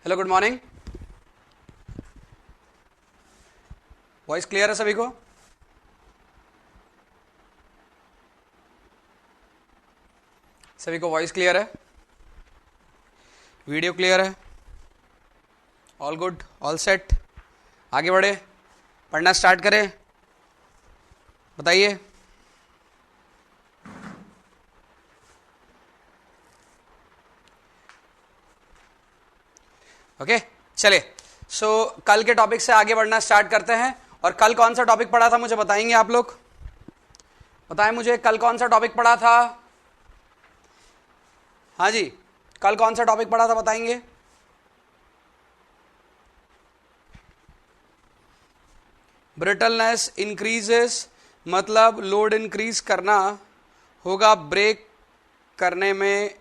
Hello, good morning. Voice clear है सभी को? सभी को वॉइस क्लियर है? वीडियो क्लियर है? All good, all set? आगे बढ़े, पढ़ना स्टार्ट करें। बताइए। ओके, चलिए। सो कल के टॉपिक से आगे बढ़ना स्टार्ट करते हैं। और कल कौन सा टॉपिक पढ़ा था मुझे बताएंगे आप लोग? बताएं मुझे, कल कौन सा टॉपिक पढ़ा था? हाँ जी, कल कौन सा टॉपिक पढ़ा था बताएंगे? ब्रिटलनेस इंक्रीजेस, मतलब लोड इंक्रीज करना होगा ब्रेक करने में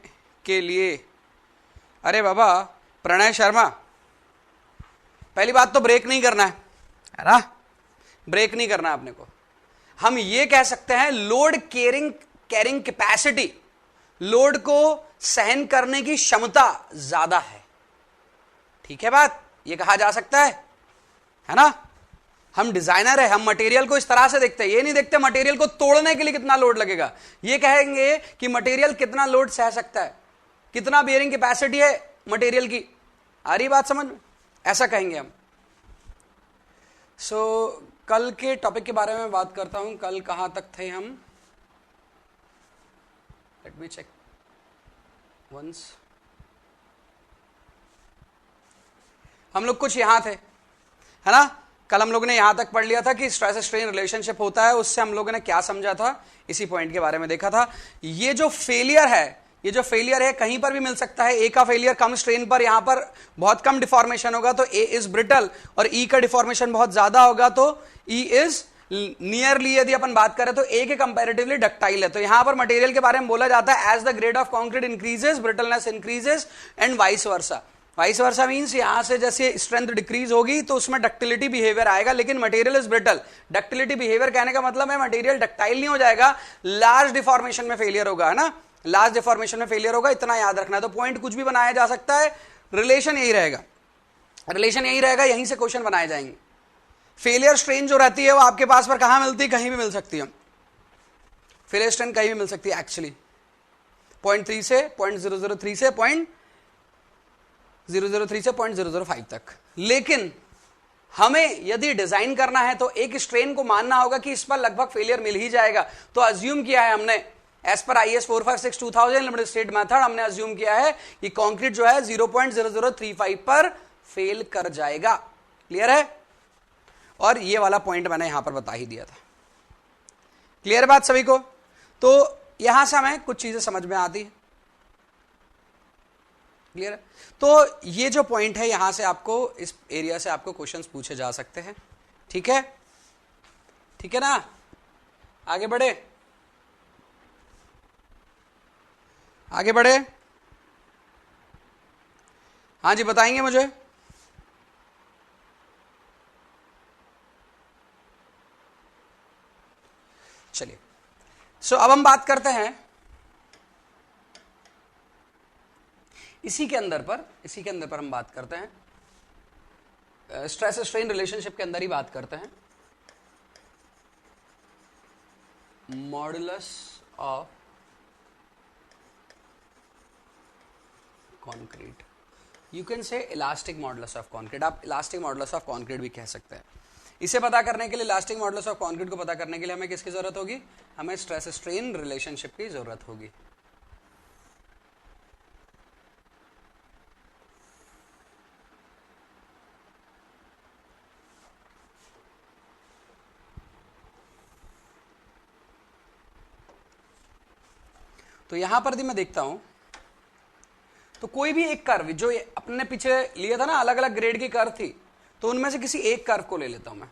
के लिए। अरे बाबा प्रणय शर्मा, पहली बात तो ब्रेक नहीं करना है ना, ब्रेक नहीं करना है अपने को। हम ये कह सकते हैं लोड कैरिंग कैपेसिटी, लोड को सहन करने की क्षमता ज्यादा है। ठीक है बात, ये कहा जा सकता है ना। हम डिजाइनर है, हम मटेरियल को इस तरह से देखते हैं, ये नहीं देखते मटेरियल को तोड़ने के लिए कितना लोड लगेगा। ये कहेंगे कि मटेरियल कितना लोड सह सकता है, कितना बेयरिंग कैपेसिटी है मटेरियल की। आ रही बात समझ में? ऐसा कहेंगे हम। कल के टॉपिक के बारे में बात करता हूं। कल कहां तक थे हम? Let me check once. हम लोग कुछ यहां थे, है ना। कल हम लोगों ने यहां तक पढ़ लिया था कि स्ट्रेस स्ट्रेन रिलेशनशिप होता है, उससे हम लोगों ने क्या समझा था, इसी पॉइंट के बारे में देखा था। ये जो फेलियर है कहीं पर भी मिल सकता है। ए का फेलियर कम स्ट्रेन पर, यहां पर बहुत कम डिफॉर्मेशन होगा तो ए इज ब्रिटल, और ई का डिफॉर्मेशन बहुत ज्यादा होगा तो ई इज नियरली, यदि अपन बात करें तो ए के कंपैरेटिवली डक्टाइल है। तो यहां पर मटेरियल के बारे में बोला जाता है as the grade of concrete increases brittleness increases and vice versa. Vice versa means यहां से जैसे स्ट्रेंथ डिक्रीज होगी तो उसमें डक्टिलिटी बिहेवियर आएगा, लेकिन material is brittle. Ductility behaviour कहने का मतलब है मटेरियल डक्टाइल नहीं हो जाएगा, लार्ज डिफॉर्मेशन में फेलियर होगा, है ना। लार्ज डिफॉर्मेशन में फेलियर होगा, इतना याद रखना है। तो पॉइंट कुछ भी बनाया जा सकता है, रिलेशन यही रहेगा, यहीं से क्वेश्चन बनाए जाएंगे। फेलियर स्ट्रेन जो रहती है वो आपके पास पर कहां मिलती है? कहीं भी मिल सकती है। फेलियर स्ट्रेन कहीं भी मिल सकती है एक्चुअली, 0.3 से 0.003 से 0.003 से 0.005 तक। लेकिन हमें यदि डिजाइन करना है तो एक स्ट्रेन को मानना होगा कि इस पर लगभग फेलियर मिल ही जाएगा। तो अज्यूम किया है हमने as per IS 456-2000 limited state method, हमने अज्यूम किया है कि कंक्रीट जो है 0.0035 पर फेल कर जाएगा। क्लियर है? और ये वाला पॉइंट मैंने यहां पर बता ही दिया था। क्लियर बात सभी को? तो यहां से हमें कुछ चीजें समझ में आती है। क्लियर है? तो ये जो पॉइंट है यहां से आपको, इस एरिया से आपको क्वेश्चंस पूछे जा सकते हैं। ठीक है? ठीक है ना। आगे बढ़े, आगे बढ़े। हाँ जी, बताएंगे मुझे। चलिए, अब हम बात करते हैं इसी के अंदर पर हम बात करते हैं स्ट्रेस स्ट्रेन रिलेशनशिप के अंदर ही बात करते हैं। Modulus of concrete, you can से इलास्टिक मॉडुलस ऑफ कॉन्क्रीट। आप इलास्टिक मॉडुलस ऑफ कॉन्क्रीट भी कह सकते हैं। इसे पता करने के लिए, इलास्टिक मॉडुलस ऑफ कॉन्क्रीट को पता करने के लिए हमें किसकी जरूरत होगी? हमें स्ट्रेस स्ट्रेन रिलेशनशिप की जरूरत होगी। तो यहां पर भी मैं देखता हूं तो कोई भी एक कर्व जो अपने पीछे लिया था ना, अलग अलग ग्रेड की कर्व थी, तो उनमें से किसी एक कर्व को ले लेता हूं मैं।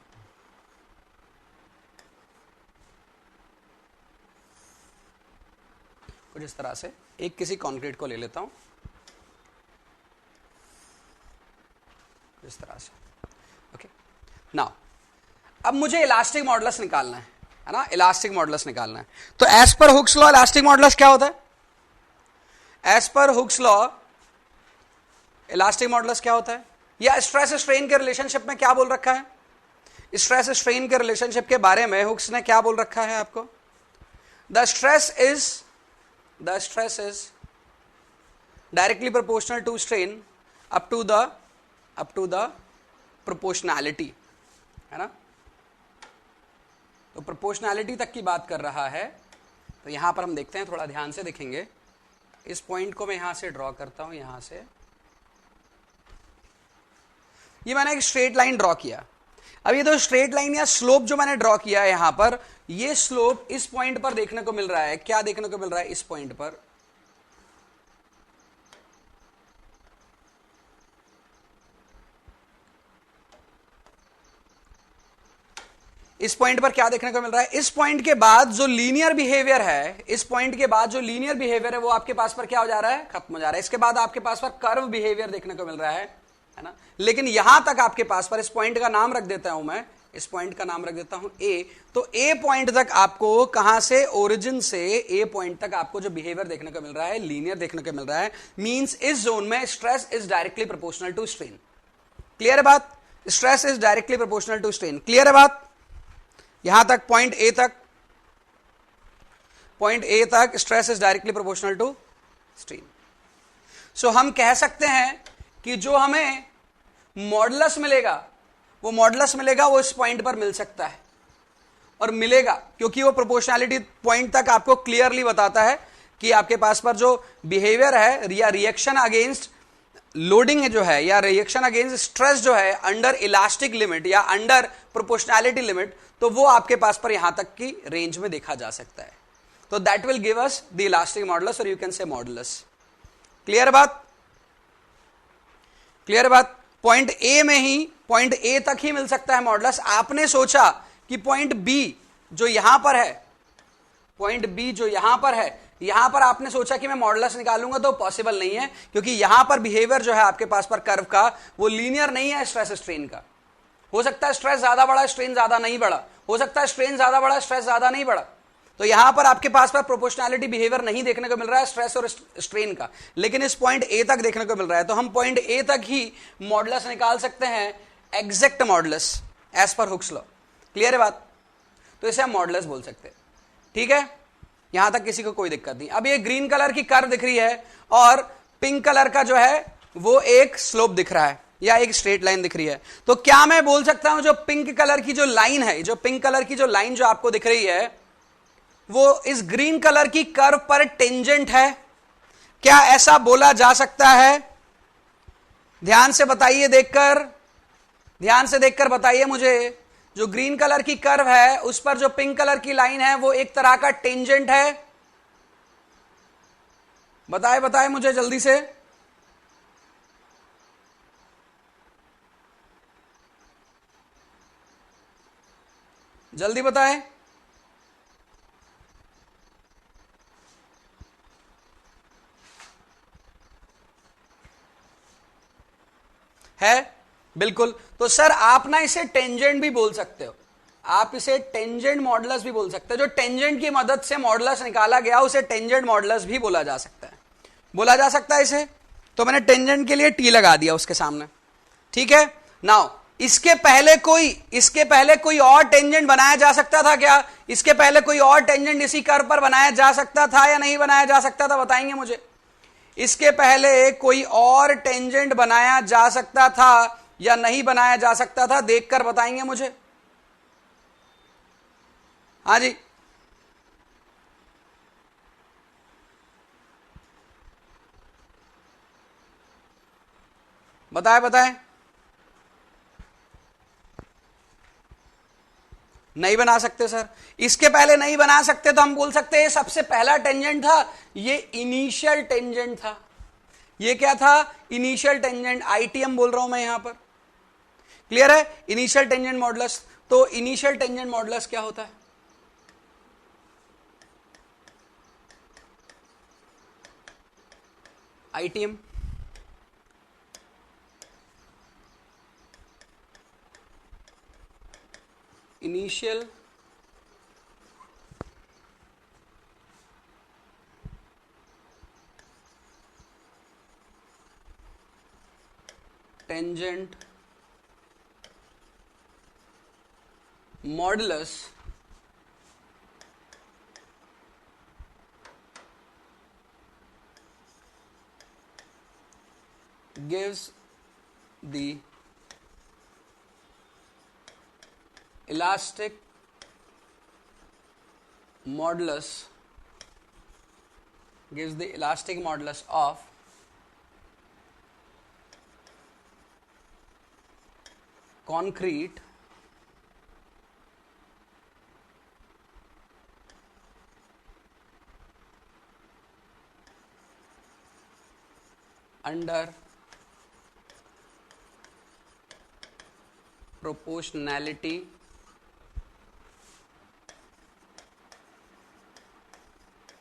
कुछ इस तरह से एक किसी कंक्रीट को ले लेता हूं, इस तरह से। ओके, नाउ अब मुझे इलास्टिक मॉडुलस निकालना है ना, इलास्टिक मॉडुलस निकालना है। तो as per Hooke's law elastic modulus क्या होता है? As per Hooke's law elastic modulus क्या होता है, या स्ट्रेस स्ट्रेन के रिलेशनशिप में क्या बोल रखा है, स्ट्रेस स्ट्रेन के रिलेशनशिप के बारे में हुक्स ने क्या बोल रखा है आपको, the stress is directly proportional to strain up to the proportionality, है ना। तो प्रोपोर्शनैलिटी तक की बात कर रहा है। तो यहां पर हम देखते हैं, थोड़ा ध्यान से देखेंगे। इस पॉइंट को मैं यहां से ड्रॉ करता हूं, यहां से ये मैंने एक स्ट्रेट लाइन ड्रॉ किया। अब ये तो स्ट्रेट लाइन या स्लोप जो मैंने ड्रॉ किया है यहां पर, ये स्लोप इस पॉइंट पर देखने को मिल रहा है। क्या देखने को मिल रहा है इस पॉइंट पर, इस पॉइंट पर क्या देखने को मिल रहा है, इस पॉइंट के बाद जो लीनियर बिहेवियर है, इस पॉइंट के बाद जो लीनियर बिहेवियर है वो आपके पास पर क्या हो जा रहा है, खत्म हो जा रहा है। इसके बाद आपके पास पर कर्व बिहेवियर देखने को मिल रहा है ना। लेकिन यहां तक आपके पास पर, इस पॉइंट का नाम रख देता हूं मैं, इस पॉइंट का नाम रख देता हूं ए। तो ए पॉइंट तक आपको कहां से, ओरिजिन से ए पॉइंट तक आपको जो बिहेवियर देखने को मिल रहा है, लीनियर देखने को मिल रहा है। मींस इस जोन में stress is directly proportional to strain. Clear है बात, stress is directly proportional to strain. Clear है बात, यहां तक पॉइंट ए तक stress is directly proportional to strain. So हम कह सकते हैं कि जो हमें मॉडुलस मिलेगा, वो इस पॉइंट पर मिल सकता है, और मिलेगा क्योंकि वो प्रोपोर्शनैलिटी पॉइंट तक आपको क्लियरली बताता है कि आपके पास पर जो बिहेवियर है या रिएक्शन अगेंस्ट लोडिंग जो है, या रिएक्शन अगेंस्ट स्ट्रेस जो है अंडर इलास्टिक लिमिट या अंडर प्रोपोर्शनैलिटी लिमिट, तो वो आपके पास पर यहां तक की रेंज में देखा जा सकता है। तो that will give us the elastic modulus, और you can say modulus. Clear बात, क्लियर बात। पॉइंट ए में ही, पॉइंट ए तक ही मिल सकता है मॉडुलस। आपने सोचा कि पॉइंट बी जो यहां पर है, पॉइंट बी जो यहां पर है, यहां पर आपने सोचा कि मैं मॉडुलस निकालूंगा, तो पॉसिबल नहीं है, क्योंकि यहां पर बिहेवियर जो है आपके पास पर कर्व का, वो लीनियर नहीं है स्ट्रेस स्ट्रेन का। हो सकता है स्ट्रेस ज्यादा बढ़ा, स्ट्रेन ज्यादा नहीं बढ़ा, हो सकता है स्ट्रेन ज्यादा बढ़ा, स्ट्रेस ज्यादा नहीं बढ़ा। तो यहां पर आपके पास पर प्रोपोर्शनैलिटी बिहेवियर नहीं देखने को मिल रहा है स्ट्रेस और स्ट्रेन का, लेकिन इस पॉइंट ए तक देखने को मिल रहा है। तो हम पॉइंट ए तक ही मॉडुलस निकाल सकते हैं, exact modulus as per Hooke's law. Clear है बात, तो इसे हम मॉडुलस बोल सकते हैं। ठीक है, यहां तक किसी को कोई दिक्कत नहीं। अब ये ग्रीन कलर की कर्व दिख रही है, और पिंक कलर का जो है वो एक स्लोप दिख रहा है, या एक स्ट्रेट लाइन दिख रही है। तो क्या मैं बोल सकता हूं जो पिंक कलर की जो लाइन है, जो पिंक कलर की जो लाइन जो आपको दिख रही है, वो इस ग्रीन कलर की कर्व पर टेंजेंट है? क्या ऐसा बोला जा सकता है? ध्यान से बताइए, ध्यान से देखकर बताइए मुझे। जो ग्रीन कलर की कर्व है उस पर जो पिंक कलर की लाइन है, वो एक तरह का टेंजेंट है? बताए मुझे जल्दी से। जल्दी बताएं। है, बिल्कुल। तो सर आप ना इसे टेंजेंट भी बोल सकते हो, आप इसे टेंजेंट मॉडुलस भी बोल सकते हो। जो टेंजेंट की मदद से मॉडुलस निकाला गया उसे टेंजेंट मॉडुलस भी बोला जा सकता है, बोला जा सकता है इसे। तो मैंने टेंजेंट के लिए टी लगा दिया उसके सामने। ठीक है, नाउ इसके पहले कोई और टेंजेंट बनाया जा सकता था क्या? इसके पहले कोई और टेंजेंट इसी कर्व पर बनाया जा सकता था या नहीं बनाया जा सकता था? बताएंगे मुझे। इसके पहले कोई और टेंजेंट बनाया जा सकता था या नहीं बनाया जा सकता था? देखकर बताएंगे मुझे। हाँ जी, बताएं। नहीं बना सकते सर, इसके पहले नहीं बना सकते, तो हम बोल सकते हैं सबसे पहला टेंजेंट था, ये इनिशियल टेंजेंट था। ये क्या था? इनिशियल टेंजेंट, आईटीएम बोल रहा हूं मैं यहां पर। क्लियर है, इनिशियल टेंजेंट मॉडुलस। तो इनिशियल टेंजेंट मॉडुलस क्या होता है? ITM, initial tangent modulus gives the elastic modulus of concrete under proportionality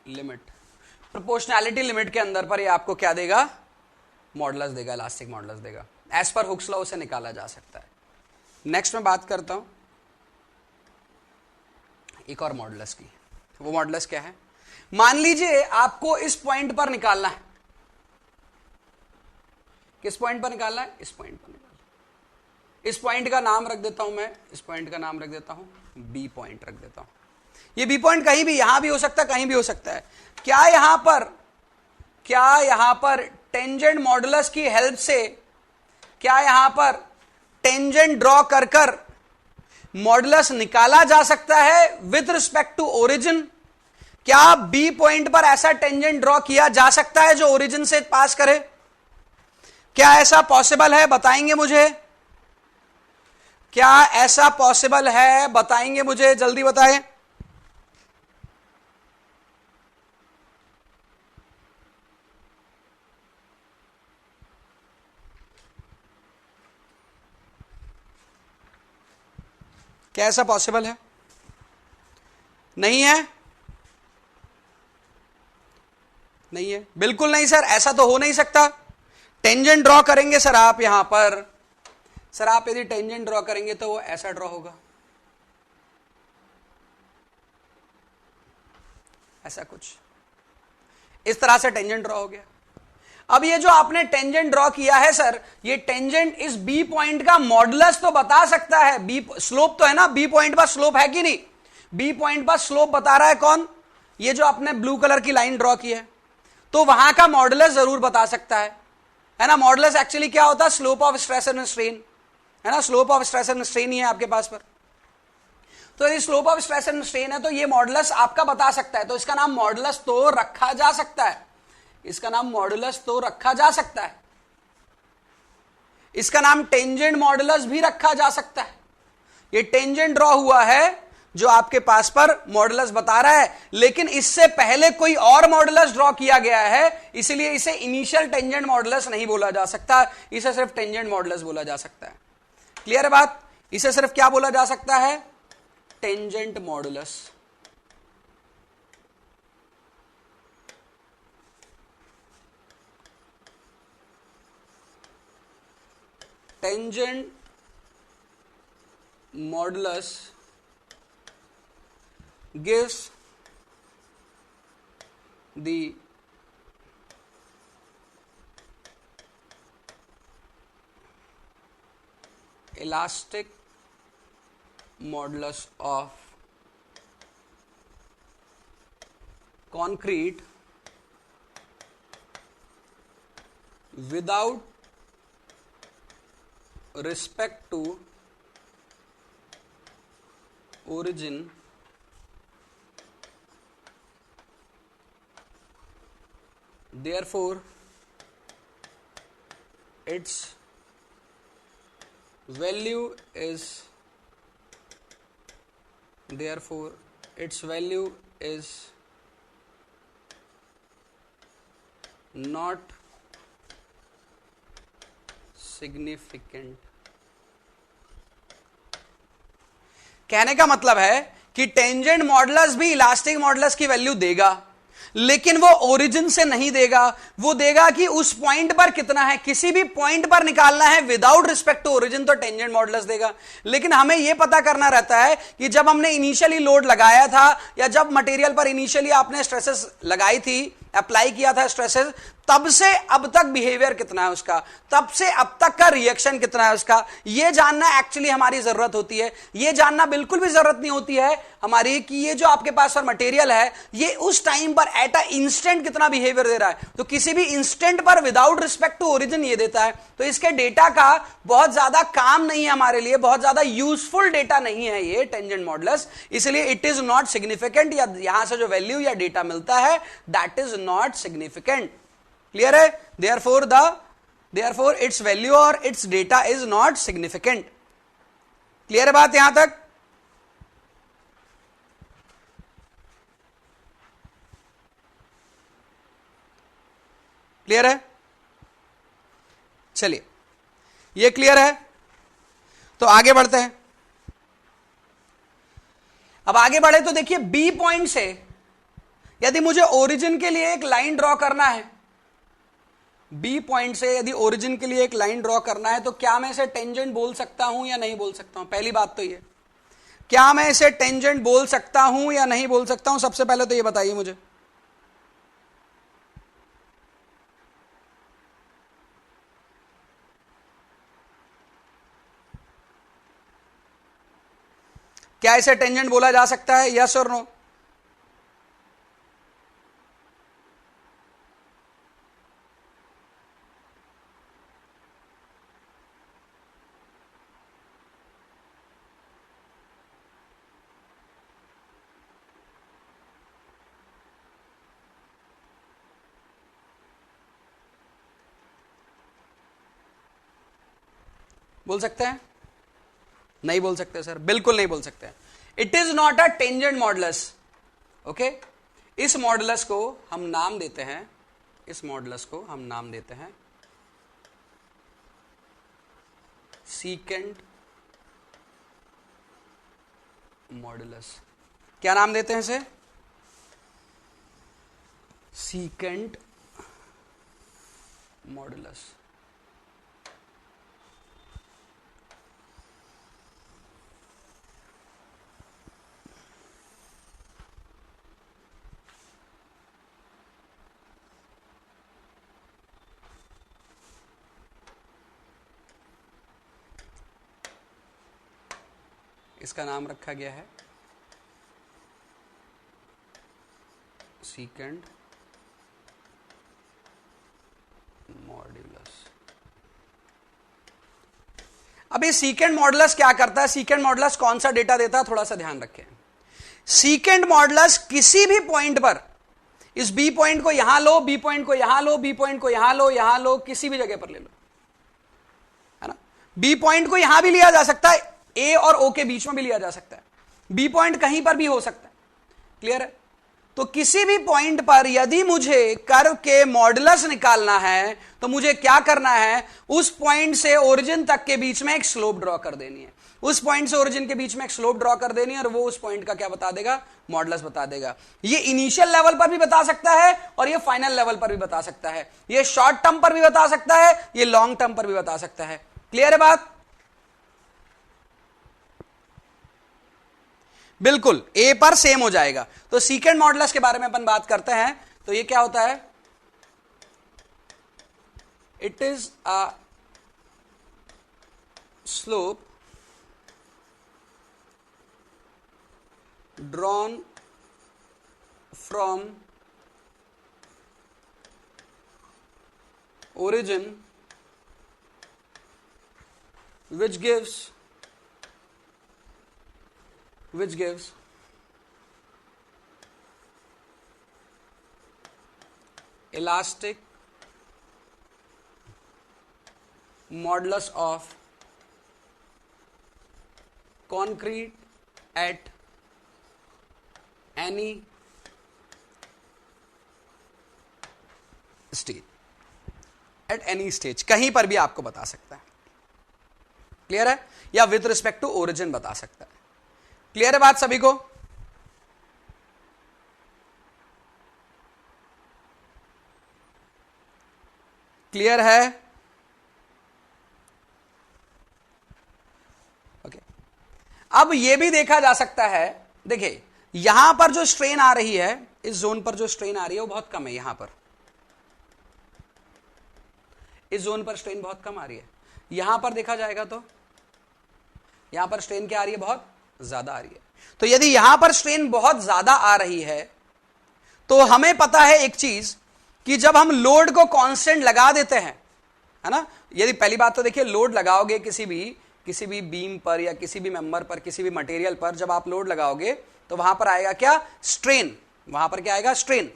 limit. Proportionality limit के अंदर पर ये आपको क्या देगा? मॉडुलस देगा, इलास्टिक मॉडुलस देगा। एज पर हुक्स लॉ उसे निकाला जा सकता है। नेक्स्ट मैं बात करता हूं एक और मॉडुलस की। वो मॉडुलस क्या है? मान लीजिए आपको इस पॉइंट पर निकालना है। किस पॉइंट पर निकालना है? इस पॉइंट पर निकालना है। इस पॉइंट का नाम रख देता हूं मैं, इस पॉइंट का नाम रख देता हूं बी पॉइंट रख देता हूं। ये बी पॉइंट कहीं भी, यहां भी हो सकता है, कहीं भी हो सकता है। क्या यहां पर टेंजेंट मॉडुलस की हेल्प से, क्या यहां पर टेंजेंट ड्रॉ कर कर मॉडुलस निकाला जा सकता है विथ रिस्पेक्ट टू ओरिजिन? क्या बी पॉइंट पर ऐसा टेंजेंट ड्रॉ किया जा सकता है जो ओरिजिन से पास करे? क्या ऐसा पॉसिबल है? बताएंगे मुझे। क्या ऐसा पॉसिबल है? बताएंगे मुझे, जल्दी बताएं। क्या ऐसा पॉसिबल है? नहीं है? नहीं है, बिल्कुल नहीं सर, ऐसा तो हो नहीं सकता। टेंजेंट ड्रॉ करेंगे सर आप यहां पर, सर आप यदि टेंजेंट ड्रॉ करेंगे तो वो ऐसा ड्रॉ होगा, ऐसा कुछ इस तरह से टेंजेंट ड्रॉ हो गया। अब ये जो आपने टेंजेंट ड्रॉ किया है सर, ये टेंजेंट इस बी पॉइंट का मॉडुलस तो बता सकता है। बी स्लोप तो है ना, बी पॉइंट पर स्लोप है कि नहीं? बी पॉइंट पर स्लोप बता रहा है कौन? ये जो आपने ब्लू कलर की लाइन ड्रॉ की है, तो वहां का मॉडुलस जरूर बता सकता है ना। मॉडुलस एक्चुअली क्या होता है? Slope of stress and strain, है ना। Slope of stress and strain ही है आपके पास पर। तो यदि slope of stress and strain है तो ये मॉडुलस आपका बता सकता है, तो इसका नाम मॉडुलस तो रखा जा सकता है। इसका नाम मॉडुलस तो रखा जा सकता है। इसका नाम टेंजेंट मॉडुलस भी रखा जा सकता है। ये टेंजेंट ड्रॉ हुआ है जो आपके पास पर मॉडुलस बता रहा है, लेकिन इससे पहले कोई और मॉडुलस ड्रॉ किया गया है, इसलिए इसे इनिशियल टेंजेंट मॉडुलस नहीं बोला जा सकता, इसे सिर्फ टेंजेंट मॉडुलस बोला जा सकता है। क्लियर है बात? इसे सिर्फ क्या बोला जा सकता है? Tangent modulus. Tangent modulus gives the elastic modulus of concrete without respect to origin therefore its value is not significant। कहने का मतलब है कि टेंजेंट मॉडुलस भी इलास्टिक मॉडुलस की वैल्यू देगा, लेकिन वो ओरिजिन से नहीं देगा, वो देगा कि उस पॉइंट पर कितना है, किसी भी पॉइंट पर निकालना है विदाउट रिस्पेक्ट टू ओरिजिन तो टेंजेंट मॉडुलस देगा। लेकिन हमें यह पता करना रहता है कि जब हमने इनिशियली लोड लगाया था या जब मटेरियल पर इनिशियली आपने स्ट्रेसेस लगाई थी, अप्लाई किया था स्ट्रेसेस, तब से अब तक बिहेवियर कितना है उसका, तब से अब तक का रिएक्शन कितना है उसका, यह जानना एक्चुअली हमारी जरूरत होती है। यह जानना बिल्कुल भी जरूरत नहीं होती है हमारी कि ये जो आपके पास और मटेरियल है ये उस टाइम पर एट अ इंस्टेंट कितना बिहेवियर दे रहा है। तो किसी भी इंस्टेंट पर विदाउट रिस्पेक्ट टू ओरिजिन ये देता है। तो इसके डेटा का बहुत ज्यादा काम नहीं है हमारे लिए, बहुत ज्यादा यूजफुल डेटा नहीं है ये टेंजेंट मॉडुलस, इसलिए इट इज नॉट सिग्निफिकेंट, या यहां से जो वैल्यू या डेटा मिलता है that is not significant. Clear है? therefore its value or its data is not significant। Clear है बात यहां तक? क्लियर है? चलिए, ये क्लियर है तो आगे बढ़ते हैं। अब आगे बढ़े तो देखिए, बी पॉइंट से यदि मुझे ओरिजिन के लिए एक लाइन ड्रॉ करना है, बी पॉइंट से यदि ओरिजिन के लिए एक लाइन ड्रॉ करना है, तो क्या मैं इसे टेंजेंट बोल सकता हूं या नहीं बोल सकता हूं? पहली बात तो ये, क्या मैं इसे टेंजेंट बोल सकता हूं या नहीं बोल सकता हूं? सबसे पहले तो ये बताइए मुझे। क्या इसे टेंजेंट बोला जा सकता है? यस और नो? बोल सकते हैं? नहीं बोल सकते सर, बिल्कुल नहीं बोल सकते। It is not a tangent modulus. Okay, इस मॉडुलस को हम नाम देते हैं, इस मॉडुलस को हम नाम देते हैं सीकेंट मॉडुलस। क्या नाम देते हैं इसे? Secant modulus. इसका नाम रखा गया है सीकेंट मॉडुलस। अब ये सीकेंट मॉडुलस क्या करता है? सीकेंट मॉडुलस कौन सा डेटा देता है, थोड़ा सा ध्यान रखें। सीकेंट मॉडुलस किसी भी पॉइंट पर, इस बी पॉइंट को यहां लो, बी पॉइंट को यहां लो, बी पॉइंट को यहां लो, यहां लो, किसी भी जगह पर ले लो, है ना। बी पॉइंट को यहां भी लिया जा सकता है, ए और ओ के बीच में भी लिया जा सकता है, बी पॉइंट कहीं पर भी हो सकता है। क्लियर है? तो किसी भी पॉइंट पर यदि मुझे कर्व के मॉडुलस निकालना है तो मुझे क्या करना है, उस पॉइंट से ओरिजिन तक के बीच में एक स्लोप ड्रॉ कर देनी है, उस पॉइंट से ओरिजिन के बीच में एक स्लोप ड्रॉ कर देनी है, और वो उस पॉइंट का क्या बता देगा? मॉडुलस बता देगा। ये इनिशियल लेवल पर भी बता सकता है और ये फाइनल लेवल पर भी बता सकता है, ये शॉर्ट टर्म पर भी बता सकता है, ये लॉन्ग टर्म पर भी बता सकता है। क्लियर है बात? बिल्कुल, ए पर सेम हो जाएगा। तो सीकेंट मॉडुलस के बारे में अपन बात करते हैं, तो ये क्या होता है? It is a slope drawn from origin which gives elastic modulus of concrete at any stage, at any stage, कहीं पर भी आपको बता सकता है। क्लियर है? या विथ रिस्पेक्ट टू ओरिजिन बता सकता है। क्लियर है बात सभी को? क्लियर है? ओके, अब यह भी देखा जा सकता है, देखिए यहां पर जो स्ट्रेन आ रही है, इस जोन पर जो स्ट्रेन आ रही है वो बहुत कम है, यहां पर इस जोन पर स्ट्रेन बहुत कम आ रही है। यहां पर देखा जाएगा तो यहां पर स्ट्रेन क्या आ रही है, बहुत ज्यादा आ रही है। तो यदि यहां पर स्ट्रेन बहुत ज्यादा आ रही है तो हमें पता है एक चीज कि जब हम लोड को कांस्टेंट लगा देते हैं, है ना, यदि पहली बात तो देखिए लोड लगाओगे किसी भी बीम पर या किसी भी मेंबर पर, किसी भी मटेरियल पर, जब आप लोड लगाओगे तो वहां पर आएगा क्या, स्ट्रेन। वहां पर क्या आएगा, स्ट्रेन।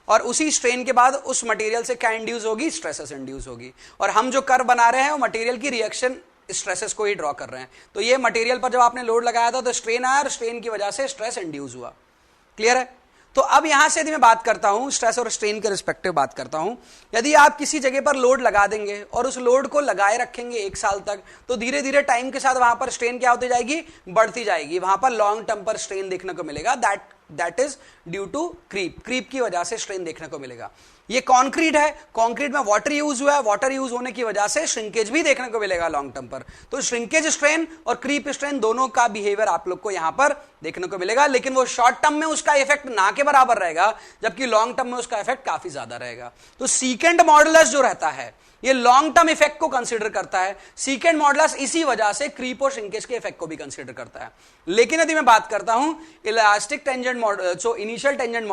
और उसी स्ट्रेन के बाद उस मटेरियल से क्या इंड्यूस होगी, स्ट्रेसेस इंड्यूस होगी। और हम जो कर्व बना रहे हैं वो मटेरियल की रिएक्शन स्ट्रेसेस को ही ड्रॉ कर रहे हैं। तो ये मटेरियल पर जब आपने लोड लगाया था तो स्ट्रेन आया और स्ट्रेन की वजह से स्ट्रेस इंड्यूस हुआ। क्लियर है? तो अब यहां से यदि मैं बात करता हूं स्ट्रेस और स्ट्रेन के रिस्पेक्टिव बात करता हूं, यदि आप किसी जगह पर लोड लगा देंगे और उस लोड को लगाए रखेंगे 1 साल तक, तो धीरे धीरे टाइम के साथ वहां पर स्ट्रेन क्या होती जाएगी, बढ़ती जाएगी। वहां पर लॉन्ग टर्म पर स्ट्रेन देखने को मिलेगा, that is due to creep की वजह से स्ट्रेन देखने को मिलेगा। ये कॉन्क्रीट है, कॉन्क्रीट में वाटर यूज हुआ है, वाटर यूज होने की वजह से श्रिंकेज भी देखने को मिलेगा लॉन्ग टर्म पर। तो श्रिंकेज स्ट्रेन और क्रीप स्ट्रेन दोनों का बिहेवियर आप लोग को यहां पर देखने को मिलेगा, लेकिन वो शॉर्ट टर्म में उसका इफेक्ट ना के बराबर रहेगा, जबकि लॉन्ग टर्म में उसका इफेक्ट काफी ज्यादा रहेगा। तो सीकेंट मॉडुलस जो रहता है ये लॉन्ग टर्म इफेक्ट को कंसीडर करता है, सीकेंट मॉडुलस इसी वजह से क्रीप और श्रिंकेज के इफेक्ट को भी कंसीडर करता है। लेकिन यदि मैं बात करता हूं इलास्टिक टेंजेंट मॉडुलस, जो इनिशियल टेंजेंट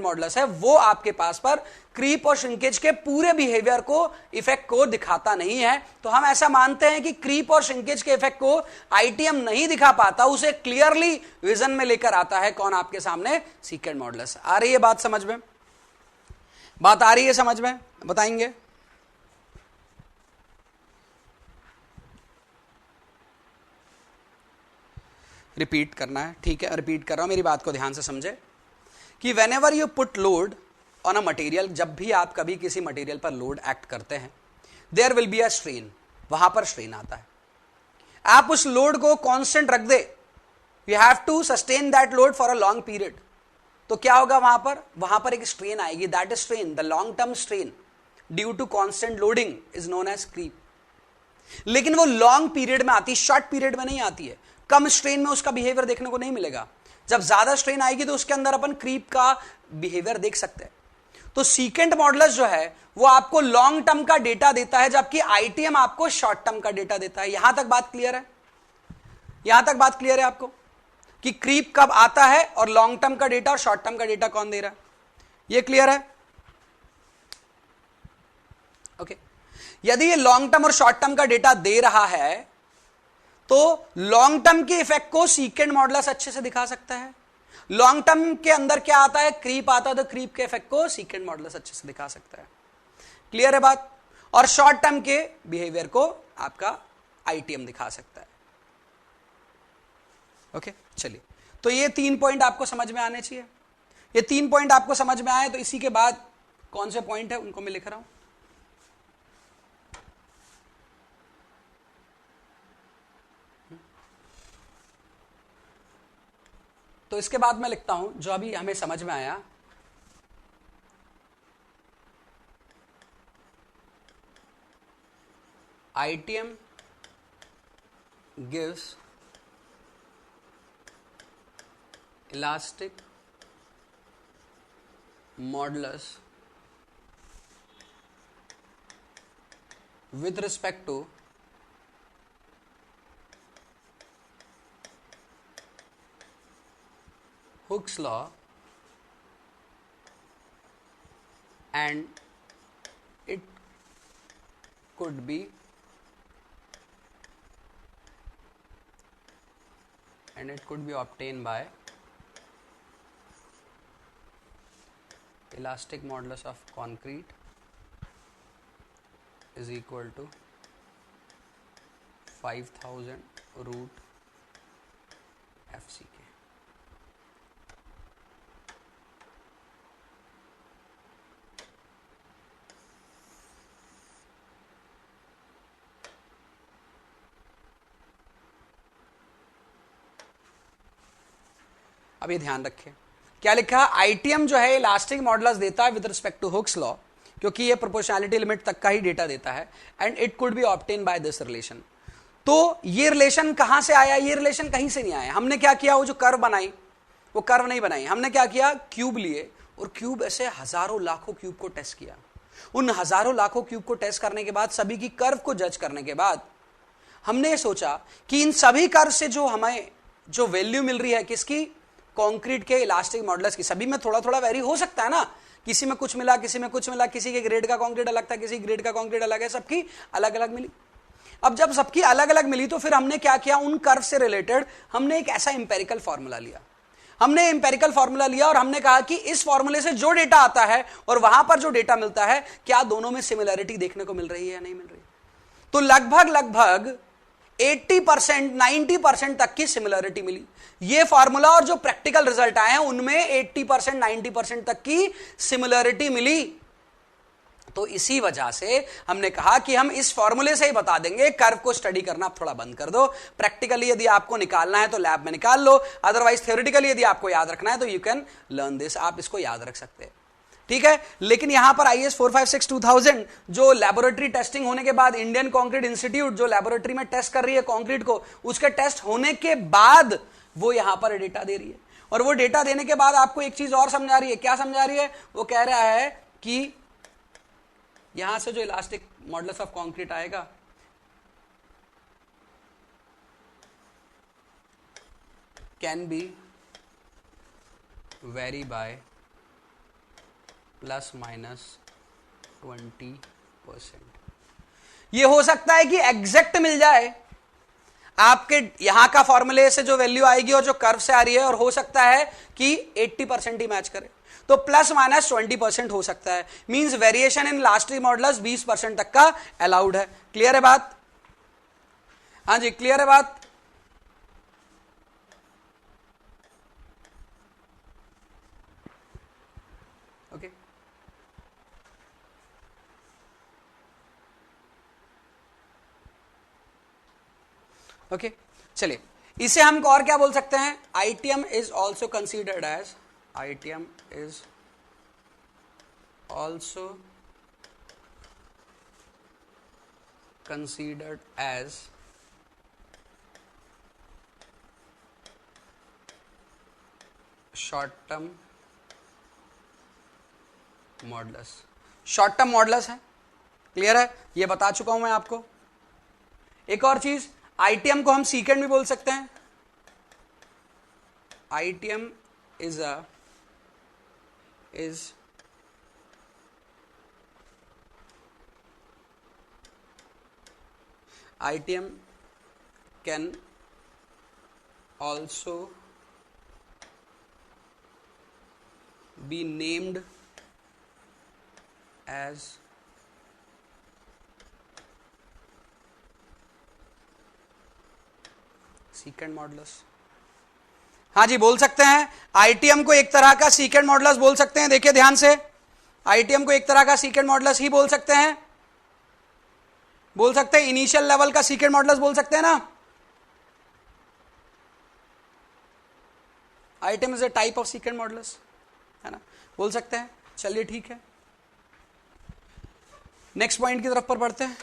मॉडुलस है वो आपके पास पर क्रीप और श्रिंकेज के पूरे बिहेवियर को, इफेक्ट को दिखाता नहीं है। तो हम ऐसा मानते हैं कि क्रीप और श्रिंकेज के इफेक्ट को आईटीएम नहीं दिखा पाता, उसे क्लियरली विजन में लेकर आता है कौन, आपके सामने सीकेंट मॉडुलस। आ रही है बात समझ में? बात आ रही है समझ में? बताएंगे? रिपीट करना है, ठीक है, रिपीट कर रहा हूं, मेरी बात को ध्यान से समझे कि whenever you put load on a material, जब भी आप कभी किसी मटेरियल पर लोड एक्ट करते हैं, there will be a strain, वहां पर स्ट्रेन आता है। आप उस लोड को कांस्टेंट रख दे, you have to sustain that load for a long period, तो क्या होगा वहां पर एक स्ट्रेन आएगी, that is strain, the long term strain due to constant loading is known as creep. लेकिन वो लॉन्ग पीरियड में आती है, शॉर्ट पीरियड में नहीं आती है। कम स्ट्रेन में उसका बिहेवियर देखने को नहीं मिलेगा, जब ज्यादा स्ट्रेन आएगी तो उसके अंदर अपन क्रीप का बिहेवियर देख सकते हैं। तो सीकेंट मॉडुलस जो है वो आपको लॉन्ग टर्म का डेटा देता है, जबकि आईटीएम आपको शॉर्ट टर्म का डेटा देता है। यहां तक बात क्लियर है? यहां तक बात क्लियर है आपको कि क्रीप कब आता है और लॉन्ग टर्म का डेटा और शॉर्ट टर्म का डेटा कौन दे रहा है? ये क्लियर है? ओके, यदि ये लॉन्ग टर्म और शॉर्ट टर्म का डेटा दे रहा है तो लॉन्ग टर्म के इफेक्ट को सीकेंट मॉडुलस अच्छे से दिखा सकता है। लॉन्ग टर्म के अंदर क्या आता है, क्रीप आता है, तो क्रीप के इफेक्ट को सीकेंट मॉडुलस अच्छे से दिखा सकता है। क्लियर है बात? और शॉर्ट टर्म के बिहेवियर को आपका आईटीएम दिखा सकता है। ओके, चलिए, तो ये 3 पॉइंट आपको समझ में आने चाहिए। ये 3 पॉइंट आपको समझ में आए तो इसी के बाद कौन से पॉइंट है उनको मैं लिख रहा हूं। तो इसके बाद मैं लिखता हूं जो अभी हमें समझ में आया, ITM gives elastic modulus with respect to Hooke's law and it could be obtained by elastic modulus of concrete is equal to 5000 root FCK. अब ये ध्यान रखें क्या लिखा है, आईटीएम जो है इलास्टिक मॉडुलस देता है with respect to Hooke's law, क्योंकि ये प्रोपोर्शनैलिटी लिमिट तक का ही डेटा देता है, and it could be obtain by this relation. तो ये रिलेशन कहां से आया? ये रिलेशन कहीं से नहीं आया। हमने क्या किया, वो जो कर्व बनाई, वो कर्व नहीं बनाई, हमने क्या किया, क्यूब लिए और क्यूब ऐसे हजारों लाखों क्यूब को टेस्ट किया। उन हजारों लाखों क्यूब को टेस्ट करने के बाद, सभी की कर्व को जज करने के बाद, हमने ये सोचा कि इन सभी कर्व से जो हमें जो वैल्यू मिल रही है, किसकी, कंक्रीट के इलास्टिक मॉडुलस की, सभी में थोड़ा थोड़ा वेरी हो सकता है ना, किसी में कुछ मिला, किसी में कुछ मिला, किसी के ग्रेड का कंक्रीट अलग था, किसी ग्रेड का कंक्रीट अलग है, सबकी अलग अलग मिली। अब जब सबकी अलग अलग मिली तो फिर हमने क्या किया, उन कर्व से रिलेटेड हमने एक ऐसा इंपेरिकल फॉर्मूला लिया। हमने इंपेरिकल फॉर्मूला लिया और हमने कहा कि इस फॉर्मूले से जो डेटा आता है और वहां पर जो डेटा मिलता है, क्या दोनों में सिमिलरिटी देखने को मिल रही है या नहीं मिल रही। तो लगभग लगभग 80% 90% तक की सिमिलरिटी मिली। ये फॉर्मूला और जो प्रैक्टिकल रिजल्ट आए हैं उनमें 80% 90% तक की सिमिलरिटी मिली। तो इसी वजह से हमने कहा कि हम इस फॉर्मूले से ही बता देंगे, कर्व को स्टडी करना आप थोड़ा बंद कर दो। प्रैक्टिकली यदि आपको निकालना है तो लैब में निकाल लो, अदरवाइज थ्योरेटिकली यदि आपको याद रखना है तो यू कैन लर्न दिस, आप इसको याद रख सकते हैं, ठीक है। लेकिन यहां पर IS 456-2000 जो लेबोरेटरी टेस्टिंग होने के बाद, इंडियन कंक्रीट इंस्टीट्यूट जो लेबोरेटरी में टेस्ट कर रही है कंक्रीट को, उसके टेस्ट होने के बाद वो यहां पर डेटा दे रही है। और वो डेटा देने के बाद आपको एक चीज और समझा रही है। क्या समझा रही है? वो कह रहा है कि यहां से जो इलास्टिक मॉडुलस ऑफ कंक्रीट आएगा, कैन बी वेरी बाय ±20%। ये हो सकता है कि एग्जैक्ट मिल जाए आपके यहां का फॉर्मूले से जो वैल्यू आएगी और जो कर्व से आ रही है, और हो सकता है कि 80% ही मैच करे, तो ±20% हो सकता है। Means variation in elastic modulus 20% तक का अलाउड है। क्लियर है बात? हाँ जी, क्लियर है बात? ओके ओके, चलिए इसे हम और क्या बोल सकते हैं? ITM is also considered as, ITM is also considered as short term modulus. Short term modulus है, क्लियर है, ये बता चुका हूं मैं आपको। एक और चीज, ITM को हम सीकेंड भी बोल सकते हैं। ITM is ITM can also be named as secant modulus। हाँ जी, बोल सकते हैं। ITM को एक तरह का सीकेंड मॉडुलस बोल सकते हैं। देखिए ध्यान से, ITM को एक तरह का सीकेंड मॉडुलस ही बोल सकते हैं। बोल सकते हैं, इनिशियल लेवल का सीकेंड मॉडुलस बोल सकते हैं ना। ITM is a type of सीकेंड modulus, है ना, बोल सकते हैं। चलिए ठीक है, नेक्स्ट पॉइंट की तरफ पर बढ़ते हैं।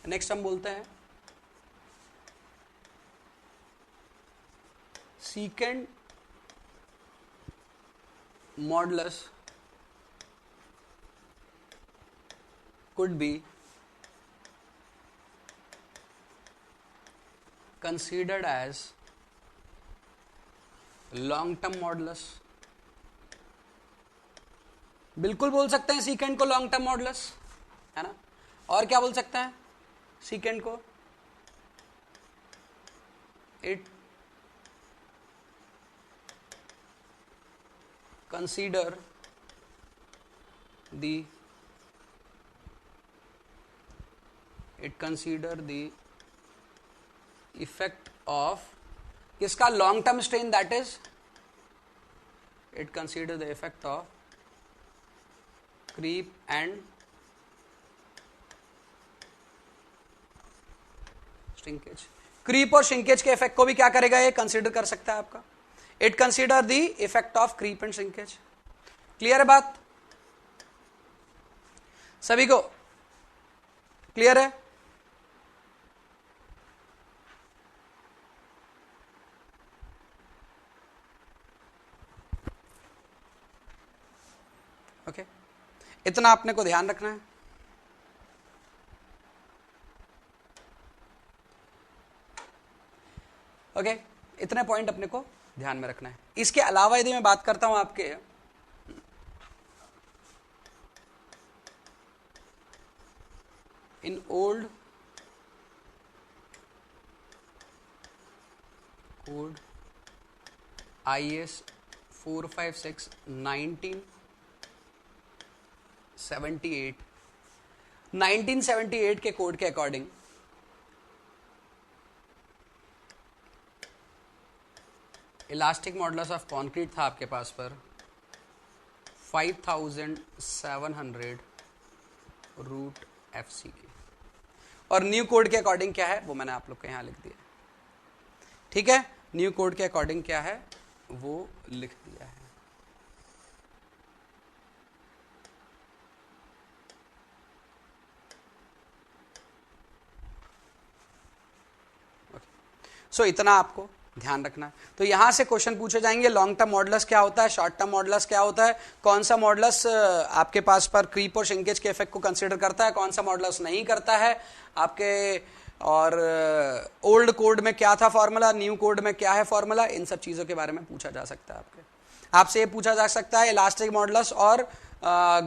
नेक्स्ट हम बोलते हैं सीकेंड modulus could be considered as long term modulus. बिल्कुल बोल सकते हैं सीकेंड को लॉन्ग टर्म मॉडुलस, है ना। और क्या बोल सकते हैं सीकेंड को? It consider the effect of किसका? Long term strain, that is it consider the effect of creep and shrinkage. Creep और श्रिंकेज के इफेक्ट को भी क्या करेगा, ये कंसीडर कर सकता है आपका। It consider the effect of creep and shrinkage. Clear है बात सभी को? क्लियर है? ओके इतना अपने को ध्यान रखना है। ओके इतने पॉइंट अपने को ध्यान में रखना है। इसके अलावा यदि मैं बात करता हूं आपके इन ओल्ड कोड IS 456 1978 के कोड के according elastic modulus of concrete था आपके पास पर 5700 रूट FC की, और न्यू कोड के अकॉर्डिंग क्या है वो मैंने आप लोग को यहां लिख दिया। ठीक है, न्यू कोड के अकॉर्डिंग क्या है वो लिख दिया है। सो इतना आपको ध्यान रखना है। तो यहां से क्वेश्चन पूछे जाएंगे, लॉन्ग टर्म मॉडुलस क्या होता है, शॉर्ट टर्म मॉडुलस क्या होता है, कौन सा मॉडुलस आपके पास पर क्रीप और श्रिंकेज के इफेक्ट को कंसीडर करता है, कौन सा मॉडुलस नहीं करता है आपके, और ओल्ड कोड में क्या था फॉर्मूला, न्यू कोड में क्या है फॉर्मूला, इन सब चीजों के बारे में पूछा जा सकता है आपसे ये पूछा जा सकता है इलास्टिक मॉडुलस और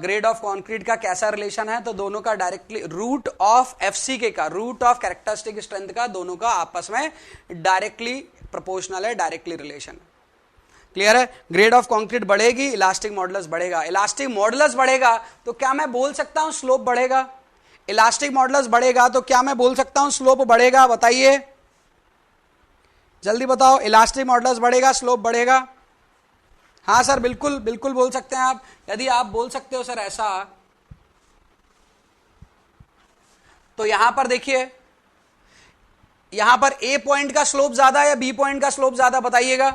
ग्रेड ऑफ कंक्रीट का कैसा रिलेशन है। तो दोनों का डायरेक्टली रूट ऑफ FCK का, रूट ऑफ कैरेक्टरिस्टिक स्ट्रेंथ का, दोनों का आपस में डायरेक्टली प्रोपोर्शनल है, डायरेक्टली रिलेशन। क्लियर है? ग्रेड ऑफ कंक्रीट बढ़ेगी, इलास्टिक मॉडुलस बढ़ेगा। इलास्टिक मॉडुलस बढ़ेगा तो क्या मैं बोल सकता हूं स्लोप बढ़ेगा? इलास्टिक मॉडुलस बढ़ेगा तो क्या मैं बोल सकता हूं स्लोप बढ़ेगा? बताइए जल्दी बताओ, इलास्टिक मॉडुलस बढ़ेगा स्लोप बढ़ेगा? हाँ सर बिल्कुल बिल्कुल बोल सकते हैं आप। यदि आप बोल सकते हो सर ऐसा, तो यहां पर देखिए, यहां पर A पॉइंट का स्लोप ज्यादा है या B पॉइंट का स्लोप ज्यादा, बताइएगा।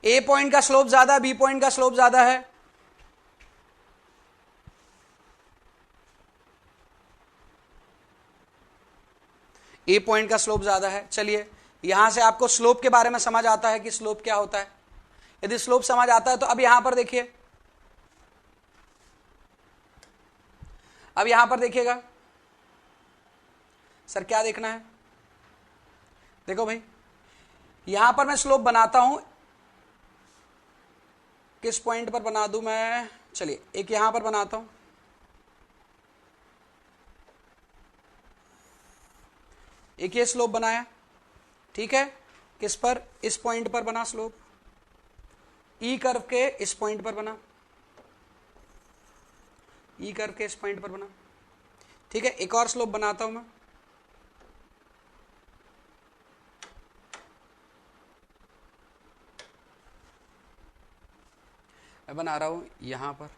A पॉइंट का स्लोप ज्यादा, B पॉइंट का स्लोप ज्यादा है? A पॉइंट का स्लोप ज्यादा है। चलिए यहां से आपको स्लोप के बारे में समझ आता है कि स्लोप क्या होता है। यदि स्लोप समझ आता है तो अब यहां पर देखिए, अब यहां पर देखिएगा सर क्या देखना है। देखो भाई यहां पर मैं स्लोप बनाता हूं, किस पॉइंट पर बना दूं मैं, चलिए एक यहां पर बनाता हूं, एक ये स्लोप बनाया, ठीक है, किस पर, इस पॉइंट पर बना स्लोप, ई कर्व के इस पॉइंट पर बना, ई कर्व के इस पॉइंट पर बना, ठीक है। एक और स्लोप बनाता हूं मैं, बना रहा हूं यहां पर,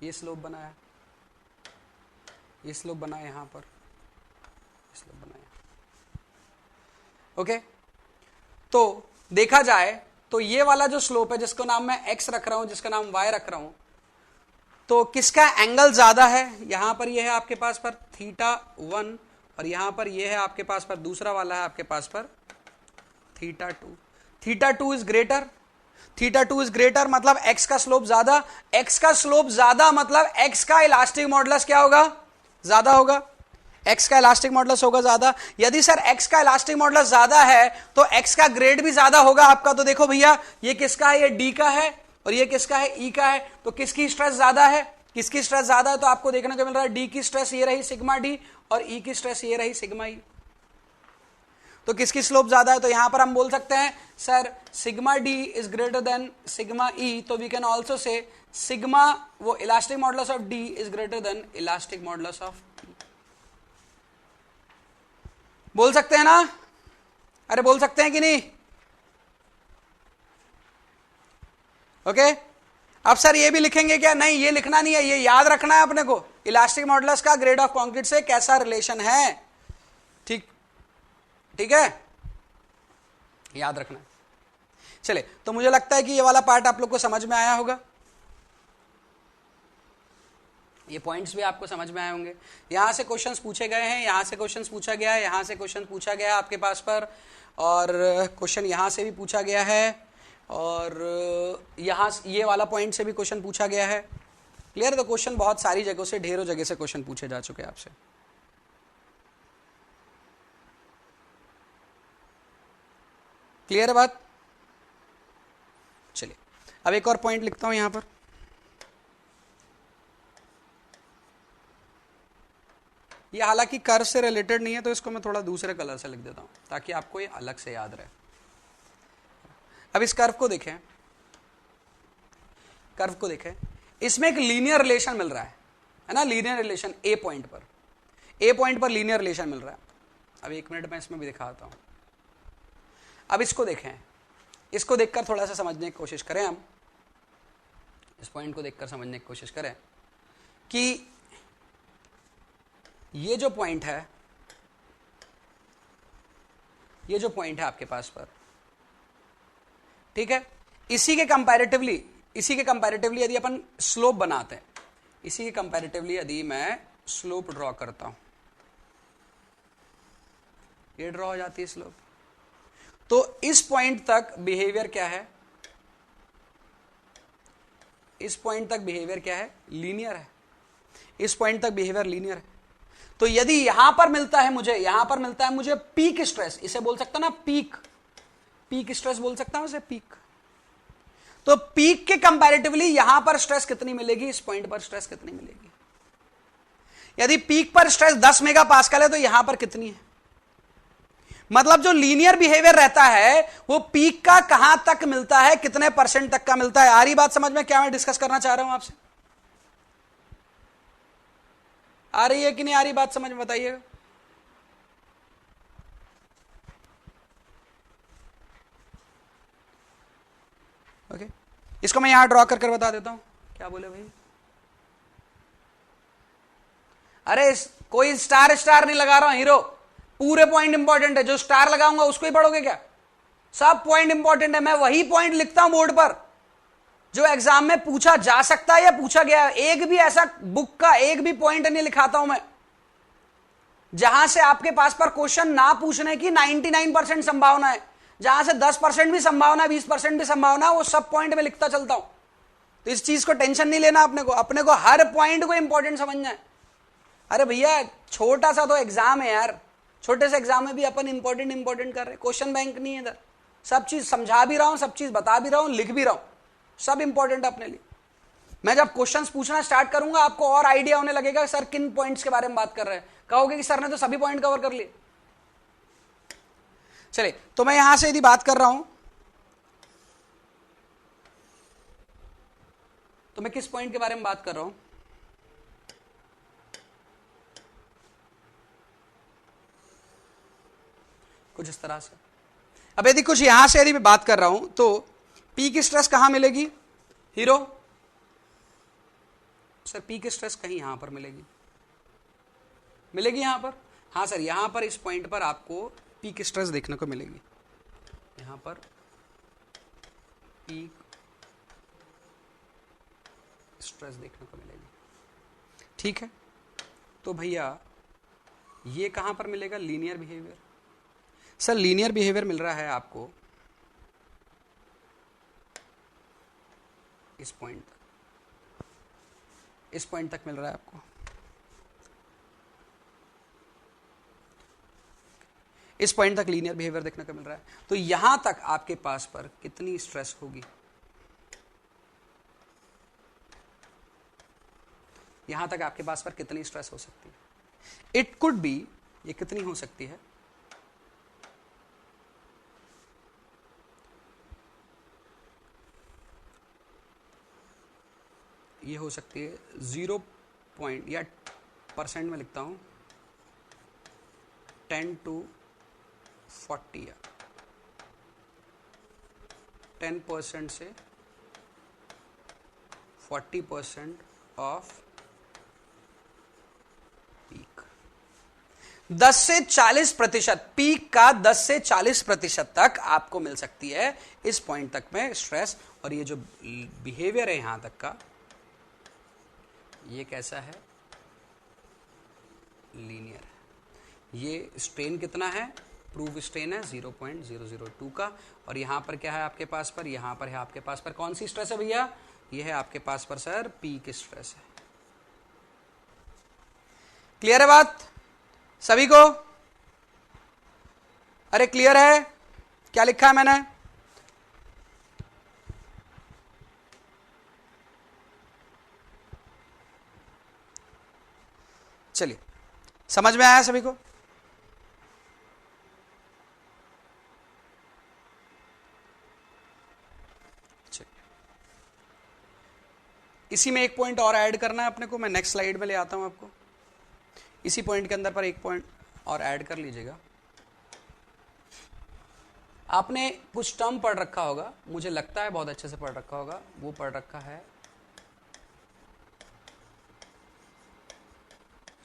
ये स्लोप बनाया, ये स्लोप बनाया यहां पर, स्लोप बनाया। ओके तो देखा जाए तो ये वाला जो स्लोप है जिसको नाम मैं x रख रहा हूं, जिसका नाम y रख रहा हूं, तो किसका एंगल ज्यादा है? यहां पर ये है आपके पास पर θ1 और यहां पर ये है आपके पास पर दूसरा वाला है आपके पास पर θ2। θ2 इज ग्रेटर, θ2 इज ग्रेटर मतलब x का स्लोप ज्यादा, x का स्लोप ज्यादा मतलब x का इलास्टिक मॉडुलस क्या होगा? ज्यादा होगा। x का इलास्टिक मॉडुलस होगा ज्यादा। यदि सर x का इलास्टिक मॉडुलस ज्यादा है तो x का ग्रेड भी ज्यादा होगा आपका। तो देखो भैया ये किसका है, ये d का है और ये किसका है, e का है। तो किसकी स्ट्रेस ज्यादा है, किसकी स्ट्रेस ज्यादा है? तो आपको देखने को मिल रहा है d की स्ट्रेस ये रही सिग्मा d और e की स्ट्रेस ये रही सिग्मा e। तो किसकी स्लोप ज्यादा है? तो यहां पर हम बोल सकते हैं sir sigma d is greater than sigma e। तो we can also say sigma वो elastic modulus of d is greater than elastic modulus of e। बोल सकते हैं ना? अरे बोल सकते हैं कि नहीं? ओके अब सर ये भी लिखेंगे क्या? नहीं, ये लिखना नहीं है, ये याद रखना है अपने को, इलास्टिक मॉडुलस का ग्रेड ऑफ कंक्रीट से कैसा रिलेशन है। ठीक, ठीक है, याद रखना है। चले, तो मुझे लगता है कि ये वाला पार्ट आप लोग को समझ में आया होगा, ये पॉइंट्स भी आपको समझ में आए होंगे। यहां से क्वेश्चंस पूछे गए हैं, यहां से क्वेश्चंस पूछा गया है, यहां से क्वेश्चन पूछा गया है आपके पास पर, और क्वेश्चन यहां से भी पूछा गया है, और यहां ये वाला पॉइंट से भी क्वेश्चन पूछा गया है। क्लियर? तो क्वेश्चन बहुत सारी जगहों से, ढेरों जगह से क्वेश्चन पूछे जा चुके हैं आपसे। क्लियर है बात? चलिए, अब एक और पॉइंट लिखता हूं यहां पर। ये हालांकि कर्व से रिलेटेड नहीं है, तो इसको मैं थोड़ा दूसरे कलर से लिख देता हूं ताकि आपको ये अलग से याद रहे। अब इस कर्व को देखें, कर्व को देखें, इसमें एक लीनियर रिलेशन मिल रहा है ना, लीनियर रिलेशन ए पॉइंट पर, ए पॉइंट पर लीनियर रिलेशन मिल रहा है। अब एक मिनट में इसमें भी दिखाता हूं। अब इसको देखें, इसको देखकर थोड़ा सा समझने की कोशिश करें हम, इस पॉइंट को देखकर समझने की कोशिश करें कि ये जो पॉइंट है, ये जो पॉइंट है आपके पास पर, ठीक है, इसी के कंपैरेटिवली यदि अपन स्लोप बनाते हैं, इसी के कंपैरेटिवली यदि मैं स्लोप ड्रॉ करता हूं, ये ड्रॉ हो जाती है स्लोप, तो इस पॉइंट तक बिहेवियर क्या है? इस पॉइंट तक बिहेवियर क्या है? लीनियर है। इस पॉइंट तक बिहेवियर लीनियर है। तो यदि यहां पर मिलता है मुझे, यहां पर मिलता है मुझे पीक स्ट्रेस, इसे बोल सकता ना पीक, पीक स्ट्रेस बोल सकता हूं इसे, पीक। तो पीक के कंपैरेटिवली यहां पर स्ट्रेस कितनी मिलेगी? इस पॉइंट पर स्ट्रेस कितनी मिलेगी? यदि पीक पर स्ट्रेस 10 मेगा पास्कल है तो यहां पर कितनी है? मतलब जो लीनियर बिहेवियर रहता है वो पीक का कहां तक मिलता है, कितने परसेंट तक का मिलता है। आ रही बात समझ में? क्या मैं डिस्कस करना चाह रहा हूं आपसे? आ रही है कि नहीं आ रही बात समझ में? बताइएगा। ओके, इसको मैं यहां ड्रॉ कर बता देता हूं। क्या बोले भाई? अरे कोई स्टार स्टार नहीं लगा रहा हूं हीरो, पूरे पॉइंट इंपॉर्टेंट है। जो स्टार लगाऊंगा उसको ही पढ़ोगे क्या? सब पॉइंट इंपॉर्टेंट है। मैं वही पॉइंट लिखता हूं बोर्ड पर जो एग्जाम में पूछा जा सकता है या पूछा गया है। एक भी ऐसा बुक का एक भी पॉइंट नहीं लिखाता हूं मैं जहां से आपके पास पर क्वेश्चन ना पूछने की 99% संभावना है। जहां से 10% भी संभावना, 20% भी संभावना, वो सब पॉइंट में लिखता चलता हूं। तो इस चीज को टेंशन नहीं लेना अपने को हर पॉइंट को इंपॉर्टेंट समझना है। अरे भैया छोटा सा तो एग्जाम है यार, छोटे से एग्जाम में भी अपन इंपॉर्टेंट कर रहे हैं। क्वेश्चन बैंक नहीं है इधर, सब चीज समझा भी रहा हूं, सब चीज बता भी रहा हूं, लिख भी रहा हूं, सब इंपॉर्टेंट अपने लिए। मैं जब क्वेश्चंस पूछना स्टार्ट करूंगा आपको और आइडिया होने लगेगा सर किन पॉइंट्स के बारे में बात कर रहे हैं। कहोगे कि सर ने तो सभी पॉइंट कवर कर लिए। चलिए, तो मैं यहां से यदि बात कर रहा हूं तो मैं किस पॉइंट के बारे में बात कर रहा हूं? कुछ इस तरह से। अब यदि कुछ यहां से यदि मैं बात कर रहा हूं तो पीक स्ट्रेस कहां मिलेगी हीरो? सर पीक स्ट्रेस कहीं यहां पर मिलेगी, मिलेगी यहां पर। हाँ सर, यहां पर इस पॉइंट पर आपको पीक स्ट्रेस देखने को मिलेगी, यहां पर पीक स्ट्रेस देखने को मिलेगी। ठीक है, तो भैया ये कहां पर मिलेगा? Linear behaviour. Sir linear behaviour मिल रहा है आपको इस पॉइंट तक, इस पॉइंट तक मिल रहा है आपको, इस पॉइंट तक लीनियर बिहेवियर देखने को मिल रहा है। तो यहां तक आपके पास पर कितनी स्ट्रेस होगी? यहां तक आपके पास पर कितनी स्ट्रेस हो सकती है? इट कुड बी, ये कितनी हो सकती है? ये हो सकती है 0 पॉइंट या परसेंट में लिखता हूं 10 to 40 या 10% से 40% ऑफ पीक। 10 से 40%, पीक का 10 से 40% तक आपको मिल सकती है इस पॉइंट तक में स्ट्रेस। और ये जो बिहेवियर है यहां तक का, ये कैसा है? लीनियर। ये स्ट्रेन कितना है? प्रूव स्ट्रेन है 0.002 का। और यहां पर क्या है आपके पास पर? यहां पर है आपके पास पर कौन सी स्ट्रेस है भैया? ये है आपके पास पर सर पीक स्ट्रेस है। क्लियर है बात सभी को? अरे क्लियर है? क्या लिखा है मैंने? चलिए, समझ में आया सभी को? इसी में एक पॉइंट और ऐड करना है अपने को, मैं नेक्स्ट स्लाइड में ले आता हूं आपको। इसी पॉइंट के अंदर पर एक पॉइंट और ऐड कर लीजिएगा। आपने कुछ टर्म पढ़ रखा होगा, मुझे लगता है बहुत अच्छे से पढ़ रखा होगा। वो पढ़ रखा है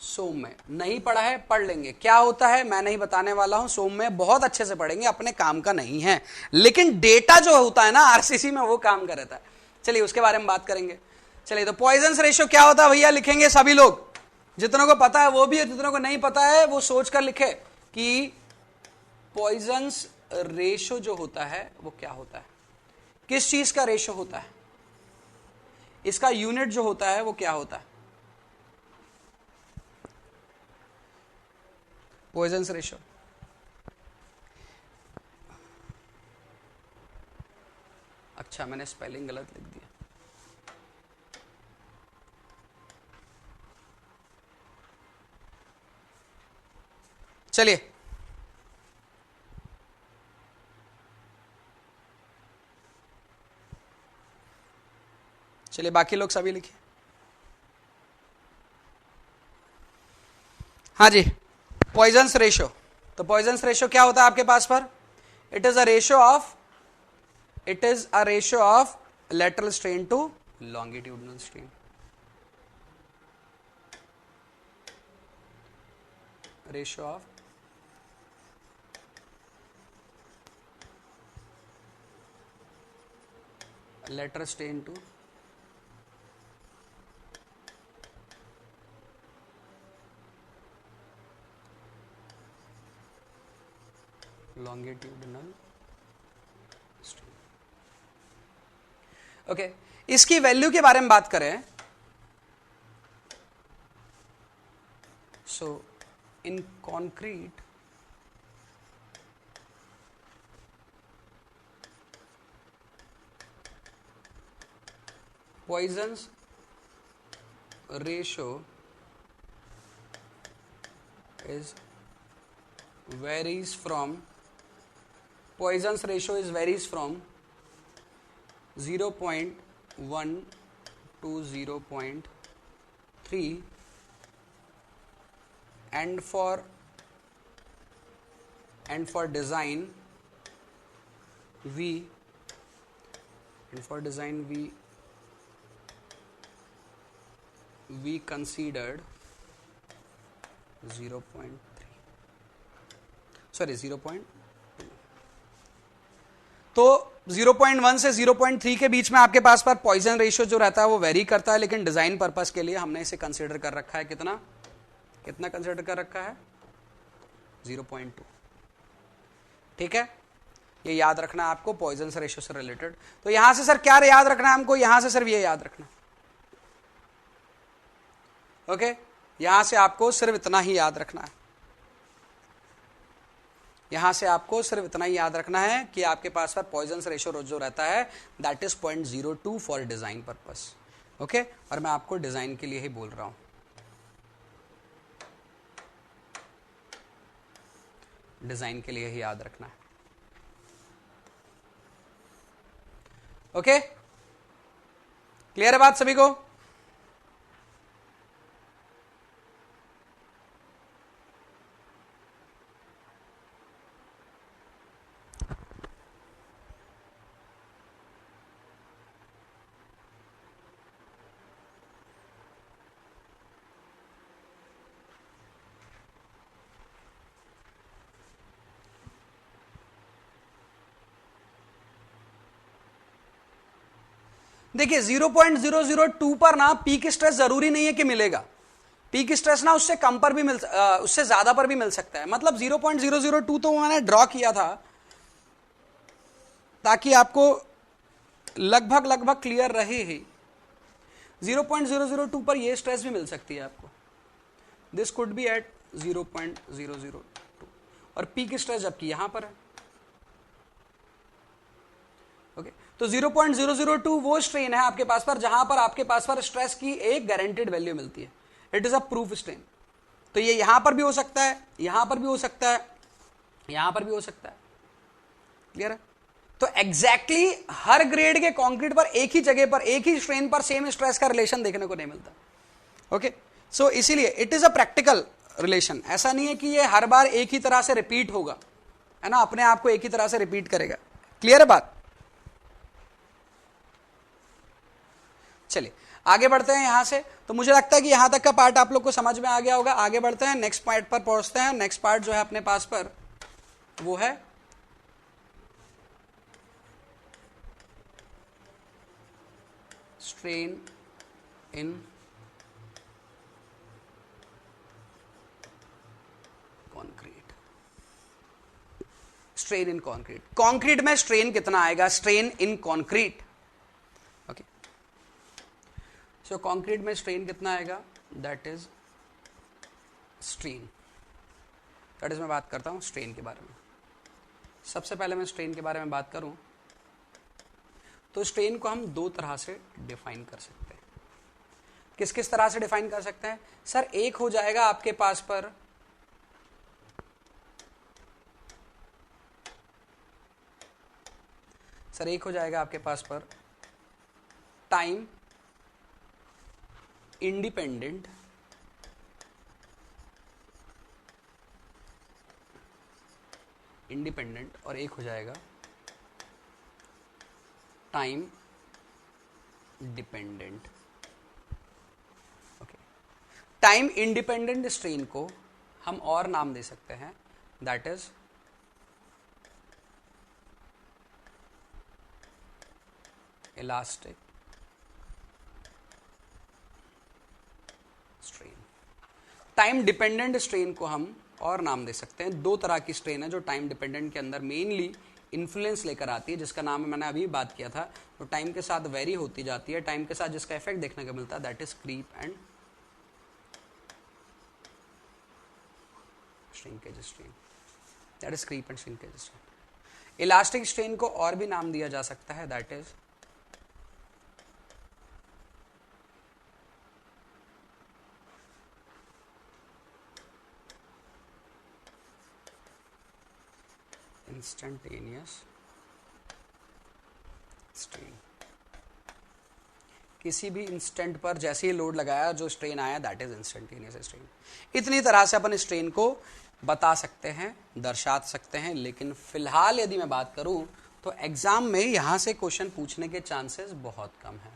सोम में। नहीं पढ़ा है पढ़ लेंगे, क्या होता है मैं नहीं बताने वाला हूं। सोम में बहुत अच्छे से पढ़ेंगे, अपने काम का नहीं है, लेकिन डेटा जो होता है ना आरसीसी में वो काम कर रहता है। चलिए उसके बारे में बात करेंगे। चलिए, तो पॉइजन रेशियो क्या होता है भैया? लिखेंगे सभी लोग, जितनों को पता है वो भी, जितनों को नहीं पता है वो सोच कर लिखे कि पॉइजन रेशियो जो होता है वो क्या होता है, किस चीज का रेशियो होता है, इसका यूनिट जो होता है वो क्या होता है। पॉइजन रेशियो अच्छा मैंने स्पेलिंग गलत लिख दिया। चलिए, चलिए बाकी लोग सभी लिखिए। हाँ जी, पॉइजन रेशियो। तो पॉइजन रेशियो क्या होता है आपके पास पर? It is a ratio of lateral strain to longitudinal strain. Ratio of lateral strain to longitudinal strain. Okay, इसकी वैल्यू के बारे में बात करें, so in concrete Poisson's ratio is varies from 0.1 to 0.3 and for design we considered 0.3 sorry 0.2। तो 0.1 से 0.3 के बीच में आपके पास पर पॉइजन रेशियो जो रहता है वो वेरी करता है, लेकिन डिजाइन पर्पस के लिए हमने इसे कंसीडर कर रखा है। कितना कंसीडर कर रखा है? 0.2। ठीक है, ये याद रखना है आपको पॉइजन रेशियो से रिलेटेड। तो यहां से सर क्या याद रखना है हमको? यहां से सिर्फ ये याद रखना। ओके, यहां से आपको सिर्फ इतना ही याद रखना है। यहां से आपको सिर्फ इतना ही याद रखना है कि आपके पास पर पॉइजन रेशियो जो रहता है that is 0.02 for design purpose. Okay, और मैं आपको डिजाइन के लिए ही बोल रहा हूं। डिजाइन के लिए ही याद रखना है। ओके, क्लियर है बात सभी को? देखिए 0.002 पर ना पीक स्ट्रेस जरूरी नहीं है कि मिलेगा, पीक स्ट्रेस ना उससे कम पर भी उससे ज्यादा पर भी मिल सकता है। मतलब 0.002 तो मैंने ड्रॉ किया था ताकि आपको लगभग क्लियर रहे ही। 0.002 पर यह स्ट्रेस भी मिल सकती है आपको, दिस कुड बी एट 0.002 और पीक स्ट्रेस जबकि यहां पर है। ओके, तो 0.002 वो स्ट्रेन है आपके पास पर जहां पर आपके पास पर स्ट्रेस की एक गारंटेड वैल्यू मिलती है, it is a proof strain. तो ये यहां पर भी हो सकता है, यहां पर भी हो सकता है, यहां पर भी हो सकता है। क्लियर है? तो एग्जैक्टली हर ग्रेड के कंक्रीट पर एक ही जगह पर एक ही स्ट्रेन पर सेम स्ट्रेस का रिलेशन देखने को नहीं मिलता। ओके, सो इसीलिए it is a practical relation, ऐसा नहीं है कि ये हर बार एक ही तरह से रिपीट होगा, है ना, अपने आप को एक ही तरह से रिपीट करेगा। क्लियर है बात? चलिए आगे बढ़ते हैं यहां से। तो मुझे लगता है कि यहां तक का पार्ट आप लोग को समझ में आ गया होगा। आगे बढ़ते हैं, नेक्स्ट पार्ट पर पहुंचते हैं। नेक्स्ट पार्ट जो है अपने पास पर वो है strain in concrete. Strain in concrete, concrete में स्ट्रेन कितना आएगा, strain in concrete. Okay, so concrete में स्ट्रेन कितना आएगा, that is strain, that is मैं बात करता हूं स्ट्रेन के बारे में। सबसे पहले मैं स्ट्रेन के बारे में बात करूं तो स्ट्रेन को हम दो तरह से डिफाइन कर सकते हैं। किस किस तरह से डिफाइन कर सकते हैं सर? एक हो जाएगा आपके पास पर एक हो जाएगा आपके पास पर टाइम इंडिपेंडेंट और एक हो जाएगा time dependent. Okay, time independent strain को हम और नाम दे सकते हैं, that is elastic strain. Time dependent strain को हम और नाम दे सकते हैं, दो तरह की स्ट्रेन है जो टाइम डिपेंडेंट के अंदर मेनली इन्फ्लुएंस लेकर आती है, जिसका नाम मैंने अभी बात किया था, तो टाइम के साथ वेरी होती जाती है, टाइम के साथ जिसका इफेक्ट देखने को मिलता है, that is creep and shrinkage strain, that is creep and shrinkage strain. Elastic strain को और भी नाम दिया जा सकता है, दैट इज इंस्टेंटेनियस स्ट्रेन। किसी भी इंस्टेंट पर जैसे ही लोड लगाया जो स्ट्रेन आया, दैट इज इंस्टेंटेनियस स्ट्रेन। इतनी तरह से अपन स्ट्रेन को बता सकते हैं, दर्शा सकते हैं, लेकिन फिलहाल यदि मैं बात करूं तो एग्जाम में यहां से क्वेश्चन पूछने के चांसेस बहुत कम है,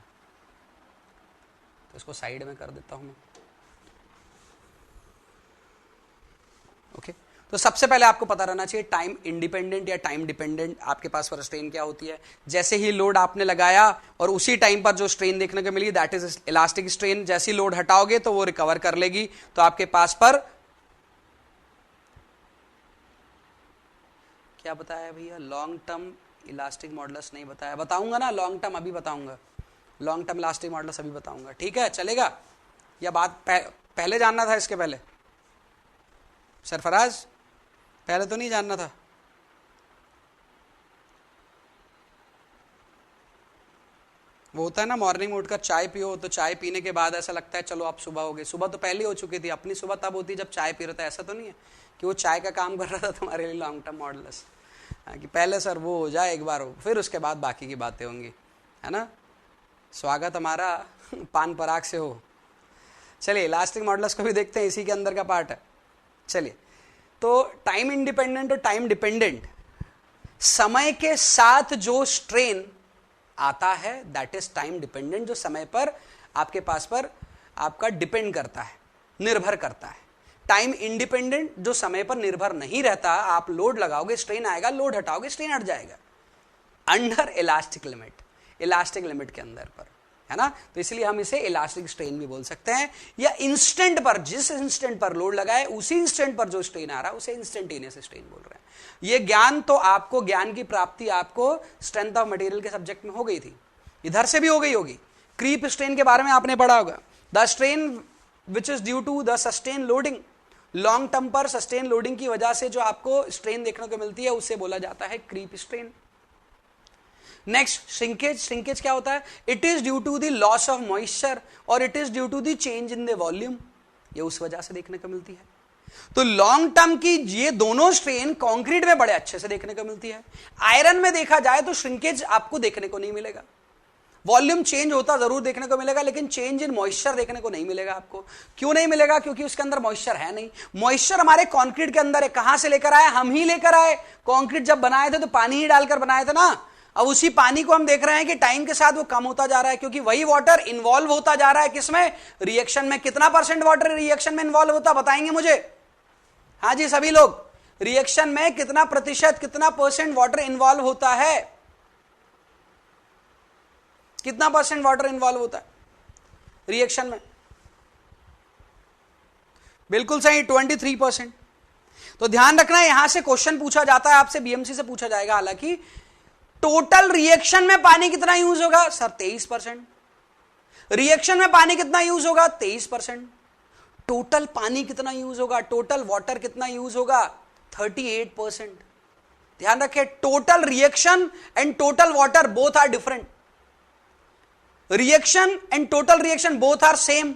तो इसको साइड में कर देता हूं मैं। ओके, तो सबसे पहले आपको पता रहना चाहिए टाइम इंडिपेंडेंट या टाइम डिपेंडेंट आपके पास पर स्ट्रेन क्या होती है। जैसे ही लोड आपने लगाया और उसी टाइम पर जो स्ट्रेन देखने को मिली, दैट इज इलास्टिक स्ट्रेन। जैसे ही लोड हटाओगे तो वो रिकवर कर लेगी, तो आपके पास पर क्या बताया भैया, लॉन्ग टर्म इलास्टिक मॉडुलस नहीं बताया, बताऊंगा ना, लॉन्ग टर्म अभी बताऊंगा, लॉन्ग टर्म इलास्टिक मॉडुलस अभी बताऊंगा, ठीक है, चलेगा? या बात पहले जानना था इसके पहले? सरफराज पहले तो नहीं जानना था? वो होता है ना, मॉर्निंग में उठकर चाय पियो, तो चाय पीने के बाद ऐसा लगता है चलो अब सुबह हो गई। सुबह तो पहले हो चुकी थी, अपनी सुबह तब होती जब चाय पी रहा था। ऐसा तो नहीं है कि वो चाय का काम कर रहा था तुम्हारे लिए लॉन्ग टर्म मॉडुलस, कि पहले सर वो हो जाए एक बार हो, फिर उसके बाद बाकी की बातें होंगी, है ना। स्वागत हमारा पान पराग से हो। चलिए इलास्टिक मॉडुलस को भी देखते हैं, इसी के अंदर का पार्ट है। चलिए, तो टाइम इंडिपेंडेंट और टाइम डिपेंडेंट, समय के साथ जो स्ट्रेन आता है दैट इज टाइम डिपेंडेंट, जो समय पर आपके पास पर आपका डिपेंड करता है, निर्भर करता है। टाइम इंडिपेंडेंट जो समय पर निर्भर नहीं रहता, आप लोड लगाओगे स्ट्रेन आएगा, लोड हटाओगे स्ट्रेन हट जाएगा, under elastic limit. Elastic limit के अंदर पर, है ना। तो इसलिए हम इसे इलास्टिक स्ट्रेन भी बोल सकते हैं, या इंस्टेंट पर, जिस इंस्टेंट पर लोड लगाए उसी इंस्टेंट पर जो स्ट्रेन आ रहा है उसे इंस्टेंटेनियस स्ट्रेन बोल रहे हैं। ये ज्ञान तो आपको, ज्ञान की प्राप्ति आपको स्ट्रेंथ ऑफ मटेरियल के सब्जेक्ट में हो गई थी, इधर से भी हो गई होगी। क्रीप स्ट्रेन के बारे में आपने पढ़ा होगा, the strain which is due to the sustain loading, long term पर सस्टेन लोडिंग की वजह से जो आपको स्ट्रेन देखने को मिलती है उसे बोला जाता है creep strain. Next shrinkage, shrinkage क्या होता है, it is due to the loss of moisture और it is due to the change in the volume, ये उस वजह से देखने को मिलती है। तो लॉन्ग टर्म की ये दोनों स्ट्रेन कंक्रीट में बड़े अच्छे से देखने को मिलती है। आयरन में देखा जाए तो श्रिंकेज आपको देखने को नहीं मिलेगा, वॉल्यूम चेंज होता जरूर देखने को मिलेगा, लेकिन चेंज इन मॉइस्चर देखने को नहीं मिलेगा आपको। क्यों नहीं मिलेगा, क्योंकि उसके अंदर मॉइस्चर है नहीं। मॉइस्चर हमारे कंक्रीट के अंदर है, कहां से लेकर आए, हम ही लेकर आए। कंक्रीट जब बनाए थे तो पानी ही डालकर बनाए थे ना, अब उसी पानी को हम देख रहे हैं कि टाइम के साथ वो कम होता जा रहा है, क्योंकि वही वाटर इन्वॉल्व होता जा रहा है किसमें, रिएक्शन में। कितना % वाटर रिएक्शन में इन्वॉल्व होता, बताएंगे मुझे? हाँ जी सभी लोग, रिएक्शन में कितना प्रतिशत, कितना % वाटर इन्वॉल्व होता है, कितना % वाटर इन्वॉल्व होता है रिएक्शन में? बिल्कुल सही, 23%। तो ध्यान रखना, यहां से क्वेश्चन पूछा जाता है आपसे, बीएमसी से पूछा जाएगा हालांकि, टोटल रिएक्शन में पानी कितना यूज होगा सर, 23%। रिएक्शन में पानी कितना यूज होगा, 23%। टोटल पानी कितना यूज होगा, टोटल वाटर कितना यूज होगा, 38%। ध्यान रखें, total reaction and total water both are different. Reaction and total reaction both are same.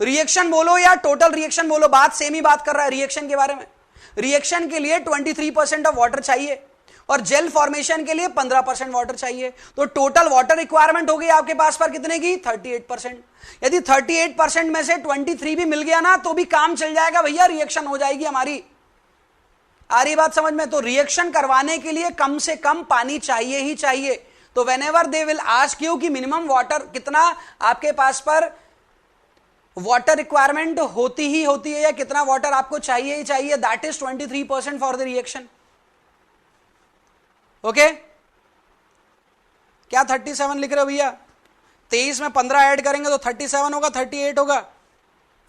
Reaction बोलो या टोटल रिएक्शन बोलो, बात सेम ही बात कर रहा है रिएक्शन के बारे में। रिएक्शन के लिए 23% ऑफ वाटर चाहिए और जेल फॉर्मेशन के लिए 15% वाटर चाहिए। तो टोटल वाटर रिक्वायरमेंट हो गई आपके पास पर कितने की, 38%। यदि 38% में से 23 भी मिल गया ना तो भी काम चल जाएगा भैया, रिएक्शन हो जाएगी हमारी। आ रही बात समझ में? तो रिएक्शन करवाने के लिए कम से कम पानी चाहिए ही चाहिए। तो whenever they will ask you कि मिनिमम वाटर कितना आपके पास पर वाटर रिक्वायरमेंट होती ही होती है या कितना वाटर आपको चाहिए ही चाहिए, that is 23% for the reaction. Okay, क्या 37 लिख रहे हो भैया? 23 में 15 ऐड करेंगे तो 37 होगा, 38 होगा।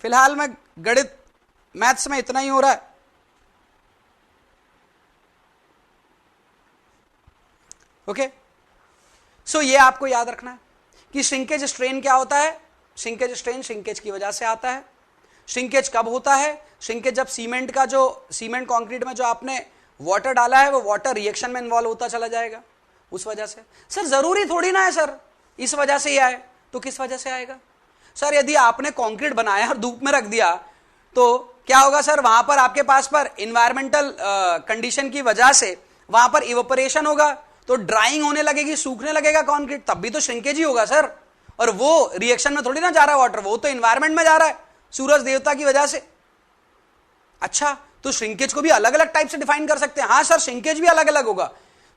फिलहाल में गणित मैथ्स में इतना ही हो रहा है। ओके, सो ये आपको याद रखना है कि श्रिंकेज स्ट्रेन क्या होता है। श्रिंकेज स्ट्रेन श्रिंकेज की वजह से आता है। श्रिंकेज कब होता है? श्रिंकेज जब सीमेंट का जो सीमेंट कंक्रीट में जो आपने वाटर डाला है वो वाटर रिएक्शन में इन्वॉल्व होता चला जाएगा, उस वजह से। सर जरूरी थोड़ी ना है सर इस वजह से ही आए, तो किस वजह से आएगा? सर यदि आपने कंक्रीट बनाया और धूप में रख दिया तो क्या होगा सर, वहां पर आपके पास पर इन्वायरमेंटल कंडीशन की वजह से वहां पर इवेपोरेशन होगा, तो ड्राइंग होने लगेगी, सूखने लगेगा कंक्रीट, तब भी तो श्रिंकेज ही होगा सर। और वो रिएक्शन में थोड़ी ना जा रहा है वाटर, वो तो इन्वायरमेंट में जा रहा है सूरज देवता की वजह से। अच्छा, तो श्रिंकेज को भी अलग अलग टाइप से डिफाइन कर सकते हैं। हाँ सर, श्रिंकेज भी अलग अलग होगा,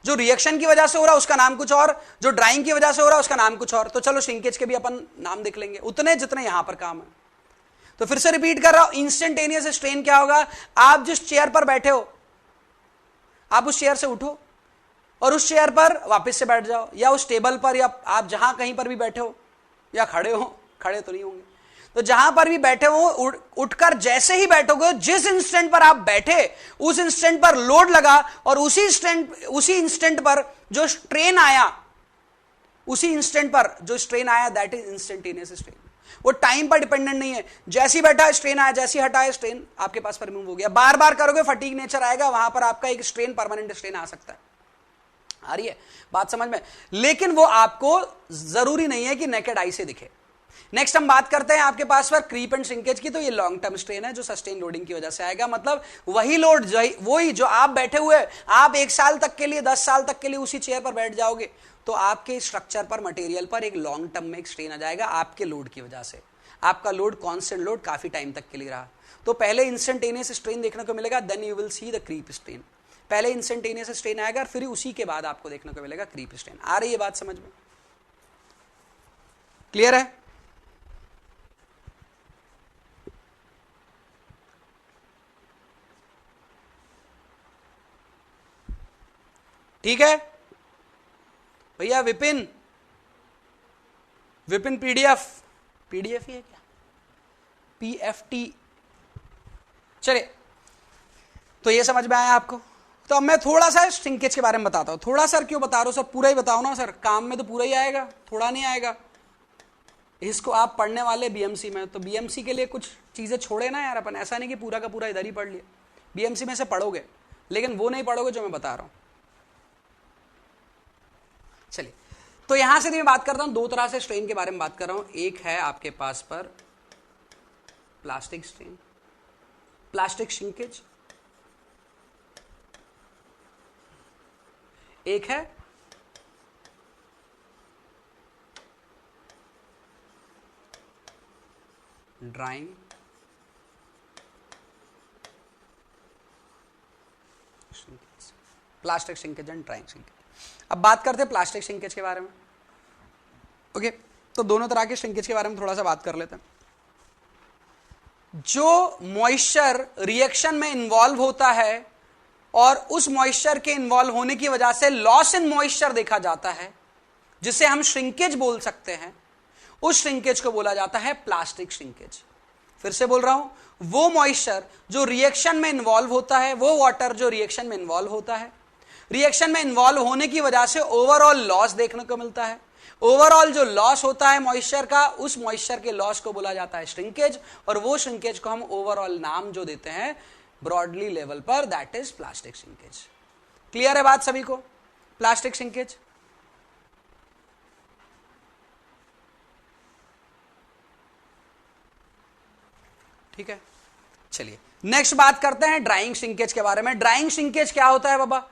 जो रिएक्शन की वजह से हो रहा है उसका नाम कुछ और, जो ड्राइंग की वजह से हो रहा है उसका नाम कुछ और। तो चलो श्रिंकेज के भी अपन नाम देख लेंगे, उतने जितने यहां पर काम है। तो फिर से रिपीट कर रहा हूं, इंस्टेंटेनियस स्ट्रेन क्या होगा? आप जिस चेयर पर बैठे हो, आप उस चेयर से उठो और उस चेयर पर वापस से बैठ जाओ, या उस टेबल पर, या आप जहां कहीं पर भी बैठे हो, या खड़े हो, खड़े तो नहीं होंगे, तो जहां पर भी बैठे हो उठकर जैसे ही बैठोगे, जिस इंस्टेंट पर आप बैठे उस इंस्टेंट पर लोड लगा और उसी इंस्टेंट पर जो स्ट्रेन आया, उसी इंस्टेंट पर जो स्ट्रेन आया, दैट इज इंस्टेंटेनियस स्ट्रेन। वो टाइम पर डिपेंडेंट नहीं है, जैसी बैठा स्ट्रेन आया, जैसी हटाया स्ट्रेन आपके पास पर रिमूव हो गया। बार बार करोगे फटीग नेचर आएगा, वहां पर आपका एक स्ट्रेन, परमानेंट स्ट्रेन आ सकता है। आ रही है बात समझ में? लेकिन वो आपको जरूरी नहीं है कि नेकेड आई से दिखे। नेक्स्ट हम बात करते हैं आपके पास पर क्रीप एंड श्रिंकेज की। तो ये लॉन्ग टर्म स्ट्रेन है जो सस्टेन लोडिंग की वजह से आएगा, मतलब वही लोड, वही जो आप बैठे हुए, आप 1 साल तक के लिए, 10 साल तक के लिए उसी चेयर पर बैठ जाओगे तो आपके स्ट्रक्चर पर, मटेरियल पर एक लॉन्ग टर्म में एक स्ट्रेन आ जाएगा आपके लोड की वजह से। आपका लोड कांस्टेंट लोड काफी टाइम तक के लिए रहा, तो पहले इंस्टेंटेनियस स्ट्रेन देखने को मिलेगा, then you will see the creep strain. पहले इंस्टेंटेनियस स्ट्रेन आएगा, फिर उसी के बाद आपको देखने को मिलेगा क्रीप स्ट्रेन। आ रही है बात समझ में? क्लियर है? ठीक है भैया। विपिन, विपिन पीडीएफ, पीडीएफ ही है क्या, पीएफटी। चलिए, तो ये समझ में आया आपको। तो अब मैं थोड़ा सा श्रिंकेज के बारे में बताता हूं। थोड़ा सर क्यों बता रहा हूं सर, पूरा ही बताओ ना सर, काम में तो पूरा ही आएगा, थोड़ा नहीं आएगा। इसको आप पढ़ने वाले बीएमसी में, तो बीएमसी के लिए कुछ चीजें छोड़े ना यार अपन, ऐसा नहीं कि पूरा का पूरा इधर ही पढ़ लिया। बीएमसी में से पढ़ोगे, लेकिन वो नहीं पढ़ोगे जो मैं बता रहा हूं। चलिए, तो यहां से मैं बात करता हूं, दो तरह से स्ट्रेन के बारे में बात कर रहा हूं। एक है आपके पास पर प्लास्टिक स्ट्रेन, प्लास्टिक श्रिंकेज, एक है drawing shrinkage, plastic shrinkage and drawing shrinkage. अब बात करते हैं प्लास्टिक श्रिंकेज के बारे में। ओके, तो दोनों तरह के श्रिंकेज के बारे में थोड़ा सा बात कर लेते हैं। जो मॉइस्चर रिएक्शन में इन्वॉल्व होता है और उस मॉइस्चर के इन्वॉल्व होने की वजह से लॉस इन मॉइस्चर देखा जाता है, जिसे हम श्रिंकेज बोल सकते हैं, उस श्रिंकेज को बोला जाता है प्लास्टिक श्रिंकेज। फिर से बोल रहा हूं, वो मॉइस्चर जो रिएक्शन में इन्वॉल्व होता है, वो वाटर जो रिएक्शन में इन्वॉल्व होता है, रिएक्शन में इन्वॉल्व होने की वजह से ओवरऑल लॉस देखने को मिलता है। ओवरऑल जो लॉस होता है मॉइस्चर का, उस मॉइस्चर के लॉस को बोला जाता है श्रिंकेज, और वो श्रिंकेज को हम ओवरऑल नाम जो देते हैं ब्रॉडली लेवल पर, that is plastic shrinkage. Clear है बात सभी को? Plastic shrinkage. ठीक है, चलिए नेक्स्ट बात करते हैं ड्राइंग श्रिंकेज के बारे में। ड्राइंग श्रिंकेज क्या होता है बाबा?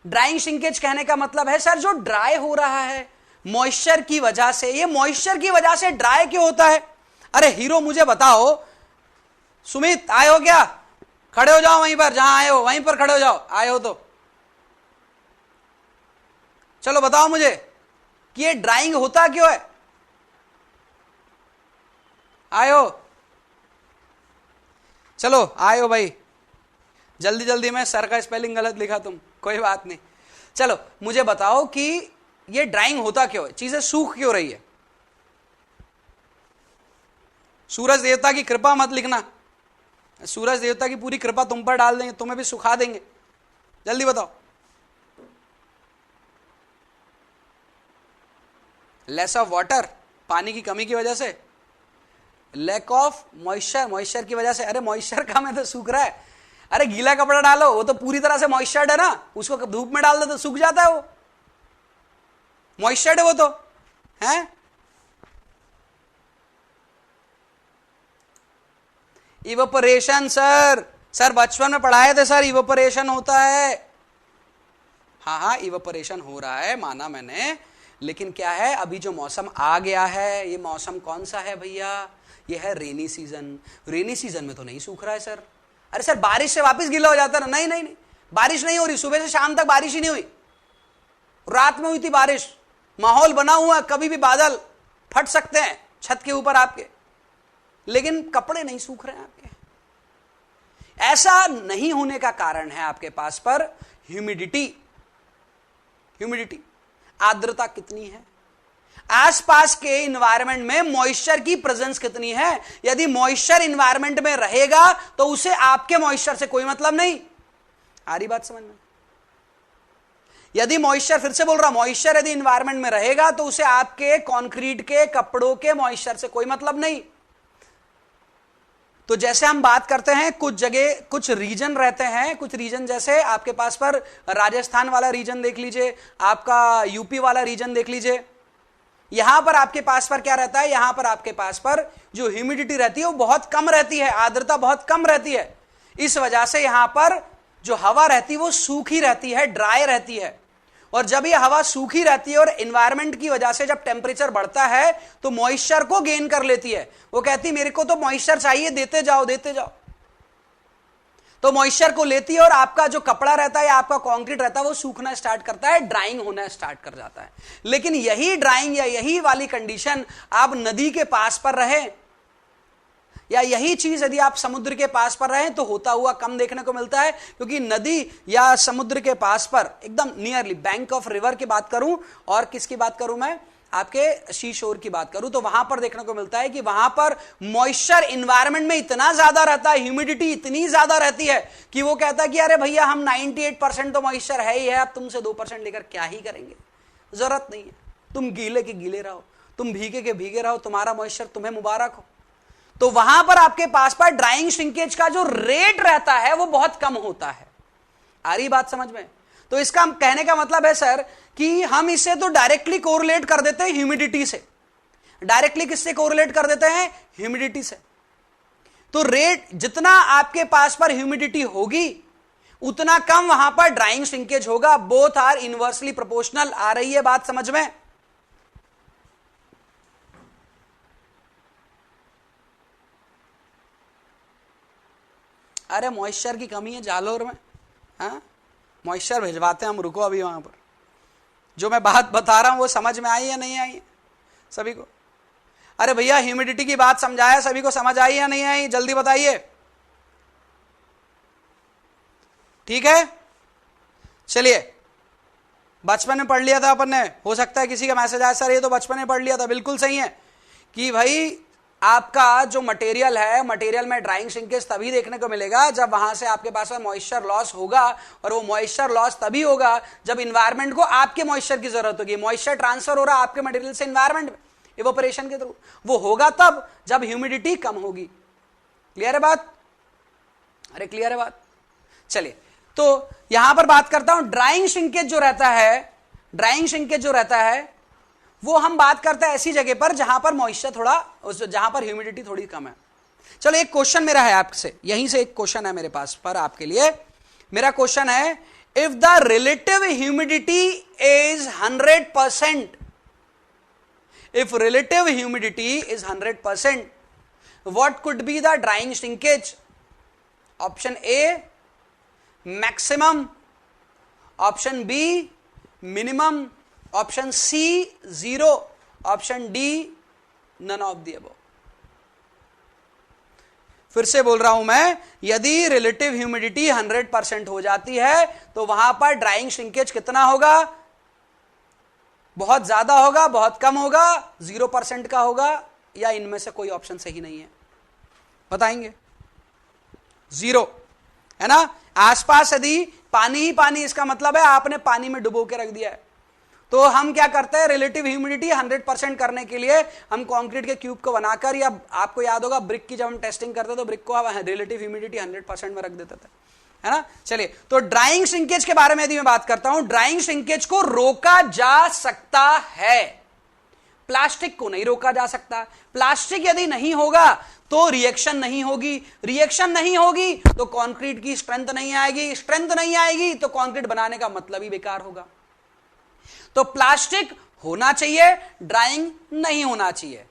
ड्राइंग श्रिंकेज कहने का मतलब है सर जो ड्राई हो रहा है मॉइस्चर की वजह से, ये मॉइस्चर की वजह से ड्राई क्यों होता है? अरे हीरो मुझे बताओ, सुमित आए हो क्या? खड़े हो जाओ वहीं पर, जहां आए हो वहीं पर खड़े हो जाओ, आए हो तो चलो बताओ मुझे कि ये ड्राइंग होता क्यों है? आए हो? चलो आए हो भाई, जल्दी जल्दी में, सर का स्पेलिंग गलत लिखा तुम, कोई बात नहीं। चलो मुझे बताओ कि ये ड्राइंग होता क्यों है, चीजें सूख क्यों रही है? सूरज देवता की कृपा मत लिखना, सूरज देवता की पूरी कृपा तुम पर डाल देंगे, तुम्हें भी सुखा देंगे। जल्दी बताओ। लेस ऑफ वाटर, पानी की कमी की वजह से, लैक ऑफ मॉइस्चर, मॉइस्चर की वजह से। अरे मॉइस्चर कम है तो सूख रहा है। अरे गीला कपड़ा डालो, वो तो पूरी तरह से मॉइस्चर्ड है ना, उसको धूप में डाल दो तो सूख जाता है, वो मॉइस्चर्ड है वो तो है। इवेपोरेशन सर बचपन में पढ़ाए थे सर, इवेपोरेशन होता है। हाँ इवेपोरेशन हो रहा है, माना मैंने, लेकिन क्या है, अभी जो मौसम आ गया है, ये मौसम कौन सा है भैया? ये है रेनी सीजन। रेनी सीजन में तो नहीं सूख रहा है सर। अरे सर बारिश से वापस गीला हो जाता है ना? नहीं, बारिश नहीं हो रही, सुबह से शाम तक बारिश ही नहीं हुई, रात में हुई थी बारिश। माहौल बना हुआ, कभी भी बादल फट सकते हैं छत के ऊपर आपके, लेकिन कपड़े नहीं सूख रहे हैं आपके। ऐसा नहीं होने का कारण है आपके पास पर ह्यूमिडिटी। आर्द्रता कितनी है, आसपास के इन्वायरमेंट में मॉइस्चर की प्रेजेंस कितनी है। यदि मॉइस्चर इन्वायरमेंट में रहेगा तो उसे आपके मॉइस्चर से कोई मतलब नहीं। आ रही बात समझ में? यदि मॉइस्चर, फिर से बोल रहा, मॉइस्चर यदि इन्वायरमेंट में रहेगा तो उसे आपके कंक्रीट के, कपड़ों के मॉइस्चर से कोई मतलब नहीं। तो जैसे हम बात करते हैं, कुछ जगह कुछ रीजन रहते हैं, कुछ रीजन जैसे आपके पास पर राजस्थान वाला रीजन देख लीजिए, आपका यूपी वाला रीजन देख लीजिए। यहां पर आपके पास पर क्या रहता है, यहां पर आपके पास पर जो ह्यूमिडिटी रहती है वो बहुत कम रहती है, आर्द्रता बहुत कम रहती है। इस वजह से यहां पर जो हवा रहती है वो सूखी रहती है, ड्राई रहती है। और जब ये हवा सूखी रहती है और एनवायरनमेंट की वजह से जब टेम्परेचर बढ़ता है तो मॉइस्चर को गेन कर लेती है। वो कहती है मेरे को तो मॉइस्चर चाहिए, देते जाओ। तो मॉइस्चर को लेती है और आपका जो कपड़ा रहता है या आपका कंक्रीट रहता है वो सूखना स्टार्ट करता है, ड्राइंग होना स्टार्ट कर जाता है। लेकिन यही ड्राइंग या यही वाली कंडीशन आप नदी के पास पर रहे, या यही चीज यदि आप समुद्र के पास पर रहे तो होता हुआ कम देखने को मिलता है, क्योंकि नदी या समुद्र के पास पर एकदम नियरली बैंक ऑफ रिवर की बात करूं और किसकी बात करूं मैं, आपके सी शोर की बात करूं तो वहां पर देखने को मिलता है कि वहां पर मॉइस्चर इन्वायरमेंट में इतना ज्यादा रहता है, ह्यूमिडिटी इतनी ज्यादा रहती है कि वो कहता है कि अरे भैया हम 98% तो मॉइस्चर है ही है, अब तुमसे 2% लेकर क्या ही करेंगे, जरूरत नहीं है, तुम गीले के गीले रहो, तुम भीगे के भीगे रहो, तुम्हारा मॉइस्चर तुम्हें मुबारक हो। तो वहां पर आपके पास पर ड्राइंग श्रिंकेज का जो रेट रहता है वो बहुत कम होता है। आ रही बात समझ में? तो इसका कहने का मतलब है सर कि हम इसे तो डायरेक्टली कोरिलेट कर देते हैं ह्यूमिडिटी से। डायरेक्टली किससे कोरिलेट कर देते हैं? ह्यूमिडिटी से। तो रेट जितना आपके पास पर ह्यूमिडिटी होगी उतना कम वहां पर ड्राइंग श्रिंकेज होगा। Both are inversely proportional. आ रही है बात समझ में? अरे मॉइस्चर की कमी है जालोर में, हाँ मॉइस्चर भिजवाते हैं हम, रुको अभी वहां पर। जो मैं बात बता रहा हूं वो समझ में आई या नहीं आई सभी को? अरे भैया ह्यूमिडिटी की बात समझाया, सभी को समझ आई या नहीं आई? जल्दी बताइए। ठीक है, चलिए। बचपन में पढ़ लिया था अपन ने, हो सकता है किसी का मैसेज आया सर ये तो बचपन में पढ़ लिया था। बिल्कुल सही है कि भाई आपका जो मटेरियल है, मटेरियल में ड्राइंग श्रिंकेज तभी देखने को मिलेगा जब वहां से आपके पास मॉइस्चर लॉस होगा, और वो मॉइस्चर लॉस तभी होगा जब इन्वायरमेंट को आपके मॉइस्चर की जरूरत होगी। मॉइस्चर ट्रांसफर हो रहा है आपके मटेरियल से इन्वायरमेंट में इवोपरेशन के थ्रू, वो होगा तब जब ह्यूमिडिटी कम होगी। क्लियर है बात? अरे क्लियर है बात? चलिए, तो यहां पर बात करता हूं ड्राइंग श्रिंकेज जो रहता है, ड्राइंग श्रिंकेज जो रहता है वो हम बात करते हैं ऐसी जगह पर जहां पर मॉइस्चर थोड़ा, जहां पर ह्यूमिडिटी थोड़ी कम है। चलो एक क्वेश्चन मेरा है आपसे, यहीं से एक क्वेश्चन है मेरे पास पर आपके लिए। मेरा क्वेश्चन है, if the relative humidity is 100%, if relative humidity is 100%, what could be the drying shrinkage? Option A maximum, option B minimum, option C 0, option D none of the above. फिर से बोल रहा हूं मैं, यदि रिलेटिव ह्यूमिडिटी 100% हो जाती है तो वहां पर ड्राइंग श्रिंकेज कितना होगा? बहुत ज्यादा होगा, बहुत कम होगा, 0% का होगा, या इनमें से कोई ऑप्शन सही नहीं है? बताएंगे। 0 है ना? आसपास यदि पानी ही पानी, इसका मतलब है आपने पानी में डुबो के रख दिया है। तो हम क्या करते हैं, रिलेटिव ह्यूमिडिटी 100% करने के लिए हम कंक्रीट के क्यूब को बनाकर, या आपको याद होगा ब्रिक की जब हम टेस्टिंग करते तो ब्रिक को रिलेटिव ह्यूमिडिटी 100% में रख देते थे, है ना? चलिए, तो ड्राइंग श्रिंकेज के बारे में यदि मैं बात करता हूं, ड्राइंग श्रिंकेज को रोका जा सकता है, प्लास्टिक को नहीं रोका जा सकता। प्लास्टिक यदि नहीं होगा तो रिएक्शन नहीं होगी, रिएक्शन नहीं होगी तो कंक्रीट की स्ट्रेंथ नहीं आएगी, स्ट्रेंथ नहीं आएगी तो कंक्रीट बनाने का मतलब ही बेकार होगा। तो प्लास्टिक होना चाहिए, ड्राइंग नहीं होना चाहिए।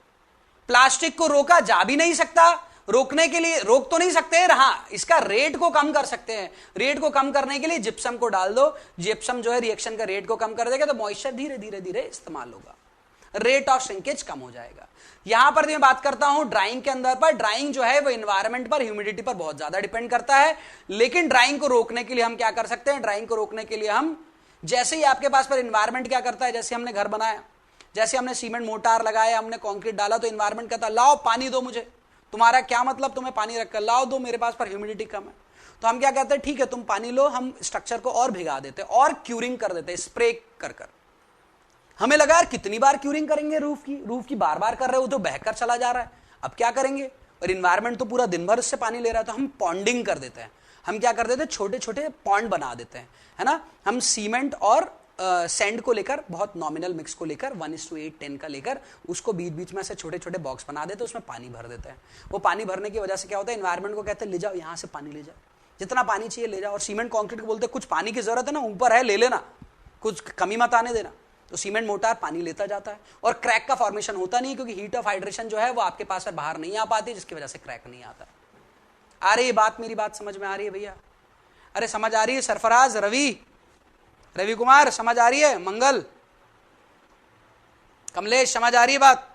प्लास्टिक को रोका जा भी नहीं सकता, रोकने के लिए रोक तो नहीं सकते, हाँ इसका रेट को कम कर सकते हैं। रेट को कम करने के लिए जिप्सम को डाल दो, जिप्सम जो है रिएक्शन का रेट को कम कर देगा, तो मॉइस्चर धीरे धीरे धीरे इस्तेमाल होगा, रेट ऑफ श्रिंकेज कम हो जाएगा। यहां पर मैं बात करता हूं ड्राइंग के अंदर पर, ड्राइंग जो है वो एनवायरनमेंट पर, ह्यूमिडिटी पर बहुत ज्यादा डिपेंड करता है। लेकिन ड्राइंग को रोकने के लिए हम क्या कर सकते हैं? ड्राइंग को रोकने के लिए हम, जैसे ही आपके पास पर एनवायरनमेंट क्या करता है, जैसे हमने घर बनाया, जैसे हमने सीमेंट मोटार लगाया, हमने कंक्रीट डाला, तो एनवायरनमेंट कहता है लाओ पानी दो मुझे। तुम्हारा क्या मतलब, तुम्हें पानी रखकर लाओ दो, मेरे पास पर ह्यूमिडिटी कम है। तो हम क्या कहते हैं, ठीक है तुम पानी लो, हम स्ट्रक्चर को और भिगा देते, और क्यूरिंग कर देते, स्प्रे कर कर। हमें लगा यार कितनी बार क्यूरिंग करेंगे, रूफ की बार बार कर रहे हो तो बहकर चला जा रहा है, अब क्या करेंगे? और इन्वायरमेंट तो पूरा दिन भर उससे पानी ले रहा है, तो हम पॉन्डिंग कर देते हैं। हम क्या कर देते हैं, छोटे छोटे पॉन्ड बना देते हैं, है ना? हम सीमेंट और सैंड को लेकर, बहुत नॉमिनल मिक्स को लेकर 1:8:10 का लेकर, उसको बीच बीच में से छोटे छोटे बॉक्स बना देते हैं, उसमें पानी भर देते हैं। वो पानी भरने की वजह से क्या होता है, इन्वायरमेंट को कहते हैं ले जाओ यहाँ से पानी ले जाओ, जितना पानी चाहिए ले जाओ। और सीमेंट कॉन्क्रीट को बोलते हैं कुछ पानी की जरूरत है ना, ऊपर है ले लेना, कुछ कमी मत आने देना। तो सीमेंट मोटार पानी लेता जाता है, और क्रैक का फॉर्मेशन होता नहीं, क्योंकि हीट ऑफ हाइड्रेशन जो है वो आपके पास से बाहर नहीं आ पाती, जिसकी वजह से क्रैक नहीं आता। आ रही है बात, मेरी बात समझ में आ रही है भैया? अरे समझ आ रही है? सरफराज, रवि कुमार समझ आ रही है? मंगल, कमलेश समझ आ रही है बात?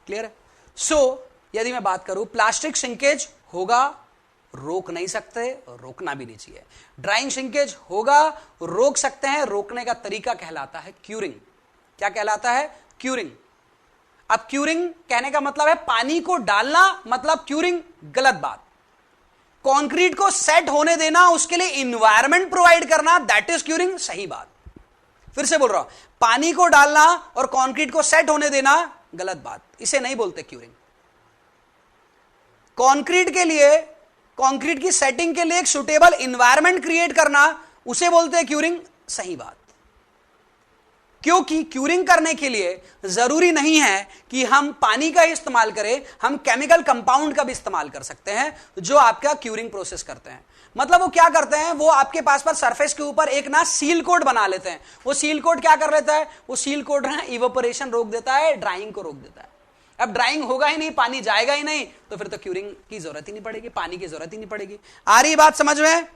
क्लियर है? सो यदि मैं बात करूं, प्लास्टिक श्रिंकेज होगा, रोक नहीं सकते, रोकना भी नहीं चाहिए। ड्राइंग श्रिंकेज होगा, रोक सकते हैं, रोकने का तरीका कहलाता है क्यूरिंग। क्या कहलाता है? क्यूरिंग। अब क्यूरिंग कहने का मतलब है पानी को डालना, मतलब क्यूरिंग गलत बात। कंक्रीट को सेट होने देना, उसके लिए इन्वायरमेंट प्रोवाइड करना, दैट इज क्यूरिंग, सही बात। फिर से बोल रहा हूं, पानी को डालना और कंक्रीट को सेट होने देना गलत बात, इसे नहीं बोलते क्यूरिंग। कंक्रीट के लिए, कंक्रीट की सेटिंग के लिए एक सुटेबल इन्वायरमेंट क्रिएट करना, उसे बोलते हैं क्यूरिंग, सही बात। क्योंकि क्यूरिंग करने के लिए जरूरी नहीं है कि हम पानी का इस्तेमाल करें, हम केमिकल कंपाउंड का भी इस्तेमाल कर सकते हैं जो आपका क्यूरिंग प्रोसेस करते हैं। मतलब वो क्या करते हैं, वो आपके पास पर सरफेस के ऊपर एक ना सील कोट बना लेते हैं। वो सील कोट क्या कर लेता है, वो सील कोट है इवेपोरेशन रोक देता है, ड्राइंग को रोक देता है। अब ड्राइंग होगा ही नहीं, पानी जाएगा ही नहीं, तो फिर तो क्यूरिंग की जरूरत ही नहीं पड़ेगी, पानी की जरूरत ही नहीं पड़ेगी। आ रही बात समझ में?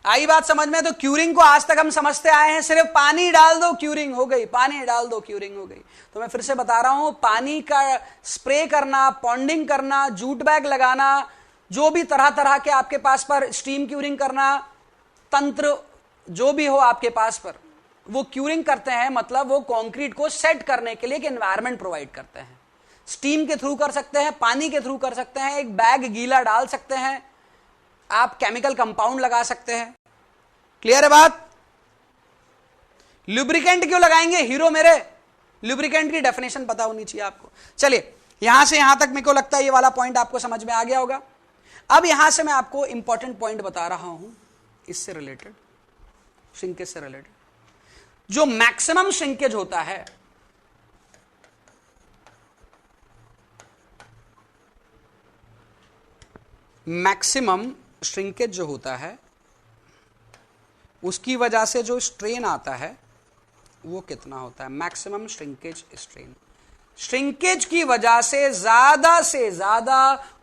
आई बात समझ में? तो क्यूरिंग को आज तक हम समझते आए हैं सिर्फ पानी डाल दो क्यूरिंग हो गई, पानी डाल दो क्यूरिंग हो गई। तो मैं फिर से बता रहा हूं, पानी का स्प्रे करना, पॉन्डिंग करना, जूट बैग लगाना, जो भी तरह तरह के आपके पास पर स्टीम क्यूरिंग करना तंत्र जो भी हो आपके पास पर, वो क्यूरिंग करते हैं। मतलब वो कंक्रीट को सेट करने के लिए एक एनवायरनमेंट प्रोवाइड करते हैं। स्टीम के थ्रू कर सकते हैं, पानी के थ्रू कर सकते हैं, एक बैग गीला डाल सकते हैं, आप केमिकल कंपाउंड लगा सकते हैं। क्लियर है बात? लुब्रिकेंट क्यों लगाएंगे हीरो मेरे? लुब्रिकेंट की डेफिनेशन पता होनी चाहिए आपको। चलिए, यहां से यहां तक मेरे को लगता है ये वाला पॉइंट आपको समझ में आ गया होगा। अब यहां से मैं आपको इंपॉर्टेंट पॉइंट बता रहा हूं, इससे रिलेटेड, श्रिंकेज से रिलेटेड। जो मैक्सिमम श्रिंकेज होता है, मैक्सिमम श्रिंकेज जो होता है, उसकी वजह से जो स्ट्रेन आता है वो कितना होता है? Maximum shrinkage strain. श्रिंकेज की वजह से ज्यादा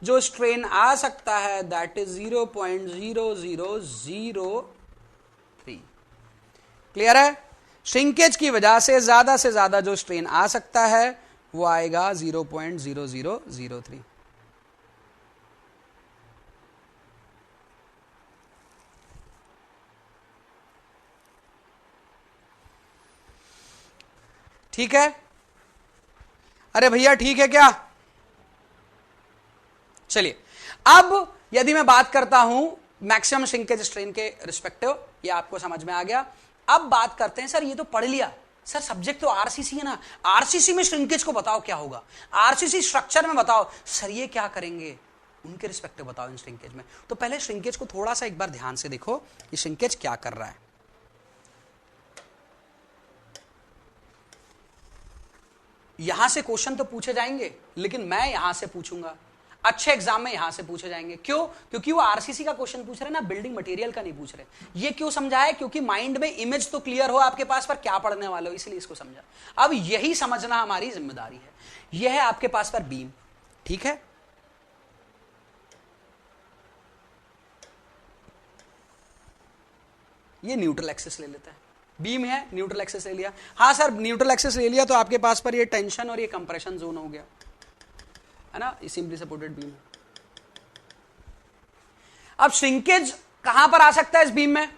जो स्ट्रेन आ सकता है दैट इज 0.0003। क्लियर है? श्रिंकेज की वजह से ज्यादा जो स्ट्रेन आ सकता है वो आएगा 0.0003। ठीक है? अरे भैया ठीक है क्या? चलिए, अब यदि मैं बात करता हूं मैक्सिमम श्रिंकेज स्ट्रेन के रिस्पेक्टिव, ये आपको समझ में आ गया। अब बात करते हैं, सर ये तो पढ़ लिया, सर सब्जेक्ट तो आरसीसी है ना, आरसीसी में श्रिंकेज को बताओ क्या होगा, आरसीसी स्ट्रक्चर में बताओ। सर ये क्या करेंगे, उनके रिस्पेक्टिव बताओ इन श्रिंकेज में। तो पहले श्रिंकेज को थोड़ा सा एक बार ध्यान से देखो कि श्रिंकेज क्या कर रहा है। यहां से क्वेश्चन तो पूछे जाएंगे, लेकिन मैं यहां से पूछूंगा, अच्छे एग्जाम में यहां से पूछे जाएंगे। क्यों? क्योंकि वो आरसीसी का क्वेश्चन पूछ रहे ना, बिल्डिंग मटेरियल का नहीं पूछ रहे। ये क्यों समझा है? क्योंकि माइंड में इमेज तो क्लियर हो आपके पास पर क्या पढ़ने वाले हो, इसलिए इसको समझा। अब यही समझना हमारी जिम्मेदारी है। यह है आपके पास पर बीम, ठीक है? ये न्यूट्रल एक्सिस ले लेता है, बीम है, न्यूट्रल एक्सिस ले लिया। हाँ सर, न्यूट्रल एक्सिस ले लिया तो आपके पास पर ये टेंशन और ये कंप्रेशन जोन हो गया, है ना, सिंपली सपोर्टेड बीम। अब श्रिंकेज कहां पर आ सकता है इस बीम में?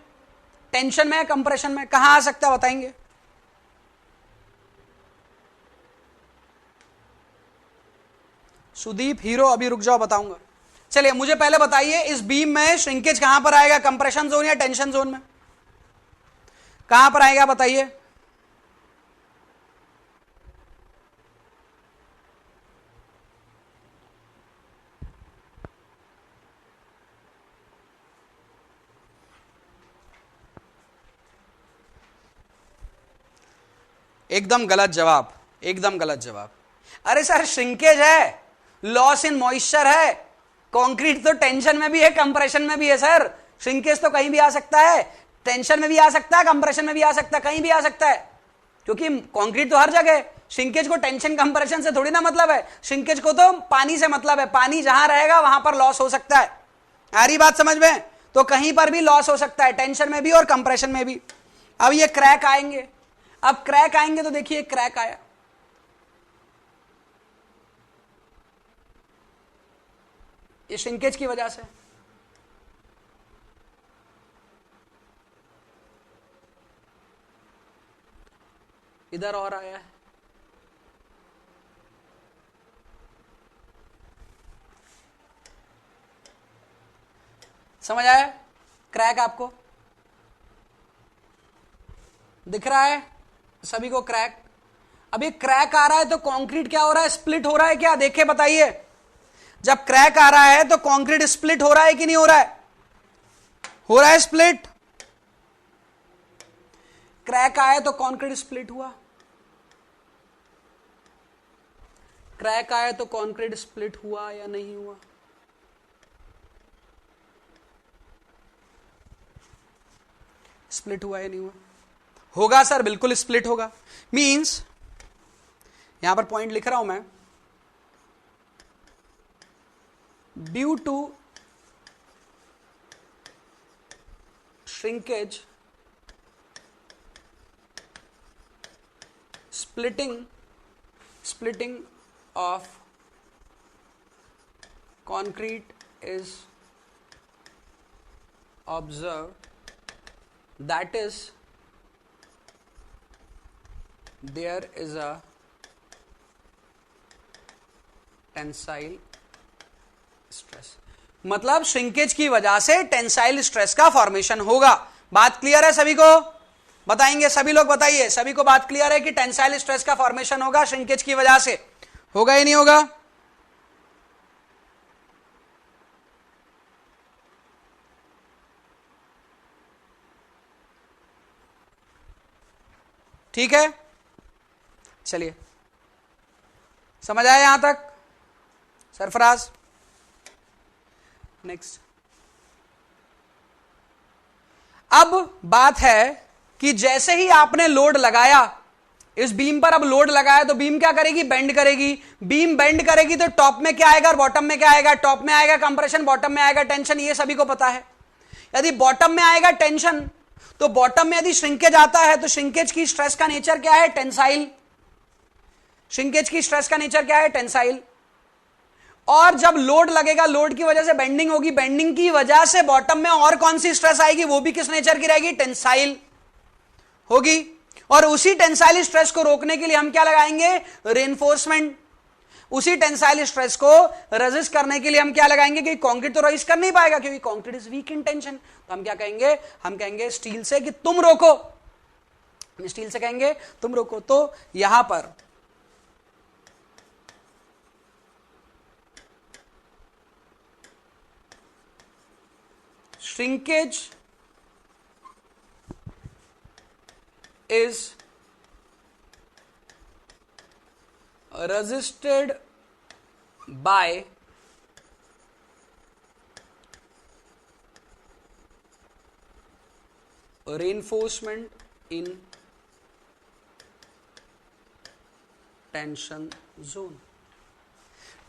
टेंशन में, कंप्रेशन में, कहां आ सकता है बताएंगे? सुदीप हीरो, अभी रुक जाओ बताऊंगा। चलिए मुझे पहले बताइए, इस बीम में श्रिंकेज कहां पर आएगा, कंप्रेशन जोन या टेंशन जोन में? कहां पर आएगा बताइए? एकदम गलत जवाब, एकदम गलत जवाब। अरे सर श्रिंकेज है, लॉस इन मॉइस्चर है, कंक्रीट तो टेंशन में भी है, कंप्रेशन में भी है सर। श्रिंकेज तो कहीं भी आ सकता है, टेंशन में भी आ सकता है, कंप्रेशन में भी आ सकता है, कहीं भी आ सकता है, क्योंकि कंक्रीट तो हर जगह है। श्रिंकेज को टेंशन कंप्रेशन से थोड़ी ना मतलब है, श्रिंकेज को तो पानी से मतलब है। पानी जहां रहेगा वहां पर लॉस हो सकता है। आ रही बात समझ में? तो कहीं पर भी लॉस हो सकता है, टेंशन में भी और कंप्रेशन में भी। अब ये क्रैक आएंगे, अब क्रैक आएंगे तो देखिए क्रैक आया, ये श्रिंकेज की वजह से। इधर और आया है, समझ आया? क्रैक आपको दिख रहा है सभी को? क्रैक, अभी क्रैक आ रहा है तो कंक्रीट क्या हो रहा है? स्प्लिट हो रहा है क्या? देखे बताइए, जब क्रैक आ रहा है तो कंक्रीट स्प्लिट हो रहा है कि नहीं हो रहा है? हो रहा है स्प्लिट। क्रैक आया तो कंक्रीट स्प्लिट हुआ, क्रैक आया तो कंक्रीट स्प्लिट हुआ या नहीं हुआ? स्प्लिट हुआ या नहीं हुआ? होगा सर, बिल्कुल स्प्लिट होगा। मींस यहां पर पॉइंट लिख रहा हूं मैं, due to shrinkage splitting of concrete is observed, that is there is a tensile stress. मतलब श्रिंकेज की वजह से टेंसाइल स्ट्रेस का फॉर्मेशन होगा। बात क्लियर है सभी को? बताएंगे सभी लोग, बताइए सभी को बात क्लियर है कि टेंसाइल स्ट्रेस का फॉर्मेशन होगा श्रिंकेज की वजह से? होगा या नहीं होगा? ठीक है, चलिए समझ आया यहां तक सरफराज? नेक्स्ट, अब बात है कि जैसे ही आपने लोड लगाया इस बीम पर, अब लोड लगाया तो बीम क्या करेगी? बेंड करेगी। बीम बेंड करेगी तो टॉप में क्या आएगा और बॉटम में क्या आएगा? टॉप में आएगा कंप्रेशन, बॉटम में आएगा टेंशन, ये सभी को पता है। यदि बॉटम में आएगा टेंशन तो बॉटम में यदि श्रिंकेज आता है तो श्रिंकेज की स्ट्रेस का नेचर क्या है? टेंसाइल। श्रिंकेज की स्ट्रेस का नेचर क्या है? टेंसाइल। और जब लोड लगेगा, लोड की वजह से बेंडिंग होगी, बेंडिंग की वजह से बॉटम में और कौन सी स्ट्रेस आएगी? वो भी किस नेचर की रहेगी? टेंसाइल होगी। और उसी टेंसाइल स्ट्रेस को रोकने के लिए हम क्या लगाएंगे? रेनफोर्समेंट। उसी टेंसाइल स्ट्रेस को रेजिस्ट करने के लिए हम क्या लगाएंगे? क्योंकि कंक्रीट तो रेजिस्ट कर नहीं पाएगा, क्योंकि concrete is weak in tension. तो हम क्या कहेंगे? हम कहेंगे स्टील से कि तुम रोको, स्टील से कहेंगे तुम रोको। तो यहां पर shrinkage is resisted by reinforcement in tension zone।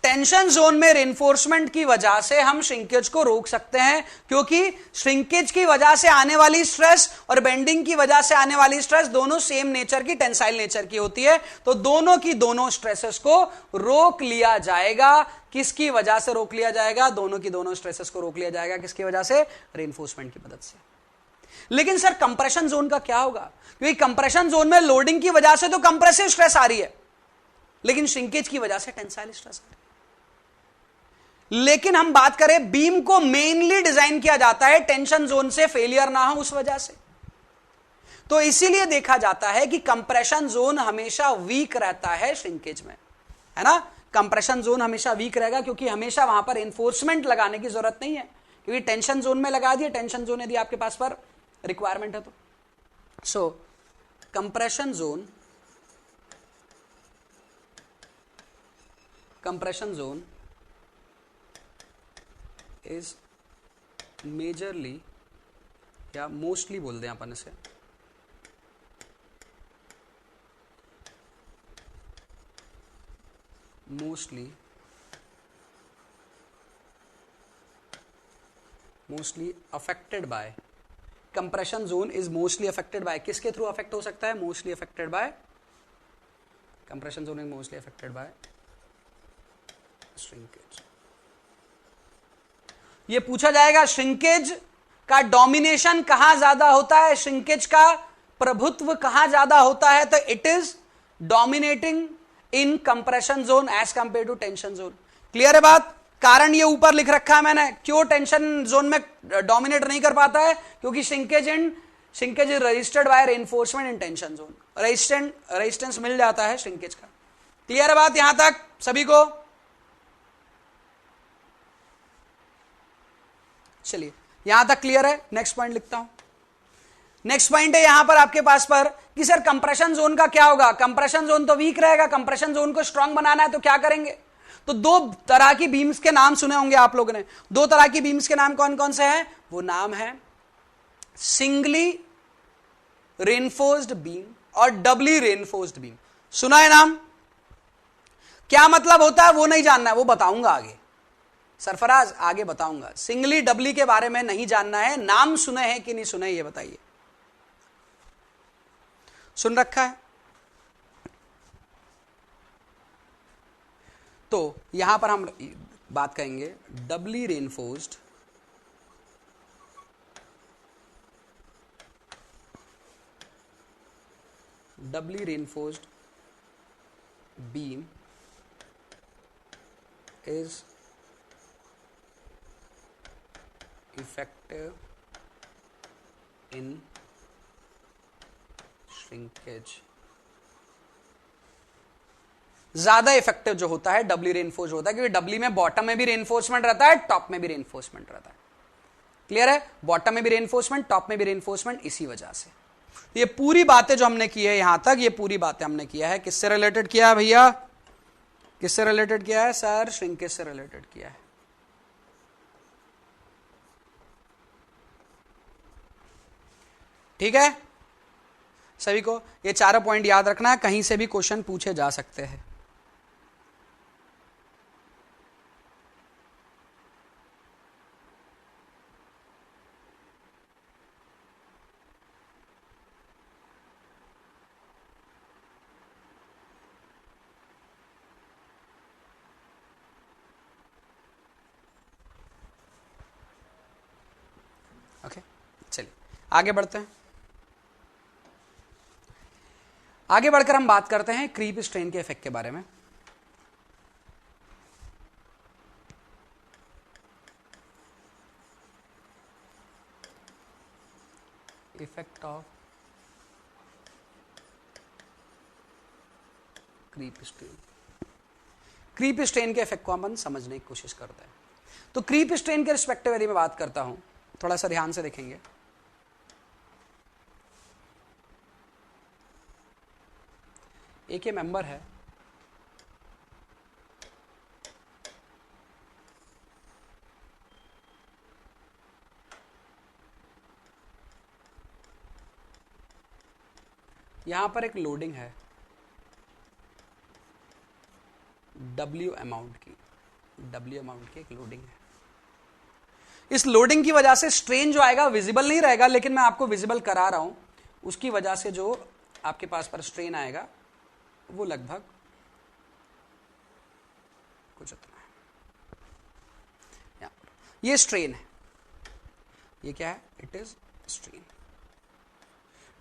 Tension zone में रेनफोर्समेंट की वजह से हम श्रिंकेज को रोक सकते हैं, क्योंकि श्रिंकेज की वजह से आने वाली स्ट्रेस और बेंडिंग की वजह से आने वाली स्ट्रेस दोनों सेम नेचर की, टेंसाइल नेचर की होती है। तो दोनों की दोनों स्ट्रेसेस को रोक लिया जाएगा। किसकी वजह से रोक लिया जाएगा? दोनों की दोनों स्ट्रेसेस को रोक लिया जाएगा। किसकी वजह से? रेनफोर्समेंट की मदद से। लेकिन सर कंप्रेशन जोन का क्या होगा? क्योंकि कंप्रेशन जोन में लोडिंग की वजह से तो कंप्रेसिव स्ट्रेस आ रही है, लेकिन श्रिंकेज की वजह से टेंसाइल स्ट्रेस आ रही है। लेकिन हम बात करें, बीम को मेनली डिजाइन किया जाता है टेंशन जोन से फेलियर ना हो उस वजह से। तो इसीलिए देखा जाता है कि कंप्रेशन जोन हमेशा वीक रहता है श्रिंकेज में, है ना? कंप्रेशन जोन हमेशा वीक रहेगा, क्योंकि हमेशा वहां पर एनफोर्समेंट लगाने की जरूरत नहीं है, क्योंकि टेंशन जोन में लगा दिए। टेंशन जोन यदि आपके पास पर रिक्वायरमेंट है तो। सो कंप्रेशन जोन इज मेजरली, या मोस्टली बोल दें अपन इसे, mostly affected by, compression zone is mostly affected by, किसके थ्रू अफेक्ट हो सकता है? Mostly affected by, compression zone is mostly affected by shrinkage. ये पूछा जाएगा श्रिंकेज का डोमिनेशन कहां ज्यादा होता है, श्रिंकेज का प्रभुत्व कहां ज्यादा होता है, तो it is dominating in compression zone as compare to tension zone. Clear है बात? कारण ये ऊपर लिख रखा है मैंने, क्यों टेंशन जोन में डोमिनेट नहीं कर पाता है, क्योंकि shrinkage is resisted by reinforcement in tension zone, resistance मिल जाता है श्रिंकेज का। क्लियर है बात यहां तक सभी को? चलिए यहां तक क्लियर है। नेक्स्ट पॉइंट लिखता हूं। नेक्स्ट पॉइंट है यहां पर आपके पास पर कि सर कंप्रेशन जोन का क्या होगा, कंप्रेशन जोन तो वीक रहेगा, कंप्रेशन जोन को स्ट्रांग बनाना है तो क्या करेंगे? तो दो तरह की बीम्स के नाम सुने होंगे आप लोगों ने। दो तरह की बीम्स के नाम कौन कौन से हैं? वो नाम है सिंगली रेनफोर्स्ड बीम और डबली रेनफोर्स्ड बीम। सुना है नाम? क्या मतलब होता है वो नहीं जानना है, वो बताऊंगा आगे। सरफराज आगे बताऊंगा। सिंगली डबली के बारे में नहीं जानना है, नाम सुने हैं कि नहीं सुने ये बताइए। सुन रखा है? तो यहां पर हम बात करेंगे doubly reinforced beam is effective in shrinkage। ज्यादा इफेक्टिव जो होता है डबली रेनफोर्स होता है, क्योंकि डबली में बॉटम में भी रेनफोर्समेंट रहता है, टॉप में भी रेनफोर्समेंट रहता है। क्लियर है? बॉटम में भी रेनफोर्समेंट, टॉप में भी रेनफोर्समेंट। इसी वजह से ये पूरी बातें जो हमने की है यहां तक, ये पूरी बातें हमने किया है किससे रिलेटेड किया है भैया? किससे रिलेटेड किया है सर? श्रिंकेज से रिलेटेड किया है। ठीक है सभी को? ये चारों पॉइंट याद रखना है, कहीं से भी क्वेश्चन पूछे जा सकते हैं। ओके चलिए आगे बढ़ते हैं। आगे बढ़कर हम बात करते हैं क्रीप स्ट्रेन के इफेक्ट के बारे में। Effect of creep strain. Creep strain के इफेक्ट को हम समझने की कोशिश करते हैं। तो क्रीप स्ट्रेन के रिस्पेक्टिव यदि मैं बात करता हूं, थोड़ा सा ध्यान से देखेंगे। एक ये मेंबर है, यहां पर एक लोडिंग है W अमाउंट की एक लोडिंग है। इस लोडिंग की वजह से स्ट्रेन जो आएगा विजिबल नहीं रहेगा, लेकिन मैं आपको विजिबल करा रहा हूं। उसकी वजह से जो आपके पास पर स्ट्रेन आएगा वो लगभग कुछ इतना है। यहां पर ये स्ट्रेन है, ये क्या है? It is strain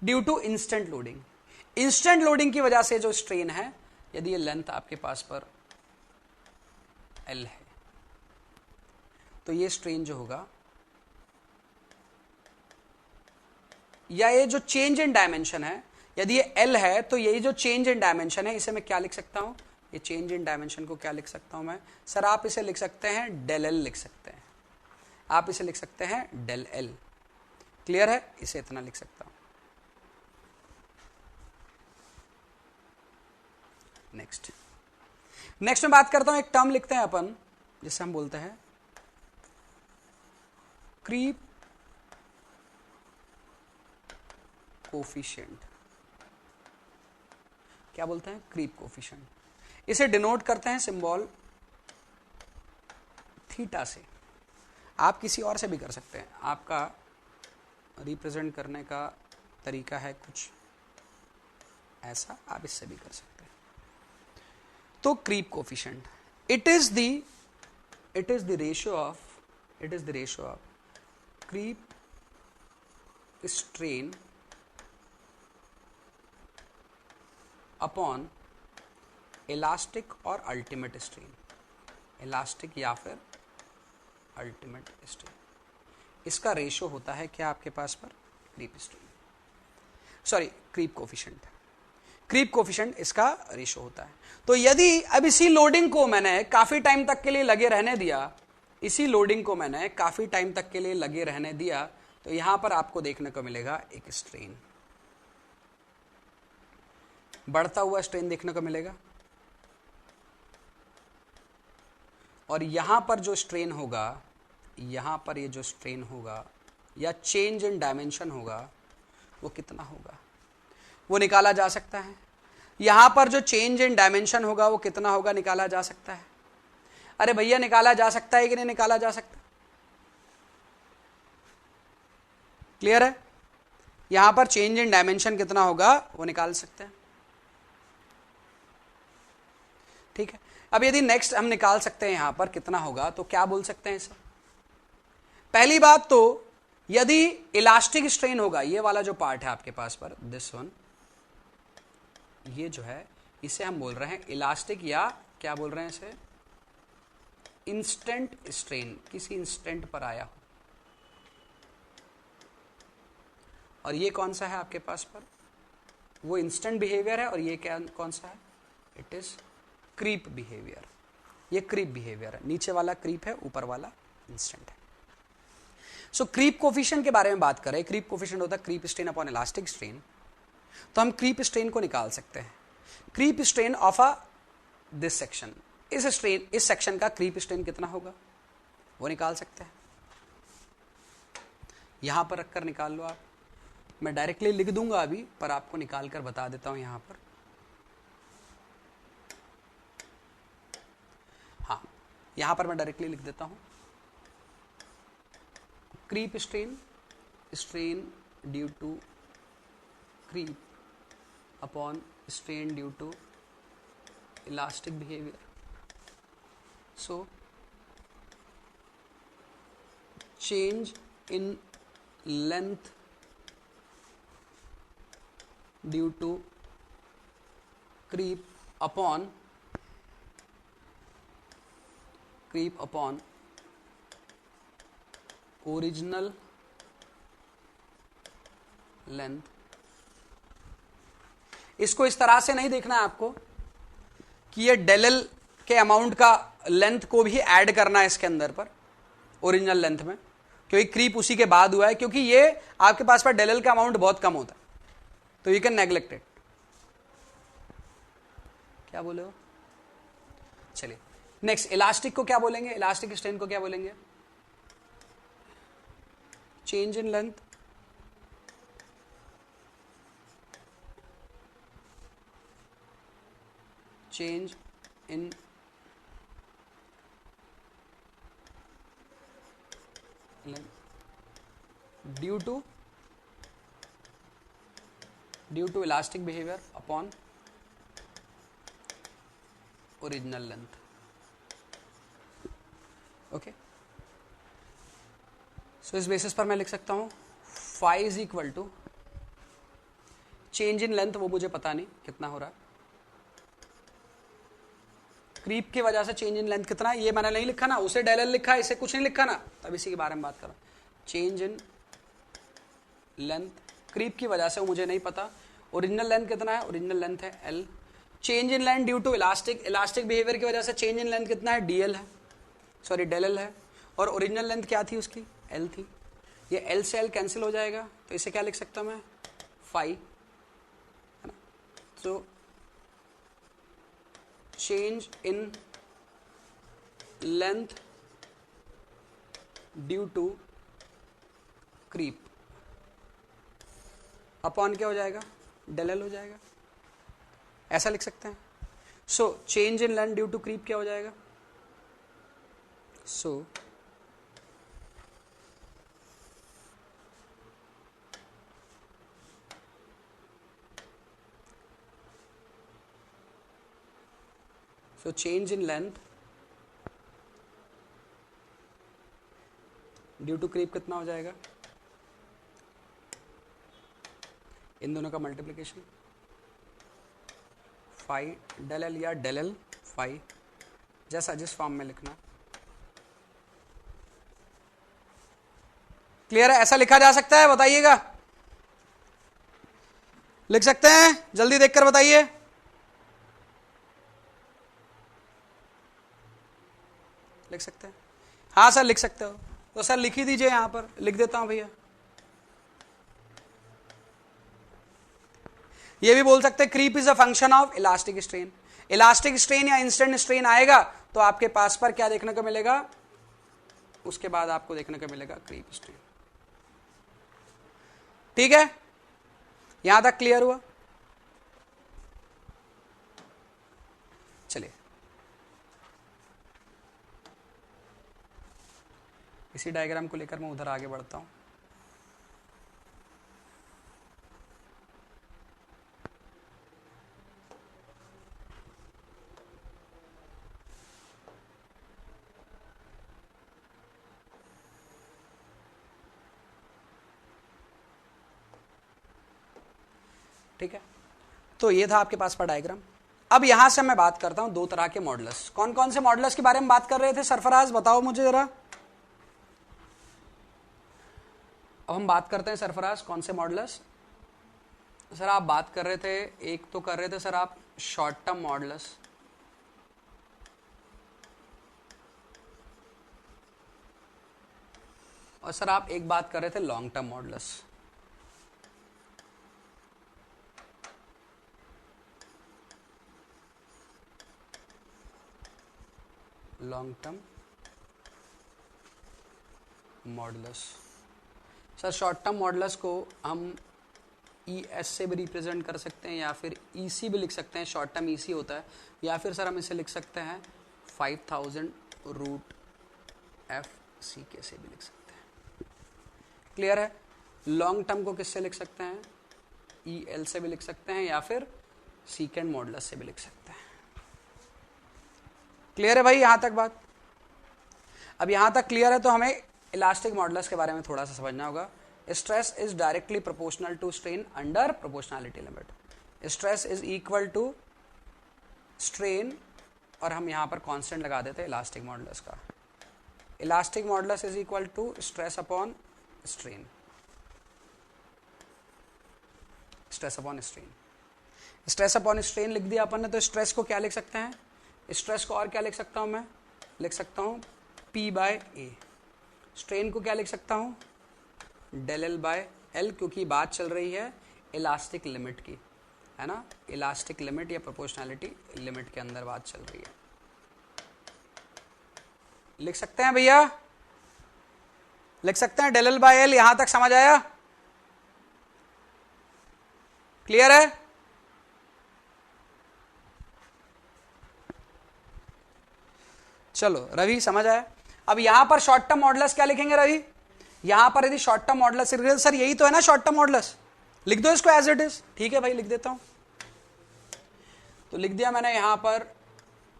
due to instant loading. Instant loading की वजह से जो स्ट्रेन है, यदि ये लेंथ आपके पास पर L है, तो ये स्ट्रेन जो होगा, या ये जो चेंज इन डायमेंशन है, यदि ये L है तो यही जो चेंज इन डायमेंशन है, इसे मैं क्या लिख सकता हूं? ये चेंज इन डायमेंशन को क्या लिख सकता हूं मैं? सर आप इसे लिख सकते हैं डेल L लिख सकते हैं, आप इसे लिख सकते हैं डेल L। क्लियर है? इसे इतना लिख सकता हूं। नेक्स्ट में बात करता हूं, एक टर्म लिखते हैं अपन जिससे हम बोलते हैं क्रीप कोफिशिएंट। क्या बोलते हैं? Creep coefficient. इसे डिनोट करते हैं सिंबल थीटा से। आप किसी और से भी कर सकते हैं, आपका रिप्रेजेंट करने का तरीका है कुछ ऐसा, आप इससे भी कर सकते हैं। तो creep coefficient it is the ratio of creep strain upon elastic और अल्टीमेट स्ट्रेन, इलास्टिक या फिर अल्टीमेट स्ट्रेन, इसका रेशो होता है क्या आपके पास पर, creep strain, sorry creep coefficient, creep coefficient इसका रेशो होता है। तो यदि अब इसी लोडिंग को मैंने काफी टाइम तक के लिए लगे रहने दिया, इसी लोडिंग को मैंने काफी टाइम तक के लिए लगे रहने दिया, तो यहां पर आपको देखने को मिलेगा एक स्ट्रेन, बढ़ता हुआ स्ट्रेन देखने को मिलेगा, और यहां पर जो स्ट्रेन होगा, यहां पर ये जो स्ट्रेन होगा या चेंज इन डायमेंशन होगा वो कितना होगा, वो निकाला जा सकता है। यहां पर जो चेंज इन डायमेंशन होगा वो कितना होगा, निकाला जा सकता है। अरे भैया निकाला जा सकता है कि नहीं निकाला जा सकता, क्लियर है? यहां पर चेंज इन डायमेंशन कितना होगा वो निकाल सकते हैं, ठीक है। अब यदि नेक्स्ट हम निकाल सकते हैं यहां पर कितना होगा, तो क्या बोल सकते हैं इसे, पहली बात तो यदि इलास्टिक स्ट्रेन होगा, ये वाला जो पार्ट है आपके पास पर, दिस वन, ये जो है इसे हम बोल रहे हैं इलास्टिक, या क्या बोल रहे हैं इसे, इंस्टेंट स्ट्रेन, किसी इंस्टेंट पर आया हो। और ये कौन सा है आपके पास पर, वो इंस्टेंट बिहेवियर है, और ये क्या कौन सा है, इट इज क्रीप बिहेवियर, ये क्रीप बिहेवियर है, नीचे वाला क्रीप है, ऊपर वाला इंस्टेंट है। सो क्रीप कोफिशिएंट के बारे में बात करें, क्रीप कोफिशिएंट होता है creep strain upon elastic strain, तो हम क्रीप स्ट्रेन को निकाल सकते हैं। Creep strain of a this section, इस स्ट्रेन, इस सेक्शन का क्रीप स्ट्रेन कितना होगा वो निकाल सकते हैं, यहां पर रखकर निकाल लो आप, मैं डायरेक्टली लिख दूंगा अभी, पर आपको निकाल कर बता देता हूं यहां पर। हाँ, यहां पर मैं डायरेक्टली लिख देता हूं, creep strain, strain due to creep upon strain due to elastic behaviour, so change in length due to creep upon original length। इसको इस तरह से नहीं देखना है आपको कि ये डेल एल के अमाउंट का लेंथ को भी ऐड करना है इसके अंदर पर ओरिजिनल लेंथ में, क्योंकि क्रीप उसी के बाद हुआ है, क्योंकि ये आपके पास पर डेल एल का अमाउंट बहुत कम होता है, तो यू कैन नेग्लेक्ट इट। क्या बोले हो? चलिए नेक्स्ट, इलास्टिक को क्या बोलेंगे, इलास्टिक स्ट्रेन को क्या बोलेंगे, change in length change in length due to elastic behavior upon original length, okay. So इस बेसिस पर मैं लिख सकता हूं phi is equal to change in length, वो मुझे पता नहीं कितना हो रहा है, क्रीप की वजह से चेंज इन लेंथ कितना है ये मैंने नहीं लिखा ना, उसे डेल एल लिखा है, इसे कुछ नहीं लिखा ना, तब इसी के बारे में बात कर रहा हूं। चेंज इन लेंथ क्रीप की वजह से वो मुझे नहीं पता, ओरिजिनल लेंथ कितना है, ओरिजिनल लेंथ है L, change in length due to elastic, elastic behaviour की वजह से चेंज इन लेंथ कितना है, डीएल है, सॉरी डेल एल है, और ओरिजिनल लेंथ क्या थी उसकी, एल थी, ये एल से एल कैंसिल हो जाएगा, तो इसे क्या लिख सकता हूं मैं, फाई, है ना। तो change in length due to creep upon क्या हो जाएगा, डेल एल हो जाएगा, ऐसा लिख सकते हैं। So change in length due to creep क्या हो जाएगा, so change in length due to creep कितना हो जाएगा, इन दोनों का मल्टीप्लिकेशन, फाई डेल एल या डेल एल फाई, जैसा जिस फॉर्म में लिखना। क्लियर है? ऐसा लिखा जा सकता है? बताइएगा, लिख सकते हैं? जल्दी देखकर बताइए। लिख सकते हैं? हाँ सर लिख सकते हो, तो सर लिख ही दीजिए, यहां पर लिख देता हूं भैया। ये भी बोल सकते हैं creep is a function of elastic strain. Elastic strain या इंस्टेंट स्ट्रेन आएगा तो आपके पास पर क्या देखने को मिलेगा, उसके बाद आपको देखने को मिलेगा क्रीप स्ट्रेन। ठीक है, यहां तक क्लियर हुआ? चलिए इसी डायग्राम को लेकर मैं उधर आगे बढ़ता हूं। ठीक है, तो ये था आपके पास पर डायग्राम। अब यहां से मैं बात करता हूं दो तरह के मॉडल्स। कौन कौन से मॉडल्स के बारे में बात कर रहे थे सरफराज, बताओ मुझे जरा। अब हम बात करते हैं सरफराज कौन से मॉडल्स। सर आप बात कर रहे थे, एक तो कर रहे थे सर आप शॉर्ट टर्म मॉडल्स, और सर आप एक बात कर रहे थे long term models. Long term models. Sir short term models को हम ES से भी रिप्रेजेंट कर सकते हैं, या फिर EC भी लिख सकते हैं, शॉर्ट टर्म EC होता है, या फिर सर हम इसे लिख सकते हैं 5000√f(c) से भी लिख सकते हैं। क्लियर है? लॉन्ग टर्म को किससे लिख सकते हैं, EL से भी लिख सकते हैं, या फिर सीकेंड मॉडल्स से भी लिख सकते हैं। क्लियर है भाई यहां तक बात? अब यहां तक क्लियर है तो हमें इलास्टिक मॉडल्स के बारे में थोड़ा सा समझना होगा। Stress is directly proportional to strain under proportionality limit. Stress is equal to strain, और हम यहां पर कांस्टेंट लगा देते हैं इलास्टिक मॉडल्स का। Elastic models is equal to stress upon strain. Stress upon strain, stress upon strain लिख दिया अपन ने, तो स्ट्रेस को क्या लिख सकते हैं, स्ट्रेस को और क्या लिख सकता हूं मैं, लिख सकता हूं P/A। स्ट्रेन को क्या लिख सकता हूं, डेल L/L, क्योंकि बात चल रही है इलास्टिक लिमिट की, है ना, इलास्टिक लिमिट या प्रोपोर्शनैलिटी लिमिट के अंदर बात चल रही है। लिख सकते हैं भैया, लिख सकते हैं डेल L/L। यहां तक समझ आया? क्लियर है? चलो रवि समझ आया। अब यहां पर शॉर्ट टर्म मॉडल्स क्या लिखेंगे रवि, यहां पर यदि शॉर्ट टर्म मॉडल्स, सर यही तो है ना शॉर्ट टर्म मॉडल्स, लिख दो इसको एज इट इज। ठीक है भाई लिख देता हूं, तो लिख दिया मैंने यहां पर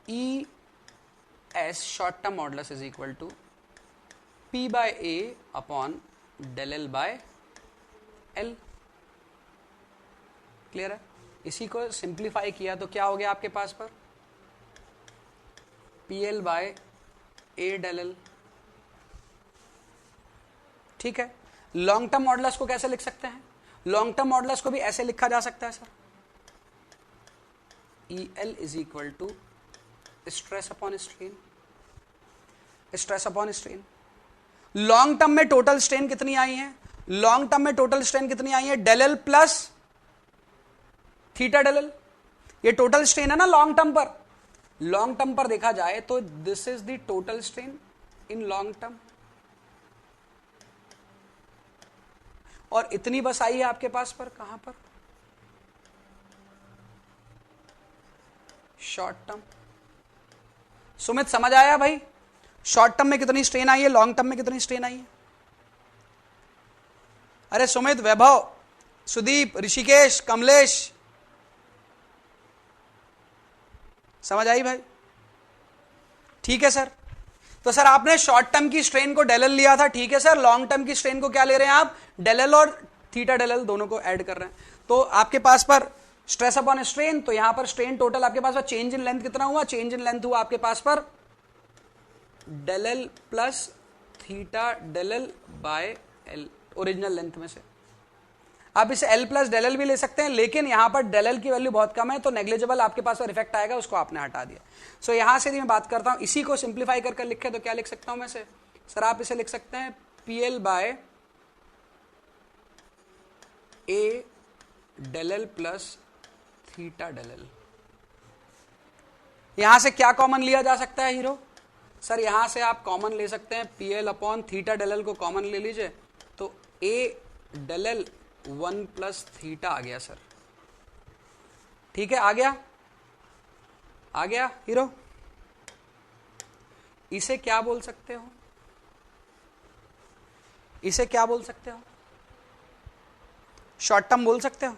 ES short term models is equal to P/A upon del L/L। Clear है? इसी को सिंप्लीफाई किया तो क्या हो गया आपके पास पर, PL/A डेल L। ठीक है, लॉन्ग टर्म मॉडल्स को कैसे लिख सकते हैं, लॉन्ग टर्म मॉडल्स को भी ऐसे लिखा जा सकता है sir, EL is equal to stress upon strain. Stress upon strain, long term में टोटल स्ट्रेन कितनी आई है, लॉन्ग टर्म में टोटल स्ट्रेन कितनी आई है, del L plus theta del L। ये टोटल स्ट्रेन है ना लॉन्ग टर्म पर। लॉन्ग टर्म पर देखा जाए तो this is the total strain in long term, और इतनी बस आई है आपके पास पर, कहां पर, शॉर्ट टर्म। सुमित समझ आया भाई, शॉर्ट टर्म में कितनी स्ट्रेन आई है, लॉन्ग टर्म में कितनी स्ट्रेन आई है? अरे सुमित, वैभव, सुदीप, ऋषिकेश, कमलेश, समझ आई भाई? ठीक है सर। तो सर आपने शॉर्ट टर्म की स्ट्रेन को डेल L लिया था, ठीक है सर। लॉन्ग टर्म की स्ट्रेन को क्या ले रहे हैं आप, डेल L, और थीटा डेल L दोनों को ऐड कर रहे हैं। तो आपके पास पर स्ट्रेस अपॉन स्ट्रेन, तो यहां पर स्ट्रेन टोटल आपके पास चेंज इन लेंथ कितना हुआ, चेंज इन लेंथ हुआ आपके पास पर del L plus theta del L by L, original length में से। आप इसे एल प्लस डेल एल भी ले सकते हैं, लेकिन यहां पर डेल एल की वैल्यू बहुत कम है तो नेग्लिजिबल आपके पास इफेक्ट आएगा, उसको आपने हटा दिया। सो यहां से मैं बात करता हूं, इसी को सिंप्लीफाई कर लिखे तो क्या लिख सकता हूं मैं से, सर आप इसे लिख सकते हैं P L by A del L plus theta del L. यहां से क्या कॉमन लिया जा सकता है हीरो, सर यहां से आप कॉमन ले सकते हैं P L upon theta del L को कॉमन ले लीजिए, तो A del L 1 plus theta आ गया सर, ठीक है, आ गया हीरो। इसे क्या बोल सकते हो, इसे क्या बोल सकते हो, शॉर्ट टर्म बोल सकते हो,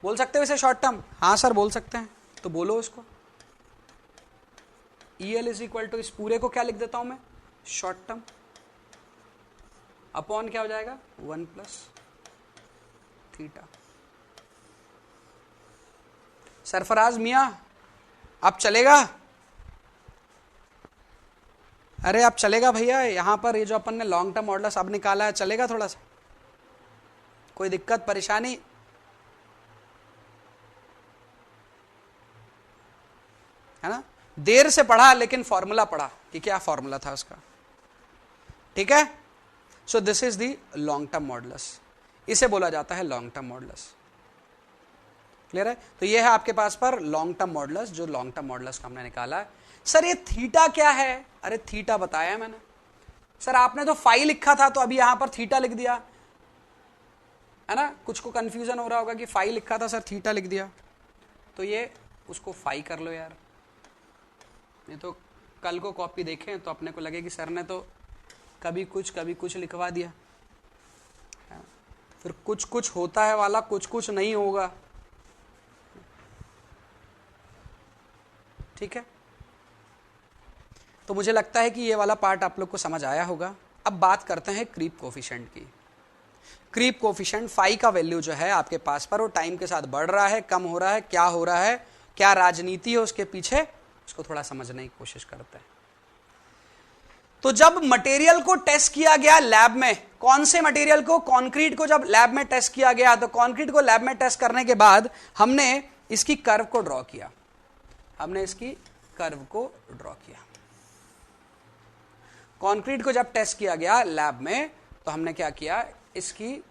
बोल सकते हो इसे शॉर्ट टर्म, हाँ सर बोल सकते हैं, तो बोलो इसको। EL इज इक्वल टू, इस पूरे को क्या लिख देता हूं मैं, शॉर्ट टर्म, अपॉन क्या हो जाएगा 1 प्लस थीटा। सरफराज मियां अब चलेगा, अरे अब चलेगा भैया, यहां पर ये जो अपन ने लॉन्ग टर्म मॉडुलस अब निकाला है चलेगा, थोड़ा सा कोई दिक्कत परेशानी, है ना, देर से पढ़ा लेकिन फॉर्मूला पढ़ा कि क्या फॉर्मूला था उसका, ठीक है। So this is the long term modulus, इसे बोला जाता है लॉन्ग टर्म मॉडुलस, क्लियर है। तो ये है आपके पास पर लॉन्ग टर्म मॉडुलस, जो लॉन्ग टर्म मॉडुलस का हमने निकाला है। सर ये थीटा क्या है, अरे थीटा बताया मैंने, सर आपने तो फाई लिखा था तो अभी यहां पर थीटा लिख दिया, है ना, कुछ को कंफ्यूजन हो रहा होगा कि फाई लिखा था सर थीटा लिख दिया, तो ये उसको फाई कर लो यार, नहीं तो कल को कॉपी देखें तो अपने को लगे कि सर ने तो कभी कुछ लिखवा दिया, फिर कुछ कुछ होता है वाला कुछ कुछ नहीं होगा, ठीक है। तो मुझे लगता है कि ये वाला पार्ट आप लोग को समझ आया होगा। अब बात करते हैं क्रीप कोफिशिएंट की। क्रीप कोफिशिएंट फाई का वैल्यू जो है आपके पास पर वो टाइम के साथ बढ़ रहा है, कम हो रहा है, क्या हो रहा है, क्या राजनीति है उसके पीछे, उसको थोड़ा समझने की कोशिश करते हैं। तो जब मटेरियल को टेस्ट किया गया लैब में, कौन से मटेरियल को, कंक्रीट को जब लैब में टेस्ट किया गया, तो कंक्रीट को लैब में टेस्ट करने के बाद हमने इसकी कर्व को ड्रॉ किया, हमने इसकी कर्व को ड्रॉ किया। कंक्रीट को जब टेस्ट किया गया लैब में तो हमने क्या किया, इसकी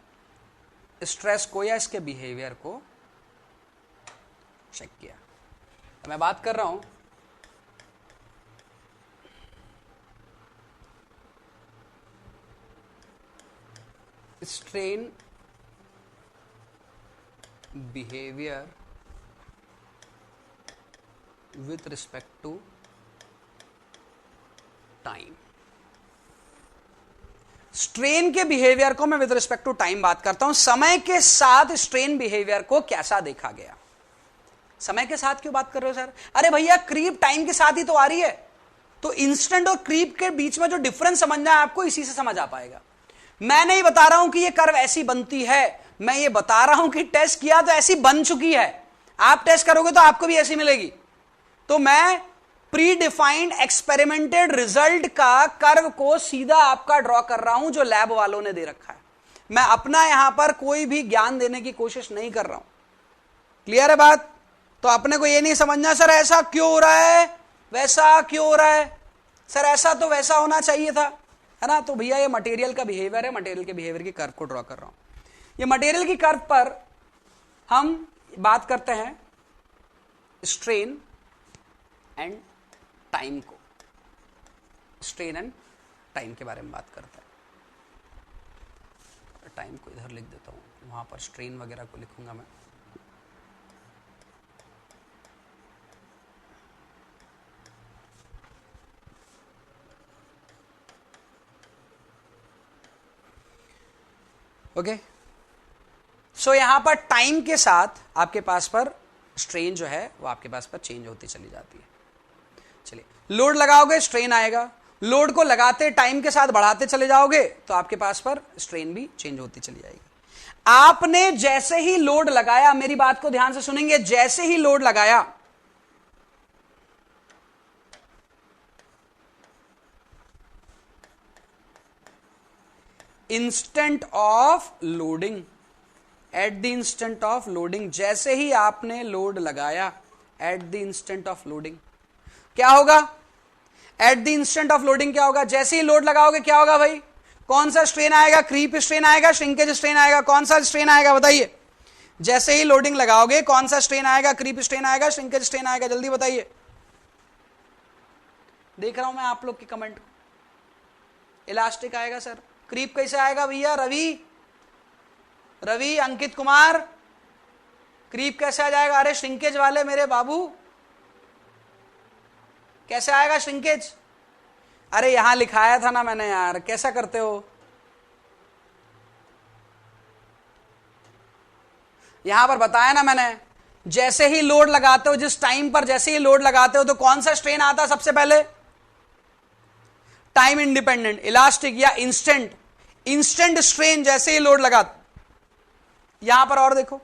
स्ट्रेस को या इसके बिहेवियर को चेक किया। तो मैं बात कर रहा हूं strain behaviour with respect to time. Strain के बिहेवियर को मैं विद रिस्पेक्ट टू टाइम बात करता हूं, समय के साथ स्ट्रेन बिहेवियर को कैसा देखा गया। समय के साथ क्यों बात कर रहे हो सर, अरे भैया क्रीप टाइम के साथ ही तो आ रही है, तो इंस्टेंट और क्रीप के बीच में जो डिफरेंस समझना है आपको, इसी से समझ आ पाएगा। मैं नहीं बता रहा हूं कि ये कर्व ऐसी बनती है, मैं ये बता रहा हूं कि टेस्ट किया तो ऐसी बन चुकी है, आप टेस्ट करोगे तो आपको भी ऐसी मिलेगी। तो मैं प्री डिफाइंड एक्सपेरिमेंटेड रिजल्ट का कर्व को सीधा आपका ड्रॉ कर रहा हूं जो लैब वालों ने दे रखा है, मैं अपना यहां पर कोई भी ज्ञान देने की कोशिश नहीं कर रहा हूं, क्लियर है बात। तो अपने को यह नहीं समझना सर ऐसा क्यों हो रहा है, वैसा क्यों हो रहा है, सर ऐसा तो वैसा होना चाहिए था, है ना। तो भैया ये मटेरियल का बिहेवियर है, मटेरियल के बिहेवियर की कर्व को ड्रॉ कर रहा हूं। ये मटेरियल की कर्व पर हम बात करते हैं स्ट्रेन एंड टाइम को, स्ट्रेन एंड टाइम के बारे में बात करते हैं। टाइम को इधर लिख देता हूं, वहां पर स्ट्रेन वगैरह को लिखूंगा मैं। ओके, सो यहां पर टाइम के साथ आपके पास पर स्ट्रेन जो है वो आपके पास पर चेंज होती चली जाती है। चलिए, लोड लगाओगे स्ट्रेन आएगा, लोड को लगाते टाइम के साथ बढ़ाते चले जाओगे तो आपके पास पर स्ट्रेन भी चेंज होती चली जाएगी। आपने जैसे ही लोड लगाया, मेरी बात को ध्यान से सुनेंगे, जैसे ही लोड लगाया, instant of loading, at the instant of loading, जैसे ही आपने लोड लगाया, at the instant of loading क्या होगा? At the instant of loading क्या होगा? जैसे ही लोड लगाओगे क्या होगा भाई? कौन सा स्ट्रेन आएगा? क्रीप स्ट्रेन आएगा, श्रिंकेज स्ट्रेन आएगा? कौन सा स्ट्रेन आएगा बताइए? जैसे ही लोडिंग लगाओगे कौन सा स्ट्रेन आएगा? क्रीप स्ट्रेन आएगा, श्रिंकेज स्ट्रेन आएगा? जल्दी बताइए। देख रहा हूं मैं आप लोग के कमेंट को। इलास्टिक आएगा सर। क्रीप कैसे आएगा भैया? रवि अंकित कुमार, क्रीप कैसे आ जाएगा? अरे श्रिंकेज वाले मेरे बाबू, कैसे आएगा श्रिंकेज? अरे यहां लिखाया था ना मैंने यार, कैसा करते हो? यहां पर बताया ना मैंने, जैसे ही लोड लगाते हो, जिस टाइम पर जैसे ही लोड लगाते हो तो कौन सा स्ट्रेन आता है सबसे पहले? टाइम इंडिपेंडेंट, इलास्टिक या इंस्टेंट। इंस्टेंट स्ट्रेन जैसे ही लोड लगा। यहां पर और देखो,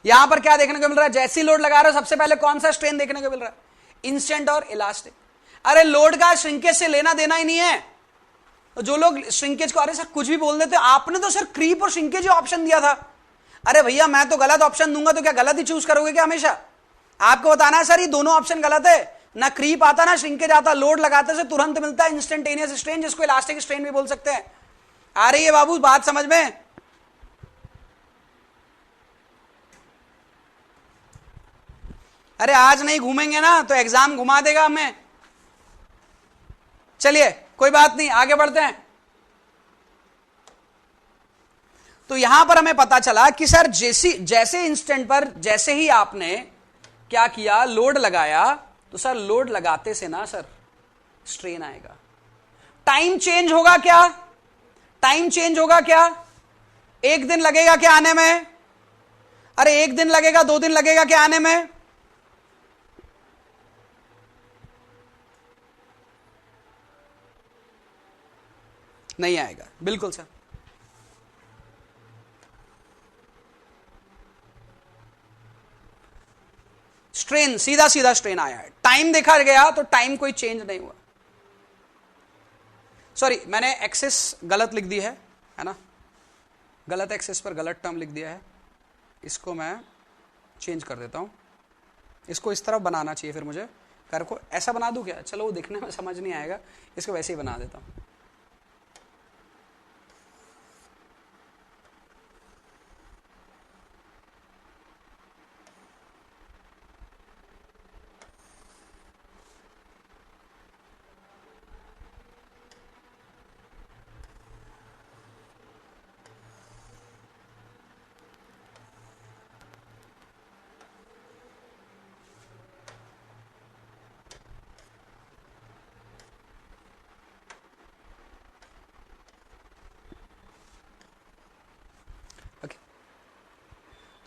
यहां पर क्या देखने को मिल रहा है? जैसे ही लोड लगा रहे हो सबसे पहले कौन सा स्ट्रेन देखने को मिल रहा है? इंस्टेंट और इलास्टिक। अरे लोड का श्रिंकेज से लेना देना ही नहीं है। तो जो लोग श्रिंकेज को, अरे सर कुछ भी बोल देते, आपने तो सर क्रीप और श्रिंकेज ऑप्शन दिया था। अरे भैया मैं तो गलत ऑप्शन दूंगा तो क्या गलत ही चूज करोगे क्या हमेशा? आपको बताना है सर ये दोनों ऑप्शन गलत है, ना क्रीप आता ना श्रिंकेज आता। लोड लगाते से तुरंत मिलता है इंस्टेंटेनियस स्ट्रेन, जिसको इलास्टिक स्ट्रेन भी बोल सकते हैं। आ रही है बाबू बात समझ में? अरे आज नहीं घूमेंगे ना तो एग्जाम घुमा देगा हमें। चलिए कोई बात नहीं, आगे बढ़ते हैं। तो यहां पर हमें पता चला कि सर जैसे इंस्टेंट पर जैसे ही आपने क्या किया, लोड लगाया, तो सर लोड लगाते से ना सर स्ट्रेन आएगा। टाइम चेंज होगा क्या? टाइम चेंज होगा क्या? एक दिन लगेगा क्या आने में? अरे एक दिन लगेगा, 2 दिन लगेगा क्या आने में? नहीं आएगा, बिल्कुल सर। स्ट्रेन सीधा सीधा स्ट्रेन आया है। टाइम देखा गया तो टाइम कोई चेंज नहीं हुआ। सॉरी मैंने एक्सेस गलत लिख दी है ना, गलत एक्सेस पर गलत टर्म लिख दिया है। इसको मैं चेंज कर देता हूं, इसको इस तरफ बनाना चाहिए। फिर मुझे कर को ऐसा बना दूं क्या? चलो वो दिखने में समझ नहीं आएगा, इसको वैसे ही बना देता हूं।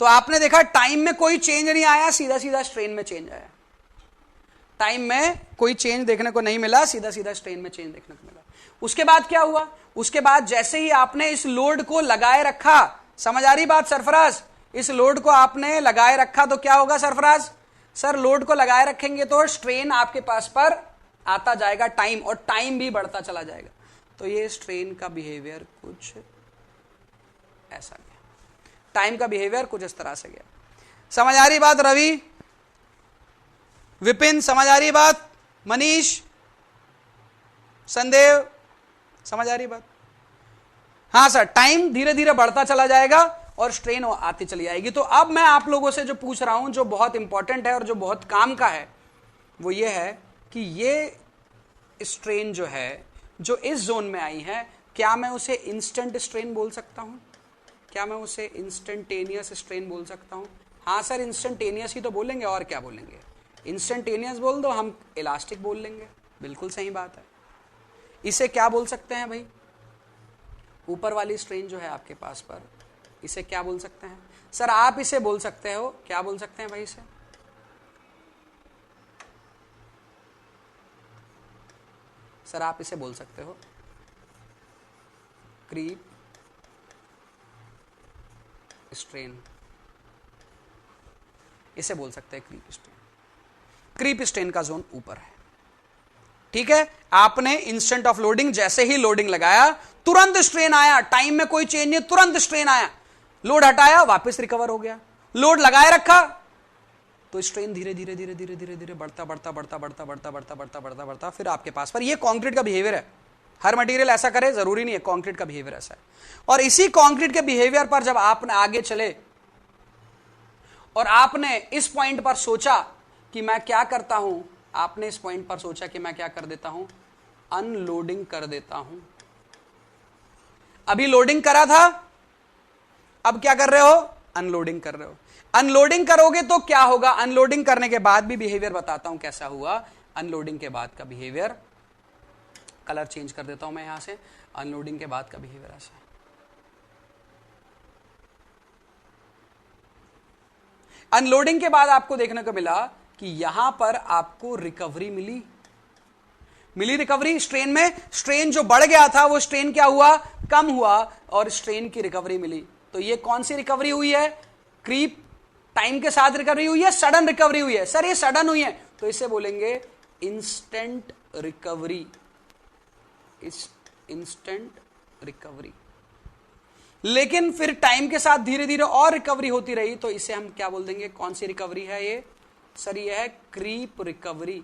तो आपने देखा टाइम में कोई चेंज नहीं आया, सीधा सीधा स्ट्रेन में चेंज आया। टाइम में कोई चेंज देखने को नहीं मिला, सीधा सीधा स्ट्रेन में चेंज देखने को मिला। उसके बाद क्या हुआ? उसके बाद जैसे ही आपने इस लोड को लगाए रखा, समझ आ रही बात सरफराज? इस लोड को आपने लगाए रखा तो क्या होगा सरफराज? सर लोड को लगाए रखेंगे तो स्ट्रेन आपके पास पर आता जाएगा टाइम, और टाइम भी बढ़ता चला जाएगा। तो ये स्ट्रेन का बिहेवियर कुछ ऐसा गया, टाइम का बिहेवियर कुछ इस तरह से गया। समझ आ रही बात रवि, विपिन? समझ आ रही बात मनीष, संदेव? समझ आ रही बात? हाँ सर, टाइम धीरे धीरे बढ़ता चला जाएगा और स्ट्रेन आती चली जाएगी। तो अब मैं आप लोगों से जो पूछ रहा हूं, जो बहुत इंपॉर्टेंट है और जो बहुत काम का है, वो ये है कि ये स्ट्रेन जो है, जो इस जोन में आई है, क्या मैं उसे इंस्टेंट स्ट्रेन बोल सकता हूं? क्या मैं उसे इंस्टेंटेनियस स्ट्रेन बोल सकता हूं? हाँ सर इंस्टेंटेनियस ही तो बोलेंगे, और क्या बोलेंगे? इंस्टेंटेनियस बोल दो, हम इलास्टिक बोल लेंगे। बिल्कुल सही बात है। इसे क्या बोल सकते हैं भाई? ऊपर वाली स्ट्रेन जो है आपके पास पर, इसे क्या बोल सकते हैं? सर आप इसे बोल सकते हो, क्या बोल सकते हैं भाई इसे? सर आप इसे बोल सकते हो क्रीप स्ट्रेन, इसे बोल सकते हैं क्रीप स्ट्रेन। क्रीप स्ट्रेन का जोन ऊपर है, ठीक है। आपने इंस्टेंट ऑफ लोडिंग, जैसे ही लोडिंग लगाया तुरंत स्ट्रेन आया, टाइम में कोई चेंज नहीं, तुरंत स्ट्रेन आया, लोड हटाया वापस रिकवर हो गया, लोड लगाए रखा तो स्ट्रेन धीरे धीरे धीरे धीरे धीरे धीरे बढ़ता बढ़ता बढ़ता बढ़ता बढ़ता बढ़ता बढ़ता बढ़ता बढ़ता फिर आपके पास। पर ये कंक्रीट का बिहेवियर है, हर मटेरियल ऐसा करे जरूरी नहीं है, कंक्रीट का बिहेवियर ऐसा है। और इसी कंक्रीट के बिहेवियर पर जब आपने आगे चले और आपने इस पॉइंट पर सोचा कि मैं क्या करता हूं, आपने इस पॉइंट पर सोचा कि मैं क्या कर देता हूं, अनलोडिंग कर देता हूं। अभी लोडिंग करा था, अब क्या कर रहे हो, अनलोडिंग कर रहे हो। अनलोडिंग करोगे तो क्या होगा, अनलोडिंग करने के बाद भी बिहेवियर बताता हूं कैसा हुआ। अनलोडिंग के बाद का बिहेवियर, कलर चेंज कर देता हूं मैं यहां से, अनलोडिंग के बाद का बिहेवियर ऐसा है। अनलोडिंग के बाद आपको देखने को मिला कि यहां पर आपको रिकवरी मिली रिकवरी स्ट्रेन में। स्ट्रेन जो बढ़ गया था वो स्ट्रेन क्या हुआ, कम हुआ, और स्ट्रेन की रिकवरी मिली। तो ये कौन सी रिकवरी हुई है, क्रीप टाइम के साथ रिकवरी हुई है, सडन रिकवरी हुई है। सर ये सडन हुई है तो इसे बोलेंगे इंस्टेंट रिकवरी, इंस्टेंट रिकवरी। लेकिन फिर टाइम के साथ धीरे धीरे और रिकवरी होती रही तो इसे हम क्या बोल देंगे, कौन सी रिकवरी है ये, सर ये है क्रीप रिकवरी।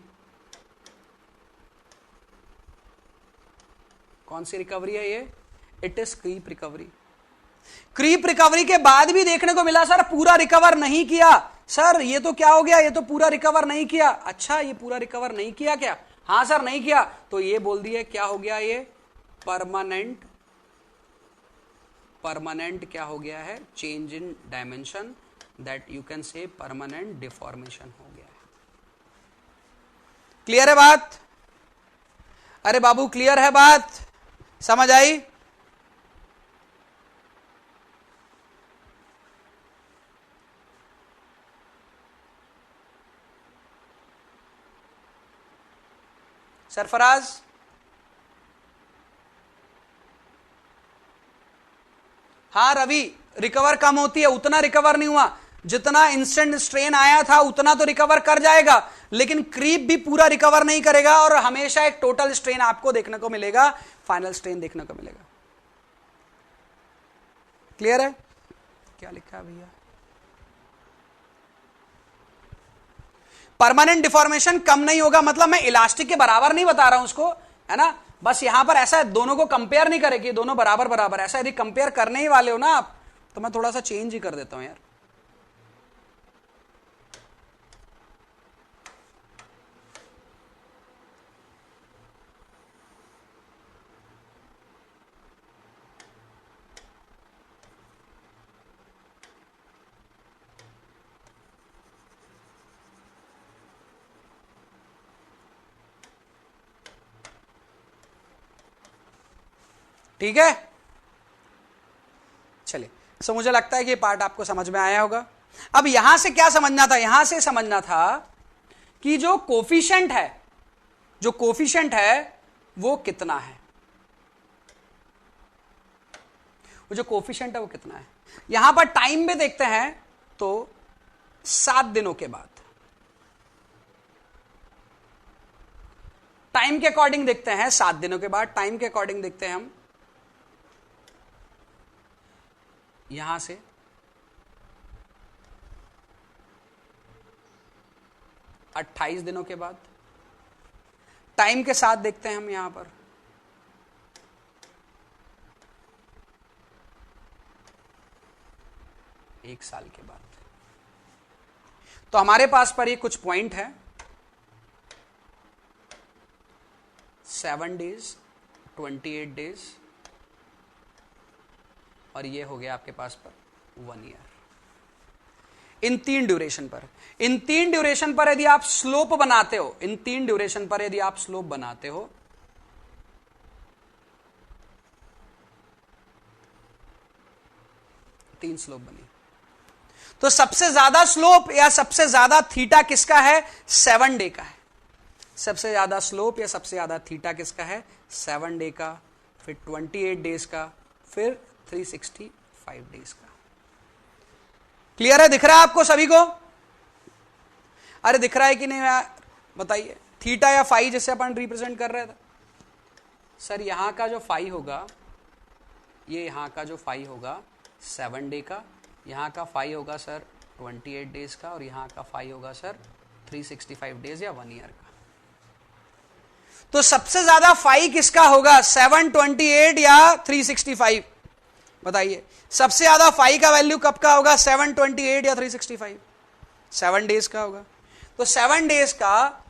कौन सी रिकवरी है ये, it is creep recovery. Creep recovery के बाद भी देखने को मिला सर पूरा रिकवर नहीं किया। सर ये तो क्या हो गया, ये तो पूरा रिकवर नहीं किया। अच्छा ये पूरा रिकवर नहीं किया क्या, हां सर नहीं किया, तो ये बोल दिए क्या हो गया, ये परमानेंट क्या हो गया है, change in dimension, that you can से परमानेंट डिफॉर्मेशन हो गया है। क्लियर है बात, अरे बाबू क्लियर है बात, समझ आई। सरफराज, हाँ रवि, रिकवर कम होती है, उतना रिकवर नहीं हुआ जितना इंस्टेंट स्ट्रेन आया था, उतना तो रिकवर कर जाएगा, लेकिन क्रीप भी पूरा रिकवर नहीं करेगा और हमेशा एक टोटल स्ट्रेन आपको देखने को मिलेगा, फाइनल स्ट्रेन देखने को मिलेगा। क्लियर है, क्या लिखा है भैया, परमानेंट डिफॉर्मेशन कम नहीं होगा, मतलब मैं इलास्टिक के बराबर नहीं बता रहा हूं उसको, है ना, बस यहां पर ऐसा दोनों को कंपेयर नहीं करेगी, दोनों बराबर बराबर, ऐसा यदि कंपेयर करने ही वाले हो ना आप, तो मैं थोड़ा सा चेंज ही कर देता हूं यार। ठीक है, चलिए, सो मुझे लगता है कि ये पार्ट आपको समझ में आया होगा। अब यहां से क्या समझना था, यहां से समझना था कि जो कोफिशिएंट है वो कितना है, वो जो कोफिशिएंट है वो कितना है। यहां पर टाइम में देखते हैं तो 7 दिनों के बाद, टाइम के अकॉर्डिंग देखते हैं 7 दिनों के बाद, टाइम के अकॉर्डिंग देखते हैं हम यहां से 28 दिनों के बाद, टाइम के साथ देखते हैं हम यहां पर 1 साल के बाद। तो हमारे पास पर ये कुछ पॉइंट है, 7 डेज, 28 डेज, और ये हो गया आपके पास पर 1 ईयर। इन 3 ड्यूरेशन पर यदि आप स्लोप बनाते हो, इन 3 ड्यूरेशन पर यदि आप स्लोप बनाते हो, तीन स्लोप बनी, तो सबसे ज्यादा स्लोप या सबसे ज्यादा थीटा किसका है, 7 डे का है। सबसे ज्यादा स्लोप या सबसे ज्यादा थीटा किसका है, 7 डे का, फिर 28 डेज का, फिर 365 डेज का। क्लियर है? दिख रहा है आपको सभी को? अरे दिख रहा है कि नहीं यार, बताइए। थीटा या फाई जिससे अपन रिप्रेजेंट कर रहे थे सर, यहां का जो फाई होगा, ये यहां का जो फाई होगा 7 डे का, यहां का फाई होगा सर 28 डेज का, और यहां का फाई होगा सर 365 डेज या 1 ईयर का। तो सबसे ज्यादा फाई किसका होगा, 728 या 365? बताइए, सबसे ज्यादा फाई का वैल्यू कब का होगा, 728 या 365? 7 डेज का होगा। तो 7 डेज का,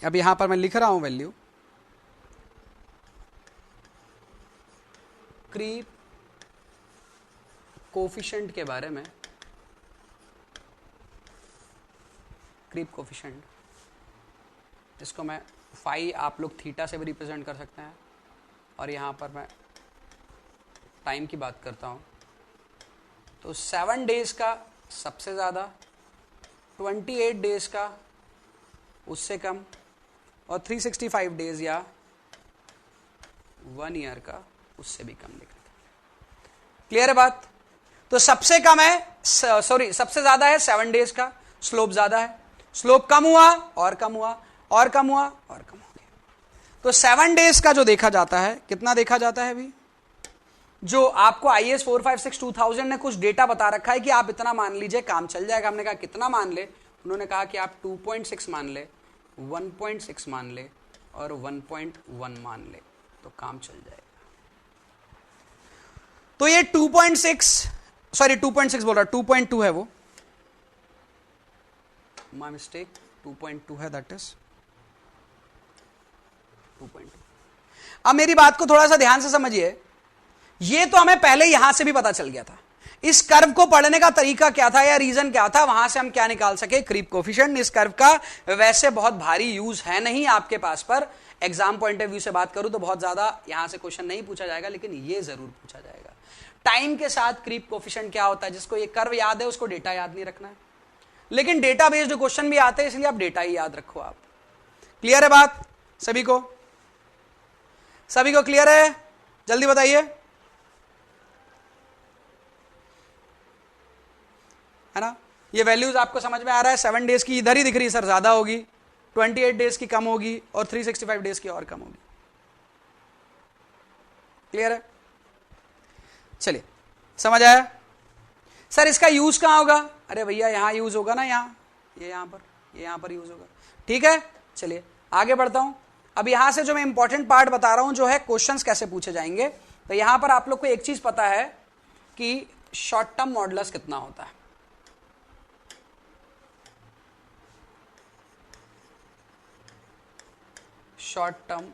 अब यहां पर मैं लिख रहा हूं वैल्यू, क्रीप कोफिशिएंट के बारे में, क्रीप कोफिशिएंट, इसको मैं फाई, आप लोग थीटा से भी रिप्रेजेंट कर सकते हैं, और यहां पर मैं टाइम की बात करता हूं, तो 7 डेज का सबसे ज्यादा, 28 डेज का उससे कम, और 365 डेज या 1 ईयर का उससे भी कम लिखा था। क्लियर है बात? तो सबसे कम है, सॉरी सबसे ज्यादा है 7 डेज का, स्लोप ज्यादा है, स्लोप कम हुआ और कम हुआ और कम हुआ और कम हो गया। तो 7 डेज का जो देखा जाता है, कितना देखा जाता है अभी, जो आपको IAS 456 2000 ने कुछ डेटा बता रखा है कि आप इतना मान लीजिए काम चल जाएगा। हमने कहा कितना मान ले, उन्होंने कहा कि आप 2.6 मान ले, 1.6 मान ले और 1.1 मान ले, तो काम चल जाएगा। तो ये 2.6 बोल रहा, 2.2 है वो, माय मिस्टेक, 2.2 है, दैट इज 2.2। अब मेरी बात को थोड़ा सा ध्यान से समझिए, ये तो हमें पहले यहां से भी पता चल गया था। इस कर्व को पढ़ने का तरीका क्या था या रीजन क्या था, वहां से हम क्या निकाल सके, क्रीप कोफिशिएंट। इस कर्व का वैसे बहुत भारी यूज है नहीं आपके पास, पर एग्जाम पॉइंट ऑफ व्यू से बात करूं तो बहुत ज्यादा यहां से क्वेश्चन नहीं पूछा जाएगा, लेकिन ये जरूर पूछा जाएगा। टाइम के साथ क्रीप कोफिशिएंट क्या होता है, जिसको ये कर्व याद है उसको डेटा याद नहीं रखना है, लेकिन डेटा बेस्ड क्वेश्चन भी आते हैं, इसलिए आप डेटा ही याद रखो आप। क्लियर है बात सभी को? सभी को क्लियर है? जल्दी बताइए, है ना? ये वैल्यूज आपको समझ में आ रहा है? 7 डेज की इधर ही दिख रही है सर, ज्यादा होगी, 28 डेज की कम होगी, और 365 डेज की और कम होगी। क्लियर है? चलिए, समझ आया? सर इसका यूज कहां होगा? अरे भैया यहां यूज होगा ना, यहां, ये यहां पर यूज होगा। ठीक है, चलिए आगे बढ़ता हूं। अब यहां से जो मैं इंपॉर्टेंट पार्ट बता रहा हूं, जो है क्वेश्चंस कैसे पूछे जाएंगे। तो यहां पर आप लोग को एक चीज पता है कि शॉर्ट टर्म मॉडुलस कितना होता है। Short term